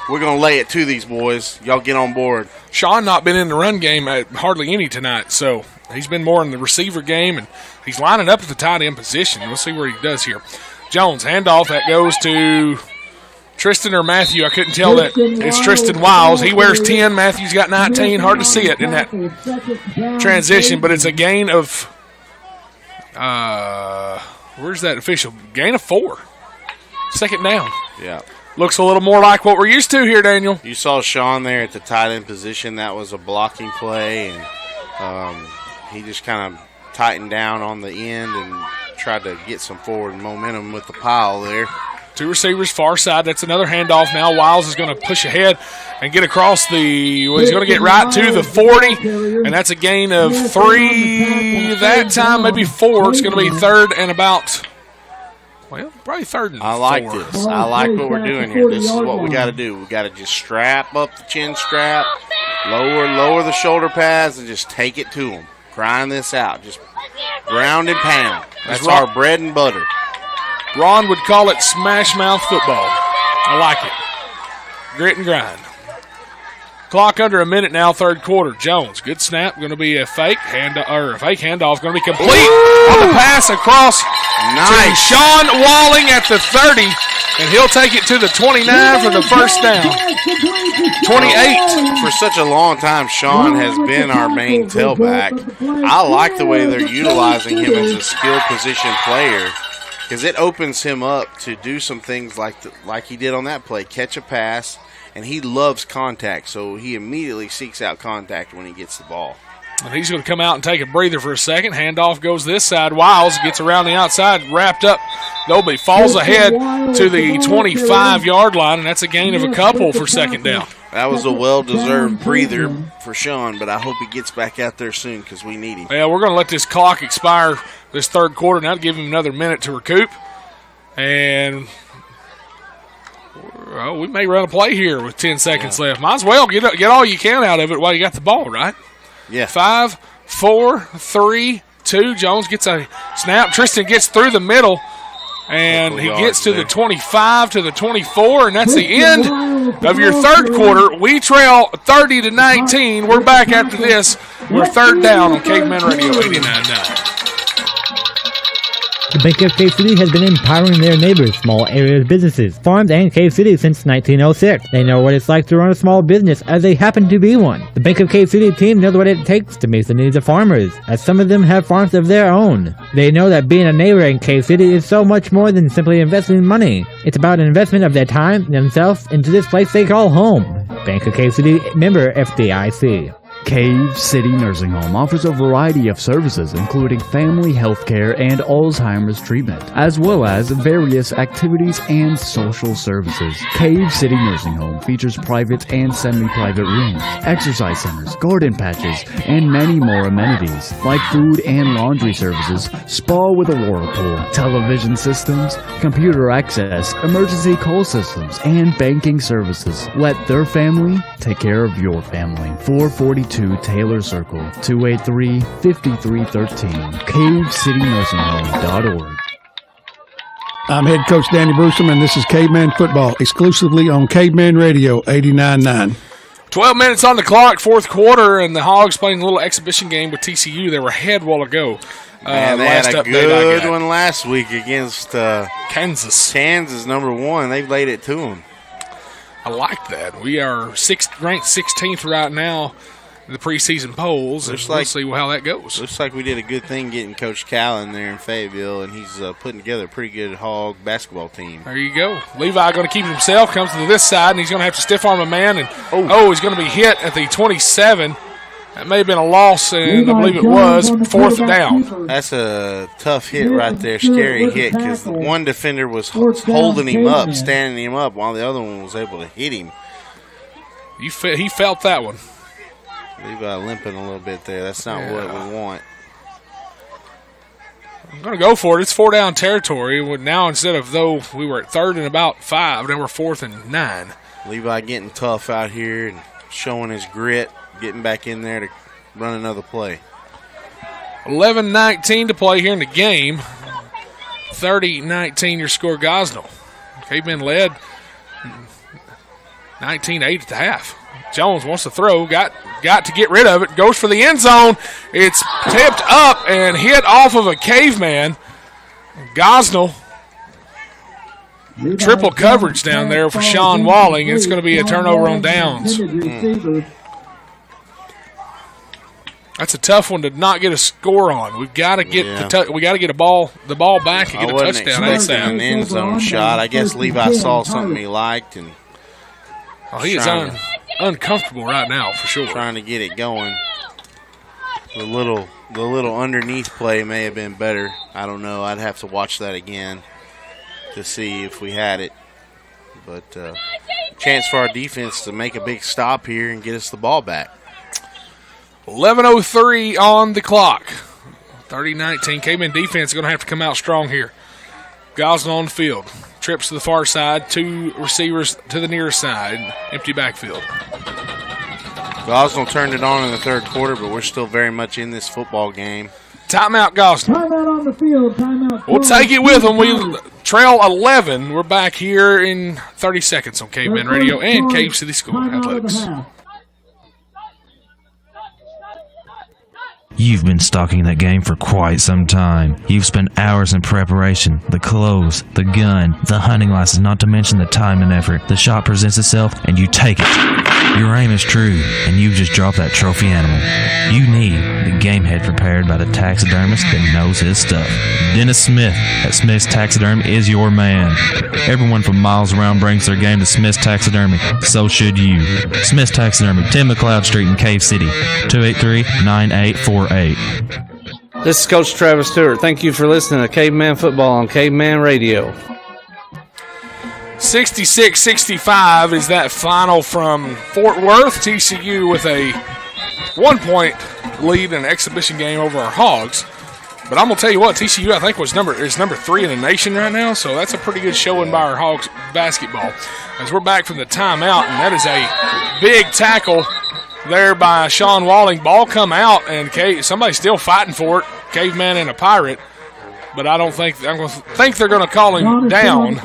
we're going to lay it to these boys. Y'all get on board. Sean not been in the run game at hardly any tonight, so he's been more in the receiver game, and he's lining up at the tight end position. We'll see what he does here. Jones, handoff, that goes to Tristan or Matthew. I couldn't tell that it's Tristan Wiles. He wears 10. Matthew's got 19. Hard to see it in that transition, but it's a gain of where's that official? Gain of 4. Second down. Yeah. Looks a little more like what we're used to here, Daniel. You saw Sean there at the tight end position. That was a blocking play, and he just kind of tightened down on the end and tried to get some forward momentum with the pile there. 2 receivers far side. That's another handoff now. Wiles is going to push ahead and get across he's going to get right to the 40, and that's a gain of 3 that time, maybe 4. It's going to be third and about, probably third and 4. I like this. I like what we're doing here. This is what we got to do. We got to just strap up the chin strap, lower the shoulder pads, and just take it to them. Grind this out. Just ground and pound. That's our bread and butter. Ron would call it smash mouth football. I like it. Grit and grind. Clock under a minute now, third quarter. Jones, good snap. Going to be a fake handoff. Going to be complete on the pass across to Sean Walling at the 30, and he'll take it to the 29 for the first down. 28. For such a long time, Sean has been our main tailback. I like the way they're utilizing him as a skilled position player, because it opens him up to do some things like he did on that play, catch a pass, and he loves contact, so he immediately seeks out contact when he gets the ball. And he's going to come out and take a breather for a second. Handoff goes this side. Wiles gets around the outside, wrapped up. Nobody falls ahead to the 25-yard line, and that's a gain of a couple for second down. That was a well-deserved breather for Sean, but I hope he gets back out there soon because we need him. Yeah, we're going to let this clock expire this third quarter now to give him another minute to recoup. And we may run a play here with 10 seconds left. Might as well get all you can out of it while you got the ball, right? Yeah. 5, 4, 3, 2. Jones gets a snap. Tristan gets through the middle, and he gets to the 25 to the 24, and that's the end of your third quarter. We trail 30-19. We're back after this. We're third down on Caveman Radio 89.9. The Bank of Cave City has been empowering their neighbors, small area businesses, farms, and Cave City since 1906. They know what it's like to run a small business, as they happen to be one. The Bank of Cave City team knows what it takes to meet the needs of farmers, as some of them have farms of their own. They know that being a neighbor in Cave City is so much more than simply investing money. It's about an investment of their time, themselves, into this place they call home. Bank of Cave City, member FDIC. Cave City Nursing Home offers a variety of services including family health care and Alzheimer's treatment, as well as various activities and social services. Cave City Nursing Home features private and semi-private rooms, exercise centers, garden patches, and many more amenities like food and laundry services, spa with a whirlpool, television systems, computer access, emergency call systems, and banking services. Let their family take care of your family. 442 Taylor Circle, 283-5313, CaveCityNursingHome.org. I'm head coach Danny Brewstrom, and this is Caveman Football, exclusively on Caveman Radio 89.9. 12 minutes on the clock, fourth quarter, and the Hogs playing a little exhibition game with TCU. They were ahead a while ago. Man, they had a good one last week against Kansas. Kansas, number 1. They laid it to them. I like that. We are ranked 16th right now the preseason polls, and we'll see how that goes. Looks like we did a good thing getting Coach Callen there in Fayetteville, and he's putting together a pretty good Hog basketball team. There you go. Levi going to keep it himself, comes to this side, and he's going to have to stiff arm a man, and he's going to be hit at the 27. That may have been a loss, and I believe it was. 4th down. That's a tough hit right there, scary hit, because one defender was holding him up, standing him up, while the other one was able to hit him. He felt that one. Levi limping a little bit there. That's not what we want. I'm going to go for it. It's 4-down territory. Now, instead of we were at 3rd and about 5, now we're 4th and 9. Levi getting tough out here and showing his grit, getting back in there to run another play. 11-19 to play here in the game. 30-19 your score, Gosnell. Cavemen led 19-8 at the half. Jones wants to throw, got to get rid of it, goes for the end zone. It's tipped up and hit off of a Caveman. Gosnell, triple coverage down there for Sean Walling. It's going to be a turnover on downs. That's a tough one to not get a score on. We've got to get the ball back and get a touchdown. I wasn't expecting an end zone shot. I guess Levi saw something he liked and he is uncomfortable right now for sure. Trying to get it going. The little underneath play may have been better. I don't know. I'd have to watch that again to see if we had it. But chance for our defense to make a big stop here and get us the ball back. 11:03 on the clock. 30-19. Caveman defense is going to have to come out strong here. Gosnell on the field. Trips to the far side. 2 receivers to the near side. Empty backfield. Gosnell turned it on in the 3rd quarter, but we're still very much in this football game. Timeout, Gosnell. Timeout on the field. Timeout. We'll take it with them. We trail 11. We're back here in 30 seconds on Caveman Radio and Cave City School Athletics. You've been stalking that game for quite some time. You've spent hours in preparation, the clothes, the gun, the hunting license, not to mention the time and effort. The shot presents itself, and you take it. Your aim is true, and you've just dropped that trophy animal. You need the game head prepared by the taxidermist that knows his stuff. Dennis Smith at Smith's Taxidermy is your man. Everyone from miles around brings their game to Smith's Taxidermy. So should you. Smith's Taxidermy, 10 McLeod Street in Cave City, 283-9848. This is Coach Travis Stewart. Thank you for listening to Caveman Football on Caveman Radio. 66-65 is that final from Fort Worth. TCU with a 1-point lead in an exhibition game over our Hogs. But I'm going to tell you what, TCU I think is number 3 in the nation right now, so that's a pretty good showing by our Hogs basketball. As we're back from the timeout, and that is a big tackle there by Sean Walling. Ball come out, and somebody's still fighting for it. Caveman and a Pirate, but I don't think they're going to call him down.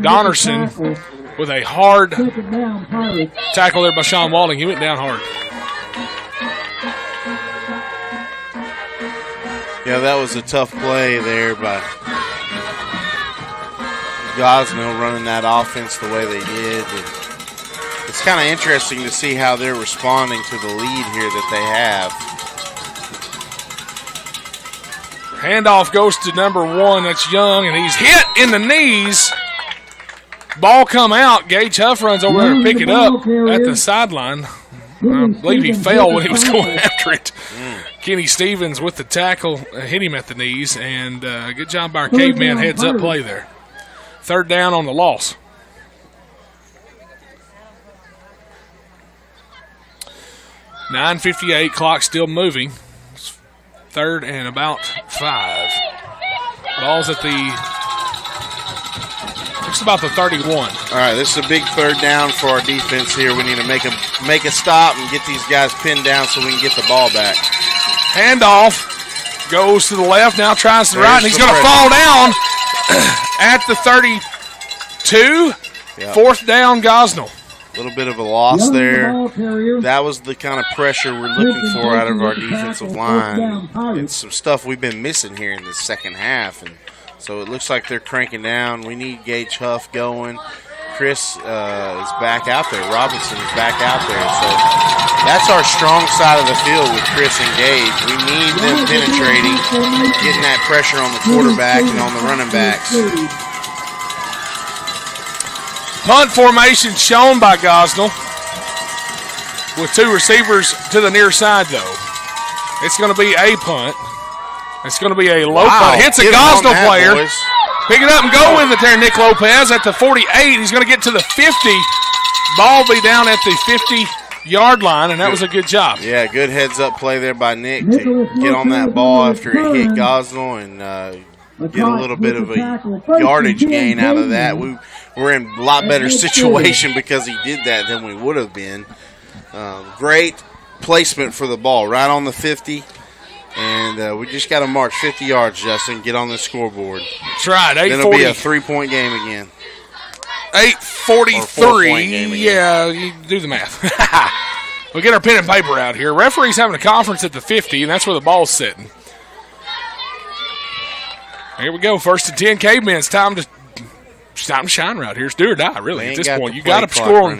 Donnerson with a hard tackle there by Sean Walling. He went down hard. Yeah, that was a tough play there by Gosnell running that offense the way they did. And it's kind of interesting to see how they're responding to the lead here that they have. Handoff goes to number 1, that's Young, and he's hit in the knees. Ball come out. Gage Huff runs over there to pick it up at the sideline. I believe he fell when he was going after it. Kenny Stevens with the tackle, hit him at the knees, and good job by our Caveman heads-up play there. 3rd down on the loss. .9:58, clock still moving. 3rd and about 5. Ball's at it's about the 31. All right, this is a big 3rd down for our defense here. We need to make a stop and get these guys pinned down so we can get the ball back. Handoff goes to the left, now tries to the right, and he's going to fall down at the 32. Yep. 4th down, Gosnell. A little bit of a loss there. That was the kind of pressure we're looking for out of our defensive line. It's some stuff we've been missing here in the second half. And so it looks like they're cranking down. We need Gage Huff going. If Chris is back out there. Robinson is back out there. So that's our strong side of the field with Chris and Gage. We need them penetrating, getting that pressure on the quarterback and on the running backs. Punt formation shown by Gosnell with 2 receivers to the near side, though. It's going to be a punt. It's going to be a low punt. Hits a Gosnell player. Boys. Pick it up and go with it there, Nick Lopez at the 48. He's going to get to the 50. Ball be down at the 50-yard line, and that was a good job. Yeah, good heads-up play there by Nick to get on that ball after it hit Gosnell and get a little bit of a yardage gain out of that. We're in a lot better situation because he did that than we would have been. Great placement for the ball, right on the 50. And we just got to march 50 yards, Justin, get on the scoreboard. That's right, 8:40. Then it'll be a 3-point game again. 8:43. Yeah, you do the math. We'll get our pen and paper out here. Referee's having a conference at the 50, and that's where the ball's sitting. Here we go, 1st and 10, Cavemen. It's time to shine right here. It's do or die, really, at this point. You got to score.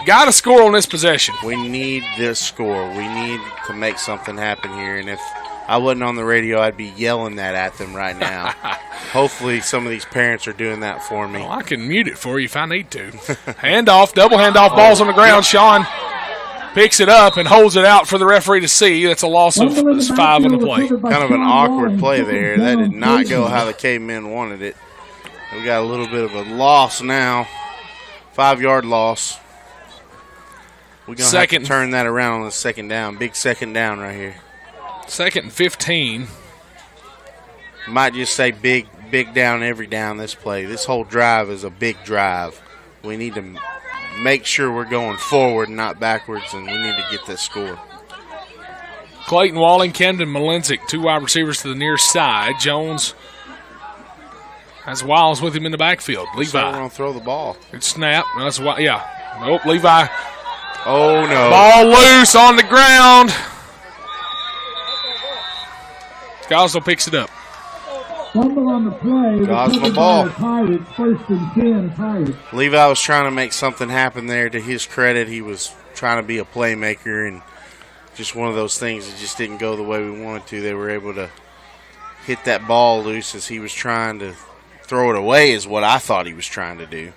Got to score on this possession. We need this score. We need to make something happen here. And if I wasn't on the radio, I'd be yelling that at them right now. Hopefully some of these parents are doing that for me. Well, I can mute it for you if I need to. Handoff, double handoff, ball's on the ground. Sean picks it up and holds it out for the referee to see. That's a loss of 5 on the play. Kind of an awkward play there. That did not go how the Cavemen wanted it. We got a little bit of a loss now. 5-yard loss. We're going to have to turn that around on the second down. Big second down right here. 2nd and 15. Might just say big down every down this play. This whole drive is a big drive. We need to make sure we're going forward, not backwards, and we need to get this score. Clayton Walling, Camden Malenzik, 2 wide receivers to the near side. Jones has Wiles with him in the backfield. Levi. So we're going to throw the ball. It's snap. That's why. Yeah. Nope. Levi. Oh, no. Ball loose on the ground. Gosnell picks it up. Fumble on the play. Gosnell ball. Pirates, 1st and 10, Pirates. Levi was trying to make something happen there. To his credit, he was trying to be a playmaker, and just one of those things that just didn't go the way we wanted to. They were able to hit that ball loose as he was trying to throw it away is what I thought he was trying to do.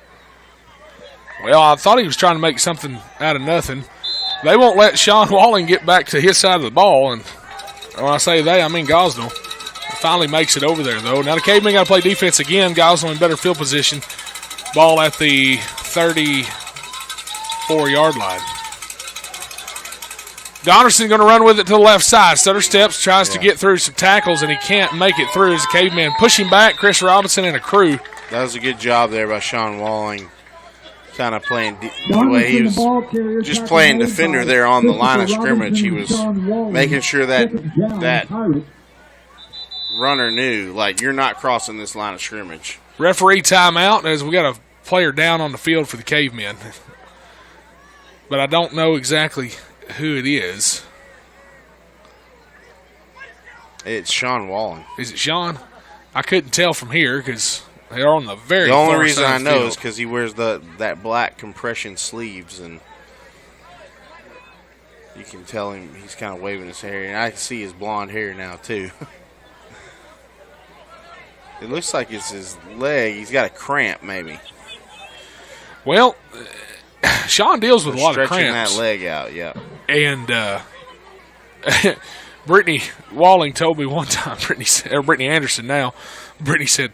Well, I thought he was trying to make something out of nothing. They won't let Sean Walling get back to his side of the ball, and when I say they, I mean Gosnell. Finally makes it over there, though. Now the Cavemen got to play defense again. Gosnell in better field position. Ball at the 34-yard line. Donnerson going to run with it to the left side. Stutter steps, tries to get through some tackles, and he can't make it through as the Cavemen push him back. Chris Robinson and a crew. That was a good job there by Sean Walling. Kind of playing the way he was just playing defender there on the line of scrimmage. He was making sure that runner knew, like, you're not crossing this line of scrimmage. Referee timeout as we got a player down on the field for the Cavemen. But I don't know exactly who it is. It's Sean Walling. Is it Sean? I couldn't tell from here because they're on the very far side. The only reason I know field. is because he wears that black compression sleeves, and you can tell him he's kind of waving his hair, and I can see his blonde hair now too. It looks like it's his leg. He's got a cramp, maybe. Well, Sean deals with a lot of stretching cramps. that leg out, yeah. And Brittany Walling told me one time, Brittany Anderson now, Brittany said,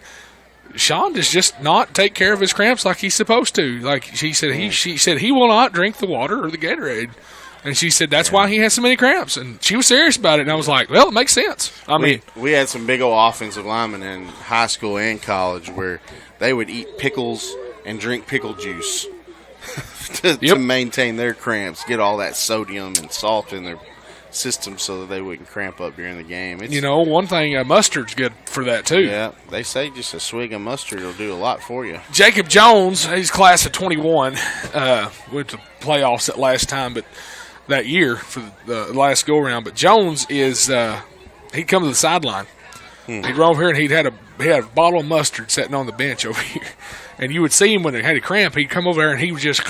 Sean does just not take care of his cramps like he's supposed to. Like she said, he will not drink the water or the Gatorade. And she said that's why he has so many cramps. And she was serious about it. And I was like, well, it makes sense. I mean, we had some big old offensive linemen in high school and college where they would eat pickles and drink pickle juice to maintain their cramps, get all that sodium and salt in their system so that they wouldn't cramp up during the game. One thing, mustard's good for that too. Yeah, they say just a swig of mustard will do a lot for you. Jacob Jones, he's class of 21, went to playoffs that year for the last go-around. But Jones is he'd come to the sideline. He'd run over here and he had a bottle of mustard sitting on the bench over here. And you would see him when he had a cramp, he'd come over there and he was just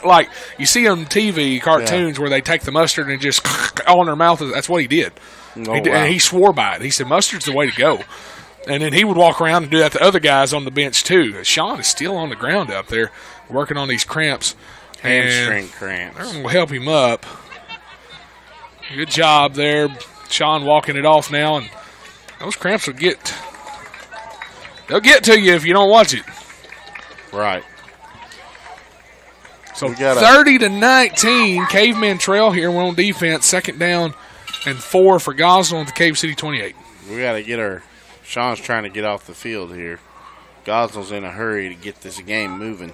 like you see on TV cartoons where they take the mustard and just all in their mouth. That's what he did. And he swore by it. He said mustard's the way to go. And then he would walk around and do that to other guys on the bench too. Sean is still on the ground up there working on these cramps. Hamstring cramps. They're going to help him up. Good job there. Sean walking it off now. And those cramps they'll get to you if you don't watch it. Right. So 30-19, Caveman trail here. We're on defense. 2nd down and 4 for Gosnell at the Cave City 28. We got to get Sean's trying to get off the field here. Gosnell's in a hurry to get this game moving.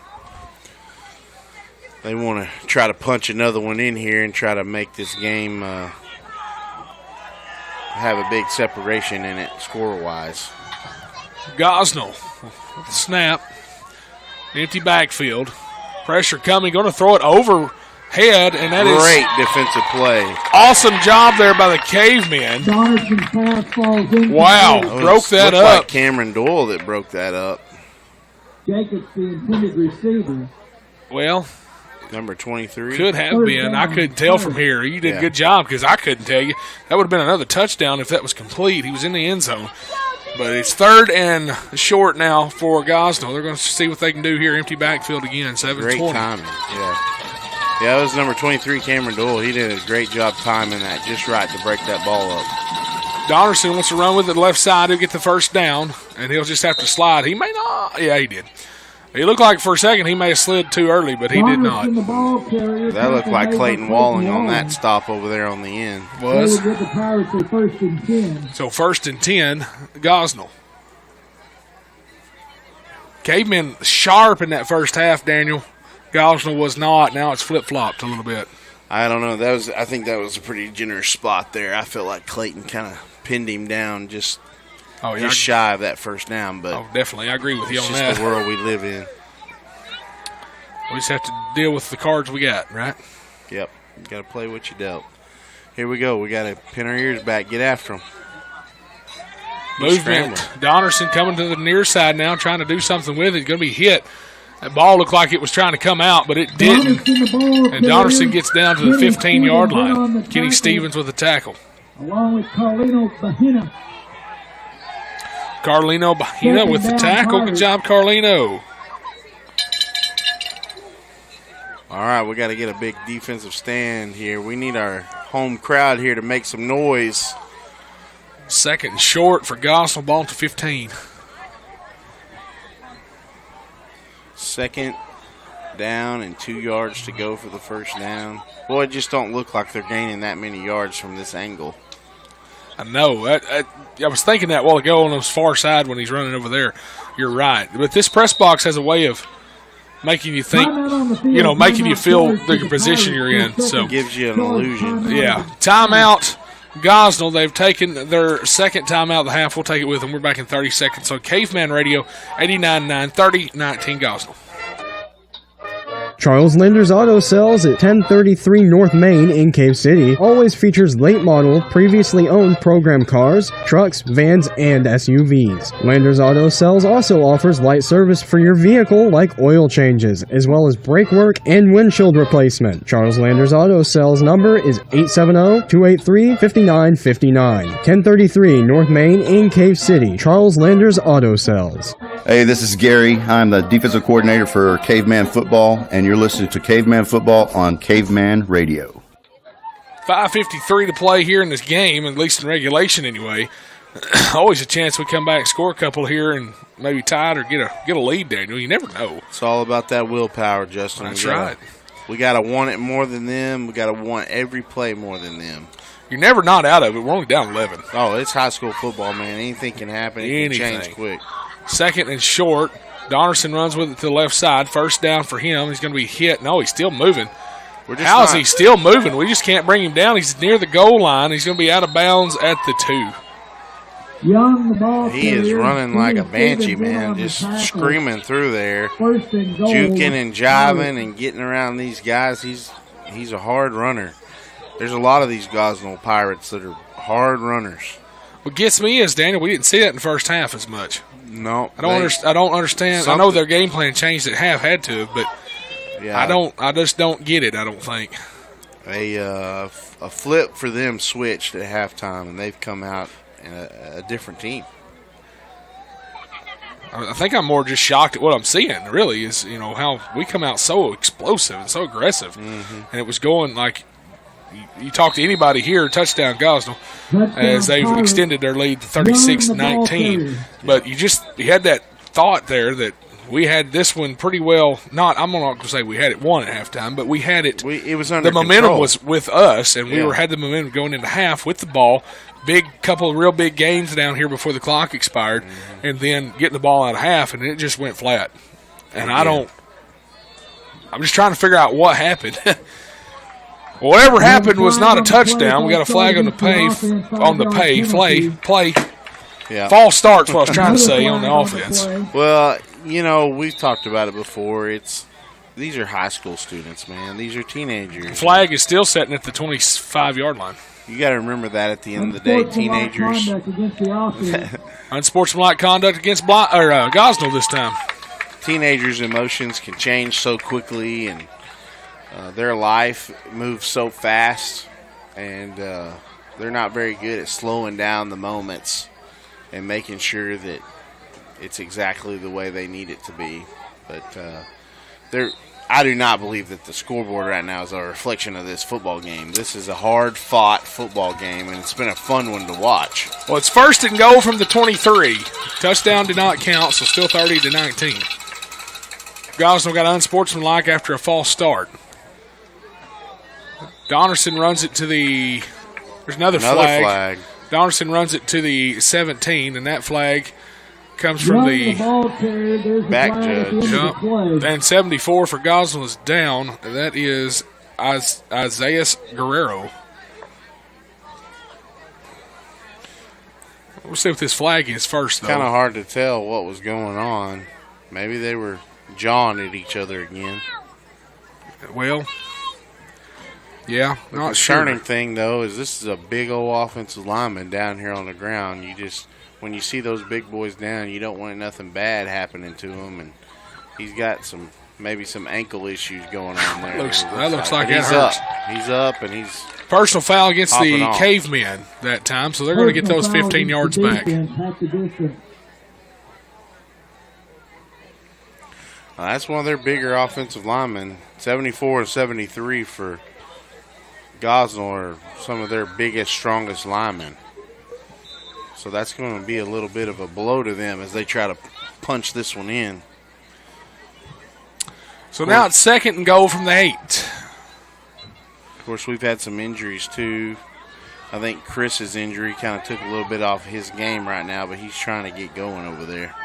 They want to try to punch another one in here and try to make this game have a big separation in it score-wise. Gosnell with the snap. Empty backfield. Pressure coming. Going to throw it overhead, and that is great defensive play. Awesome job there by the Cavemen. Wow, broke that up. Like Cameron Doyle that broke that up. Jacobs, the intended receiver. Well, number 23. Could have been. I couldn't tell from here. You did a good job because I couldn't tell you. That would have been another touchdown if that was complete. He was in the end zone. But it's 3rd and short now for Gosnell. They're going to see what they can do here. Empty backfield again, 7-20. Great timing, Yeah, that was number 23, Cameron Doyle. He did a great job timing that just right to break that ball up. Donnerson wants to run with it left side. He'll get the 1st down, and he'll just have to slide. He may not. Yeah, he did. He looked like for a second he may have slid too early, but he did not. That looked like Clayton Walling on that stop over there on the end. Was. So 1st and 10, Gosnell. Cavemen sharp in that first half, Daniel. Gosnell was not. Now it's flip-flopped a little bit. I don't know. I think that was a pretty generous spot there. I felt like Clayton kind of pinned him down just shy of that 1st down. But definitely. I agree with you on that. It's just the world we live in. We just have to deal with the cards we got, right? Yep. You got to play what you dealt. Here we go. We got to pin our ears back, get after them. Movement. Donnerson coming to the near side now, trying to do something with it. Going to be hit. That ball looked like it was trying to come out, but it didn't. And Donnerson gets down to the 15-yard line. Kenny Stevens with the tackle. Along with Carlino Bahina. Carlino Bahina with the tackle. Good job, Carlino. All right, we got to get a big defensive stand here. We need our home crowd here to make some noise. 2nd and short for Gosnell, ball to 15. 2nd down and 2 yards to go for the 1st down. Boy, it just don't look like they're gaining that many yards from this angle. I know. I was thinking that a while ago on his far side when he's running over there. You're right. But this press box has a way of making you think, making you feel the position you're in. So it gives you an illusion. Yeah. Timeout. Gosnell, they've taken their 2nd timeout of the half. We'll take it with them. We're back in 30 seconds. So Caveman Radio, 89.9, 30-19 Gosnell. Charles Linder's Auto Sales at 1033 North Main in Cave City always features late model, previously owned program cars, trucks, vans, and SUVs. Linder's Auto Sales also offers light service for your vehicle like oil changes, as well as brake work and windshield replacement. Charles Linder's Auto Sales number is 870-283-5959. 1033 North Main in Cave City. Charles Linder's Auto Sales. Hey, this is Gary. I'm the defensive coordinator for Caveman Football, and you're listening to Caveman Football on Caveman Radio. 5:53 to play here in this game, at least in regulation anyway. Always a chance we come back, score a couple here, and maybe tie it or get a lead, Daniel. You never know. It's all about that willpower, Justin. That's right. We got to want it more than them. We got to want every play more than them. You're never not out of it. We're only down 11. Oh, it's high school football, man. Anything can happen. It can change quick. 2nd and short. Donnerson runs with it to the left side. 1st down for him. He's going to be hit. No, he's still moving. How is he still moving? We just can't bring him down. He's near the goal line. He's going to be out of bounds at the 2. He is running like a banshee, man, just screaming through there, juking and jiving and getting around these guys. He's a hard runner. There's a lot of these Gosnell Pirates that are hard runners. What gets me is, Daniel, we didn't see that in the first half as much. No, I don't understand. I know their game plan changed at half, had to, but yeah, I just don't get it. I don't think a flip for them switched at halftime, and they've come out in a different team. I think I'm more just shocked at what I'm seeing. Really, is how we come out so explosive and so aggressive, and it was going like. You talk to anybody here, touchdown Gosnell, as they've extended their lead to 36-19. But you had that thought there that we had this one pretty well. I'm not going to say we had it won at halftime, but we had it. It was under the momentum control. was with us, and we had the momentum going into half with the ball. Couple of real big gains down here before the clock expired, and then getting the ball out of half, and it just went flat. And I'm just trying to figure out what happened. Whatever happened was not a touchdown. We got a flag on the play. Yeah. False start's what I was trying to say on the offense. Well, we've talked about it before. These are high school students, man. These are teenagers. The flag is still sitting at the 25-yard line. You got to remember that at the end of the day, teenagers. Unsportsmanlike conduct against Gosnell this time. Teenagers' emotions can change so quickly, and their life moves so fast, and they're not very good at slowing down the moments and making sure that it's exactly the way they need it to be. But I do not believe that the scoreboard right now is a reflection of this football game. This is a hard-fought football game, and it's been a fun one to watch. Well, it's 1st and goal from the 23. Touchdown did not count, so still 30-19. Gosnell got unsportsmanlike after a false start. Donnerson runs it to the – there's another flag. Donnerson runs it to the 17, and that flag comes from the back judge. And 74 for Gosnell is down. And that is Isaiah Guerrero. We'll see what this flag is first, though. Kind of hard to tell what was going on. Maybe they were jawing at each other again. Well, yeah, the not sure. concerning thing, though, is this is a big old offensive lineman down here on the ground. When you see those big boys down, you don't want nothing bad happening to him, and he's got maybe some ankle issues going on there. That looks like it hurts. He's up, and he's personal foul against the off. Cavemen that time, so they're going to get those 15 yards back. That's one of their bigger offensive linemen. 74 and 73 for Gosnell are some of their biggest, strongest linemen. So that's going to be a little bit of a blow to them as they try to punch this one in. So now it's 2nd and goal from the 8. Of course, we've had some injuries too. I think Chris's injury kind of took a little bit off his game right now, but he's trying to get going over there.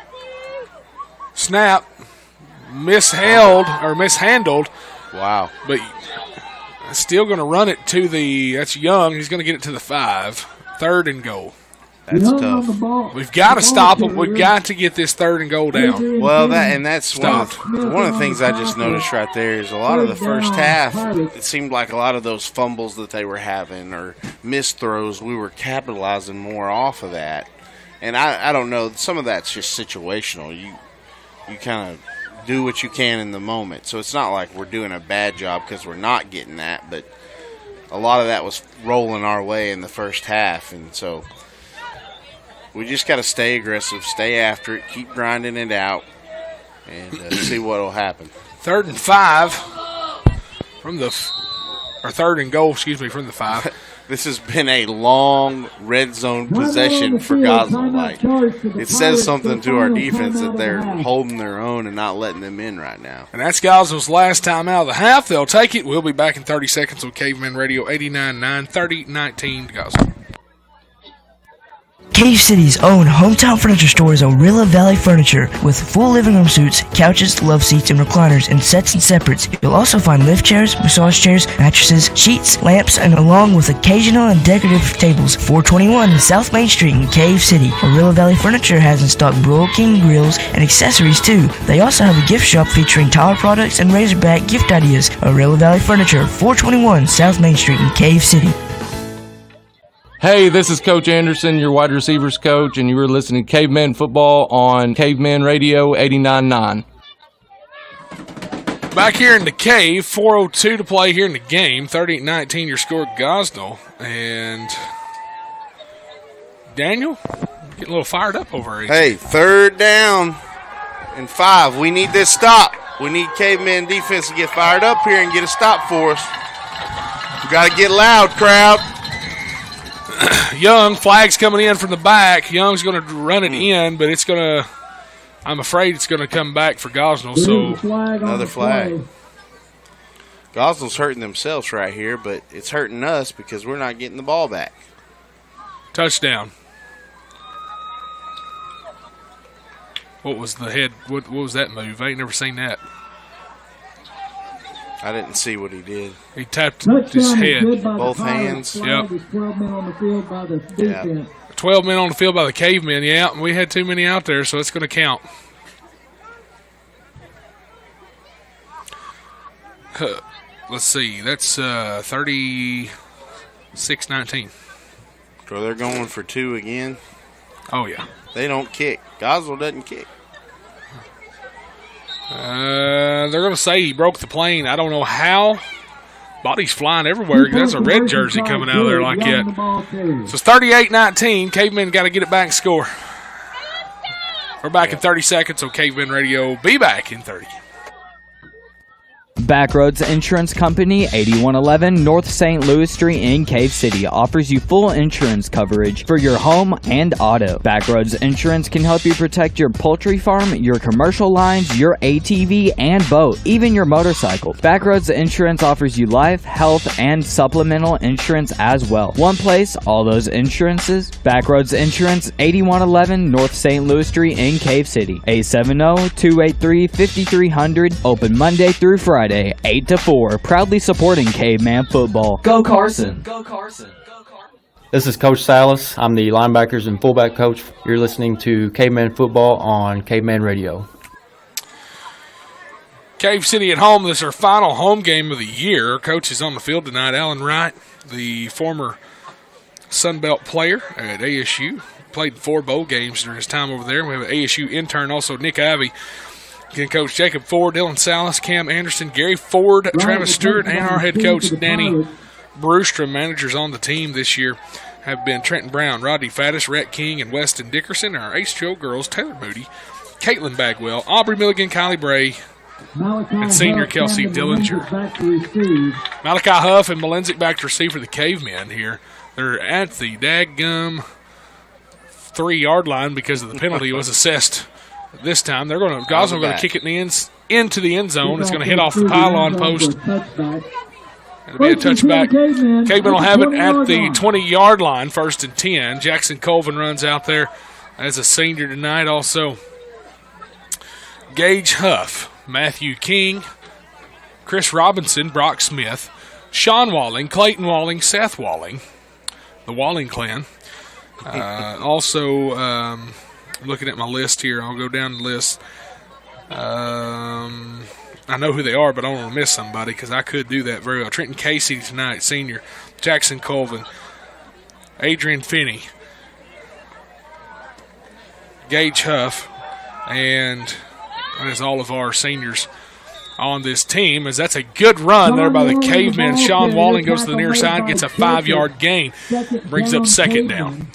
Snap. Mishandled. Wow. But still going to run it to that's Young. He's going to get it to the 5. 3rd and goal. That's tough. We've got to stop them. We've got to get this 3rd and goal down. Well, that's one of the things I just noticed right there is a lot of the first half, it seemed like a lot of those fumbles that they were having or missed throws, we were capitalizing more off of that. And I don't know, some of that's just situational. You kind of do what you can in the moment. So it's not like we're doing a bad job because we're not getting that, but a lot of that was rolling our way in the first half. And so we just got to stay aggressive, stay after it, keep grinding it out, and see what will happen. 3rd and 5 from the 3rd and goal, from the 5. This has been a long red zone possession for Gosnell. It says something to our defense that they're holding their own and not letting them in right now. And that's Gosnell's last time out of the half. They'll take it. We'll be back in 30 seconds on Caveman Radio 89.9, 30-19 Gosnell. Cave City's own hometown furniture store is Orilla Valley Furniture. With full living room suites, couches, love seats, and recliners in sets and separates. You'll also find lift chairs, massage chairs, mattresses, sheets, lamps, and along with occasional and decorative tables. 421 South Main Street in Cave City. Orilla Valley Furniture has in stock Broil King grills and accessories too. They also have a gift shop featuring Tyler products and Razorback gift ideas. Orilla Valley Furniture, 421 South Main Street in Cave City. Hey, this is Coach Anderson, your wide receivers coach, and you were listening to Caveman Football on Caveman Radio 89.9. Back here in the cave, 4:02 to play here in the game. 38-19 your score, Gosnell. And Daniel, getting a little fired up over here. Hey, 3rd down and 5. We need this stop. We need Caveman defense to get fired up here and get a stop for us. We got to get loud, crowd. Young, flag's coming in from the back. Young's going to run it in, but it's going to, I'm afraid it's going to come back for Gosnell. So another flag. Gosnell's hurting themselves right here, but it's hurting us because we're not getting the ball back. Touchdown. What was the head? What was that move? I ain't never seen that. I didn't see what he did. He tapped his head. Both hands. Yep. 12 men on the field by the defense. 12 men on the field by the Cavemen. Yeah, we had too many out there, so it's going to count. Let's see. That's 36-19. So they're going for 2 again. Oh, yeah. They don't kick. Gosnell doesn't kick. They're going to say he broke the plane. I don't know how. Body's flying everywhere. There's a red jersey coming out of there like that. So it's 38-19. Cavemen got to get it back and score. We're back in 30 seconds, so Cavemen Radio be back in 30. Backroads Insurance Company, 8111 North St. Louis Street in Cave City, offers you full insurance coverage for your home and auto. Backroads Insurance can help you protect your poultry farm, your commercial lines, your ATV, and boat, even your motorcycle. Backroads Insurance offers you life, health, and supplemental insurance as well. One place, all those insurances. Backroads Insurance, 8111 North St. Louis Street in Cave City. 870-283-5300, open Monday through Friday. 8 to 4, proudly supporting Caveman football. Go Carson! Go Carson! This is Coach Salas. I'm the linebackers and fullback coach. You're listening to Caveman Football on Caveman Radio. Cave City at home. This is our final home game of the year. Our coach is on the field tonight, Alan Wright, the former Sunbelt player at ASU. Played 4 bowl games during his time over there. We have an ASU intern, also Nick Ivey. Again, Coach Jacob Ford, Dylan Salas, Cam Anderson, Gary Ford, Travis Stewart, and our head coach, Danny Brewstrom. Managers on the team this year have been Trenton Brown, Rodney Faddis, Rhett King, and Weston Dickerson. Our Ace-Tro girls, Taylor Moody, Caitlin Bagwell, Aubrey Milligan, Kylie Bray, and senior Kelsey Dillinger. Malachi Huff and Melenzik back to receive for the Cavemen here. They're at the daggum 3-yard line because of the penalty was assessed. This time they're going to Gosnell going to kick it into the end zone. It's going to hit off the pylon post. It'll be a touchback. Caveman will have it at the 20-yard line, 1st and 10. Jackson Colvin runs out there as a senior tonight. Also, Gage Huff, Matthew King, Chris Robinson, Brock Smith, Sean Walling, Clayton Walling, Seth Walling, the Walling clan. Also, looking at my list here. I'll go down the list. I know who they are, but I don't want to miss somebody because I could do that very well. Trenton Casey tonight, senior. Jackson Colvin. Adrian Finney. Gage Huff. And that is all of our seniors on this team, as that's a good run there by the Cavemen. Sean Walling goes to the near side, gets a 5-yard gain. Brings up 2nd down.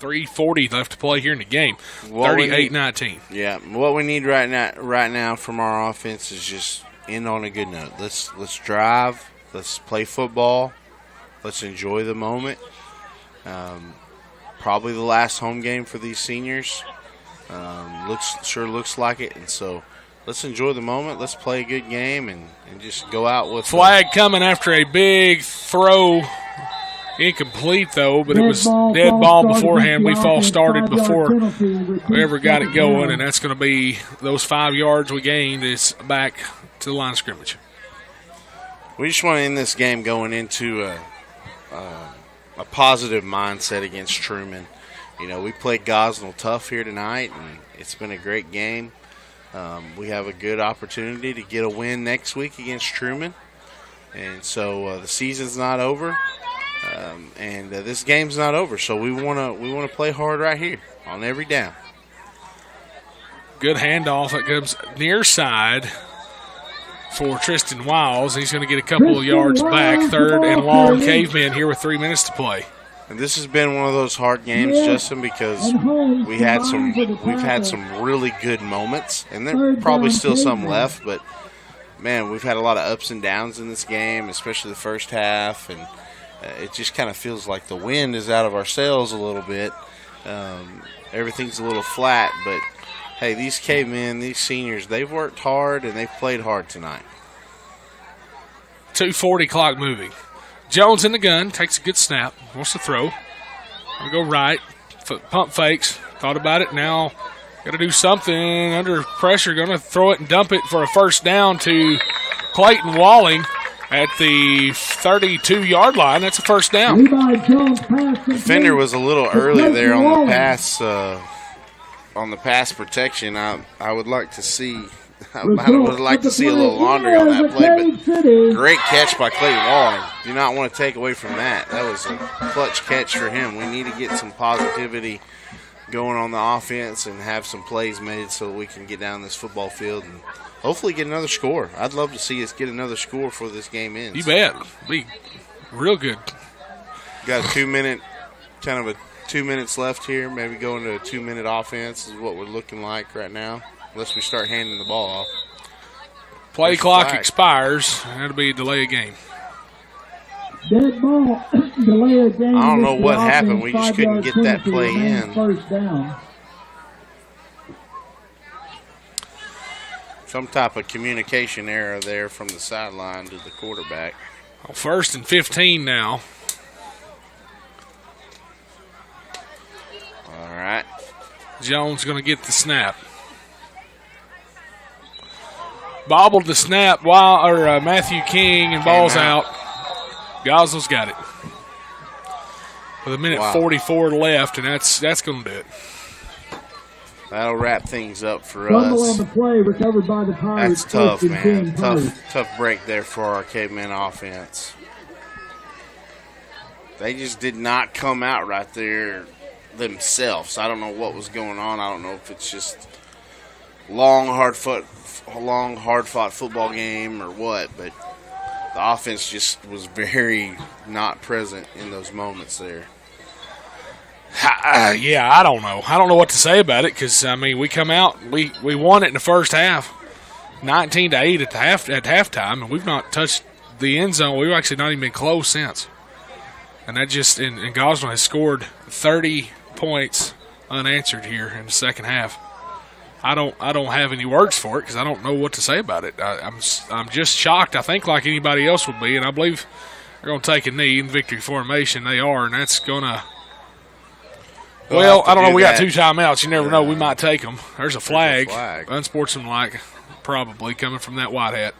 3:40 left to play here in the game. 38-19. Yeah, what we need right now from our offense is just end on a good note. Let's drive. Let's play football. Let's enjoy the moment. Probably the last home game for these seniors. Looks like it, and so let's enjoy the moment. Let's play a good game and just go out with flag coming after a big throw. Incomplete, though, but it was dead ball beforehand. We false started before we ever got it going, and that's going to be those 5 yards we gained is back to the line of scrimmage. We just want to end this game going into a positive mindset against Truman. You know, we played Gosnell tough here tonight, and it's been a great game. We have a good opportunity to get a win next week against Truman. And so the season's not over, and this game's not over. So we want to play hard right here on every down. Good handoff that comes near side for Tristan Wiles. He's going to get a couple of yards back. 3rd and long. Cavemen here with 3 minutes to play. And this has been one of those hard games, Justin, because we've had some really good moments, and there's probably still some left. But man, we've had a lot of ups and downs in this game, especially the first half, and it just kind of feels like the wind is out of our sails a little bit. Everything's a little flat, but hey, these Cavemen, these seniors, they've worked hard and they've played hard tonight. 2:40 clock moving. Jones in the gun, takes a good snap, wants to throw. Gonna go right, pump fakes, thought about it, now got to do something under pressure, going to throw it and dump it for a first down to Clayton Walling at the 32-yard line. That's a first down. Defender was a little early there on the pass protection. I would like to see I would like to see a little laundry on that play, but great catch by Clayton Walling. Do not want to take away from that. That was a clutch catch for him. We need to get some positivity going on the offense and have some plays made so we can get down this football field and hopefully get another score. I'd love to see us get another score before this game ends. You bet. Be real good. Got a 2 minutes left here. Maybe go into a 2-minute offense is what we're looking like right now, unless we start handing the ball off. Play clock expires. That'll be a delay of game. Dead ball, delay of game. I don't know what happened. We just couldn't get that play in. First down. Some type of communication error there from the sideline to the quarterback. Well, 1st and 15 now. All right. Jones going to get the snap. Bobbled the snap while Matthew King and ball's out. Gosnell's got it. With 1:44 left, and that's going to do it. That'll wrap things up for Fumble us. on the play, recovered by the Pirates. That's tough, man. Tough break there for our Caveman offense. They just did not come out right there themselves. I don't know what was going on. I don't know if it's just long, hard-fought football game or what, but the offense just was very not present in those moments there. Yeah, I don't know. I don't know what to say about it because, I mean, we come out, we won it in the first half, 19-8 at halftime, and we've not touched the end zone. We've actually not even been close since. And that just, and Gosnell has scored 30 points unanswered here in the second half. I don't have any words for it because I don't know what to say about it. I'm just shocked. I think like anybody else would be, and I believe they're going to take a knee in victory formation. They are, and that's going to. Well, I don't know. We got 2 timeouts. You never know. We might take them. There's a flag. Unsportsmanlike, probably coming from that white hat.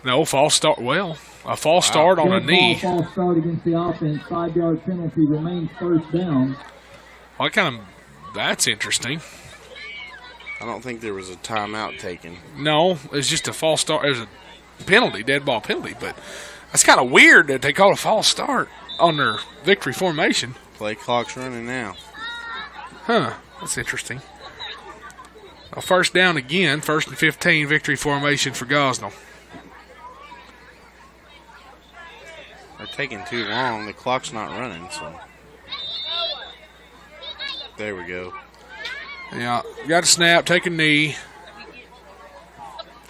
No, false start. Well, a false start on a knee. False start against the offense. 5-yard penalty remains first down. Well, that's interesting. I don't think there was a timeout taken. No, it's just a false start. There's a penalty, dead ball penalty, but that's kind of weird that they call a false start on their victory formation. Play clock's running now. Huh, that's interesting. A first down again, 1st and 15, victory formation for Gosnell. They're taking too long. The clock's not running, so. There we go. Yeah, got a snap, take a knee.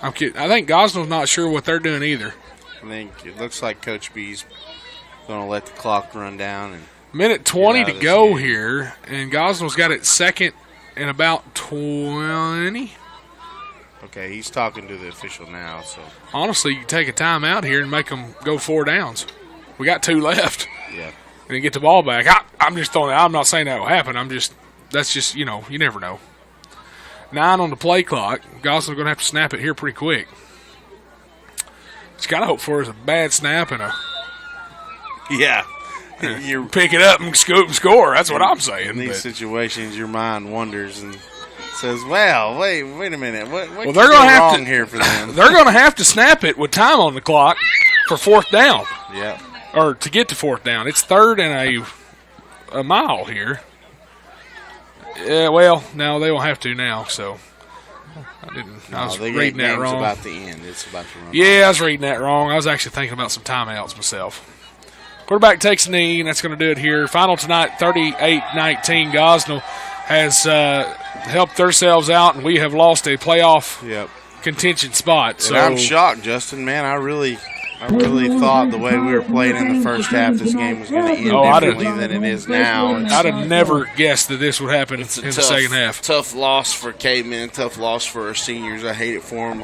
I'm kidding. I think Gosnell's not sure what they're doing either. I think it looks like Coach B's going to let the clock run down. And 1:20 to go here, and Gosnell's got it 2nd and about 20. Okay, he's talking to the official now. So honestly, you can take a timeout here and make them go 4 downs. We got 2 left. Yeah. And then get the ball back. I'm just throwing it. I'm not saying that will happen. That's just, you never know. 9 on the play clock. Gosnell's going to have to snap it here pretty quick. What you got to hope for is a bad snap and you pick it up and scoop and score. That's what I'm saying. In these situations, your mind wanders and says, well, wait a minute. What Well, they're going to have wrong here for them? They're going to have to snap it with time on the clock for fourth down. Yeah. Or to get to fourth down. It's third and a mile here. Yeah, well, no, they won't have to now, so I was reading that wrong. About the end. It's about to run. Yeah, I was reading that wrong. I was actually thinking about some timeouts myself. Quarterback takes a knee, and that's going to do it here. Final tonight, 38-19. Gosnell has helped themselves out, and we have lost a playoff contention spot. So I'm shocked, Justin. Man, I really thought the way we were playing in the first half, this game was going to end differently than it is now. I'd have never guessed that this would happen in the second half. Tough loss for Cavemen, tough loss for our seniors. I hate it for them.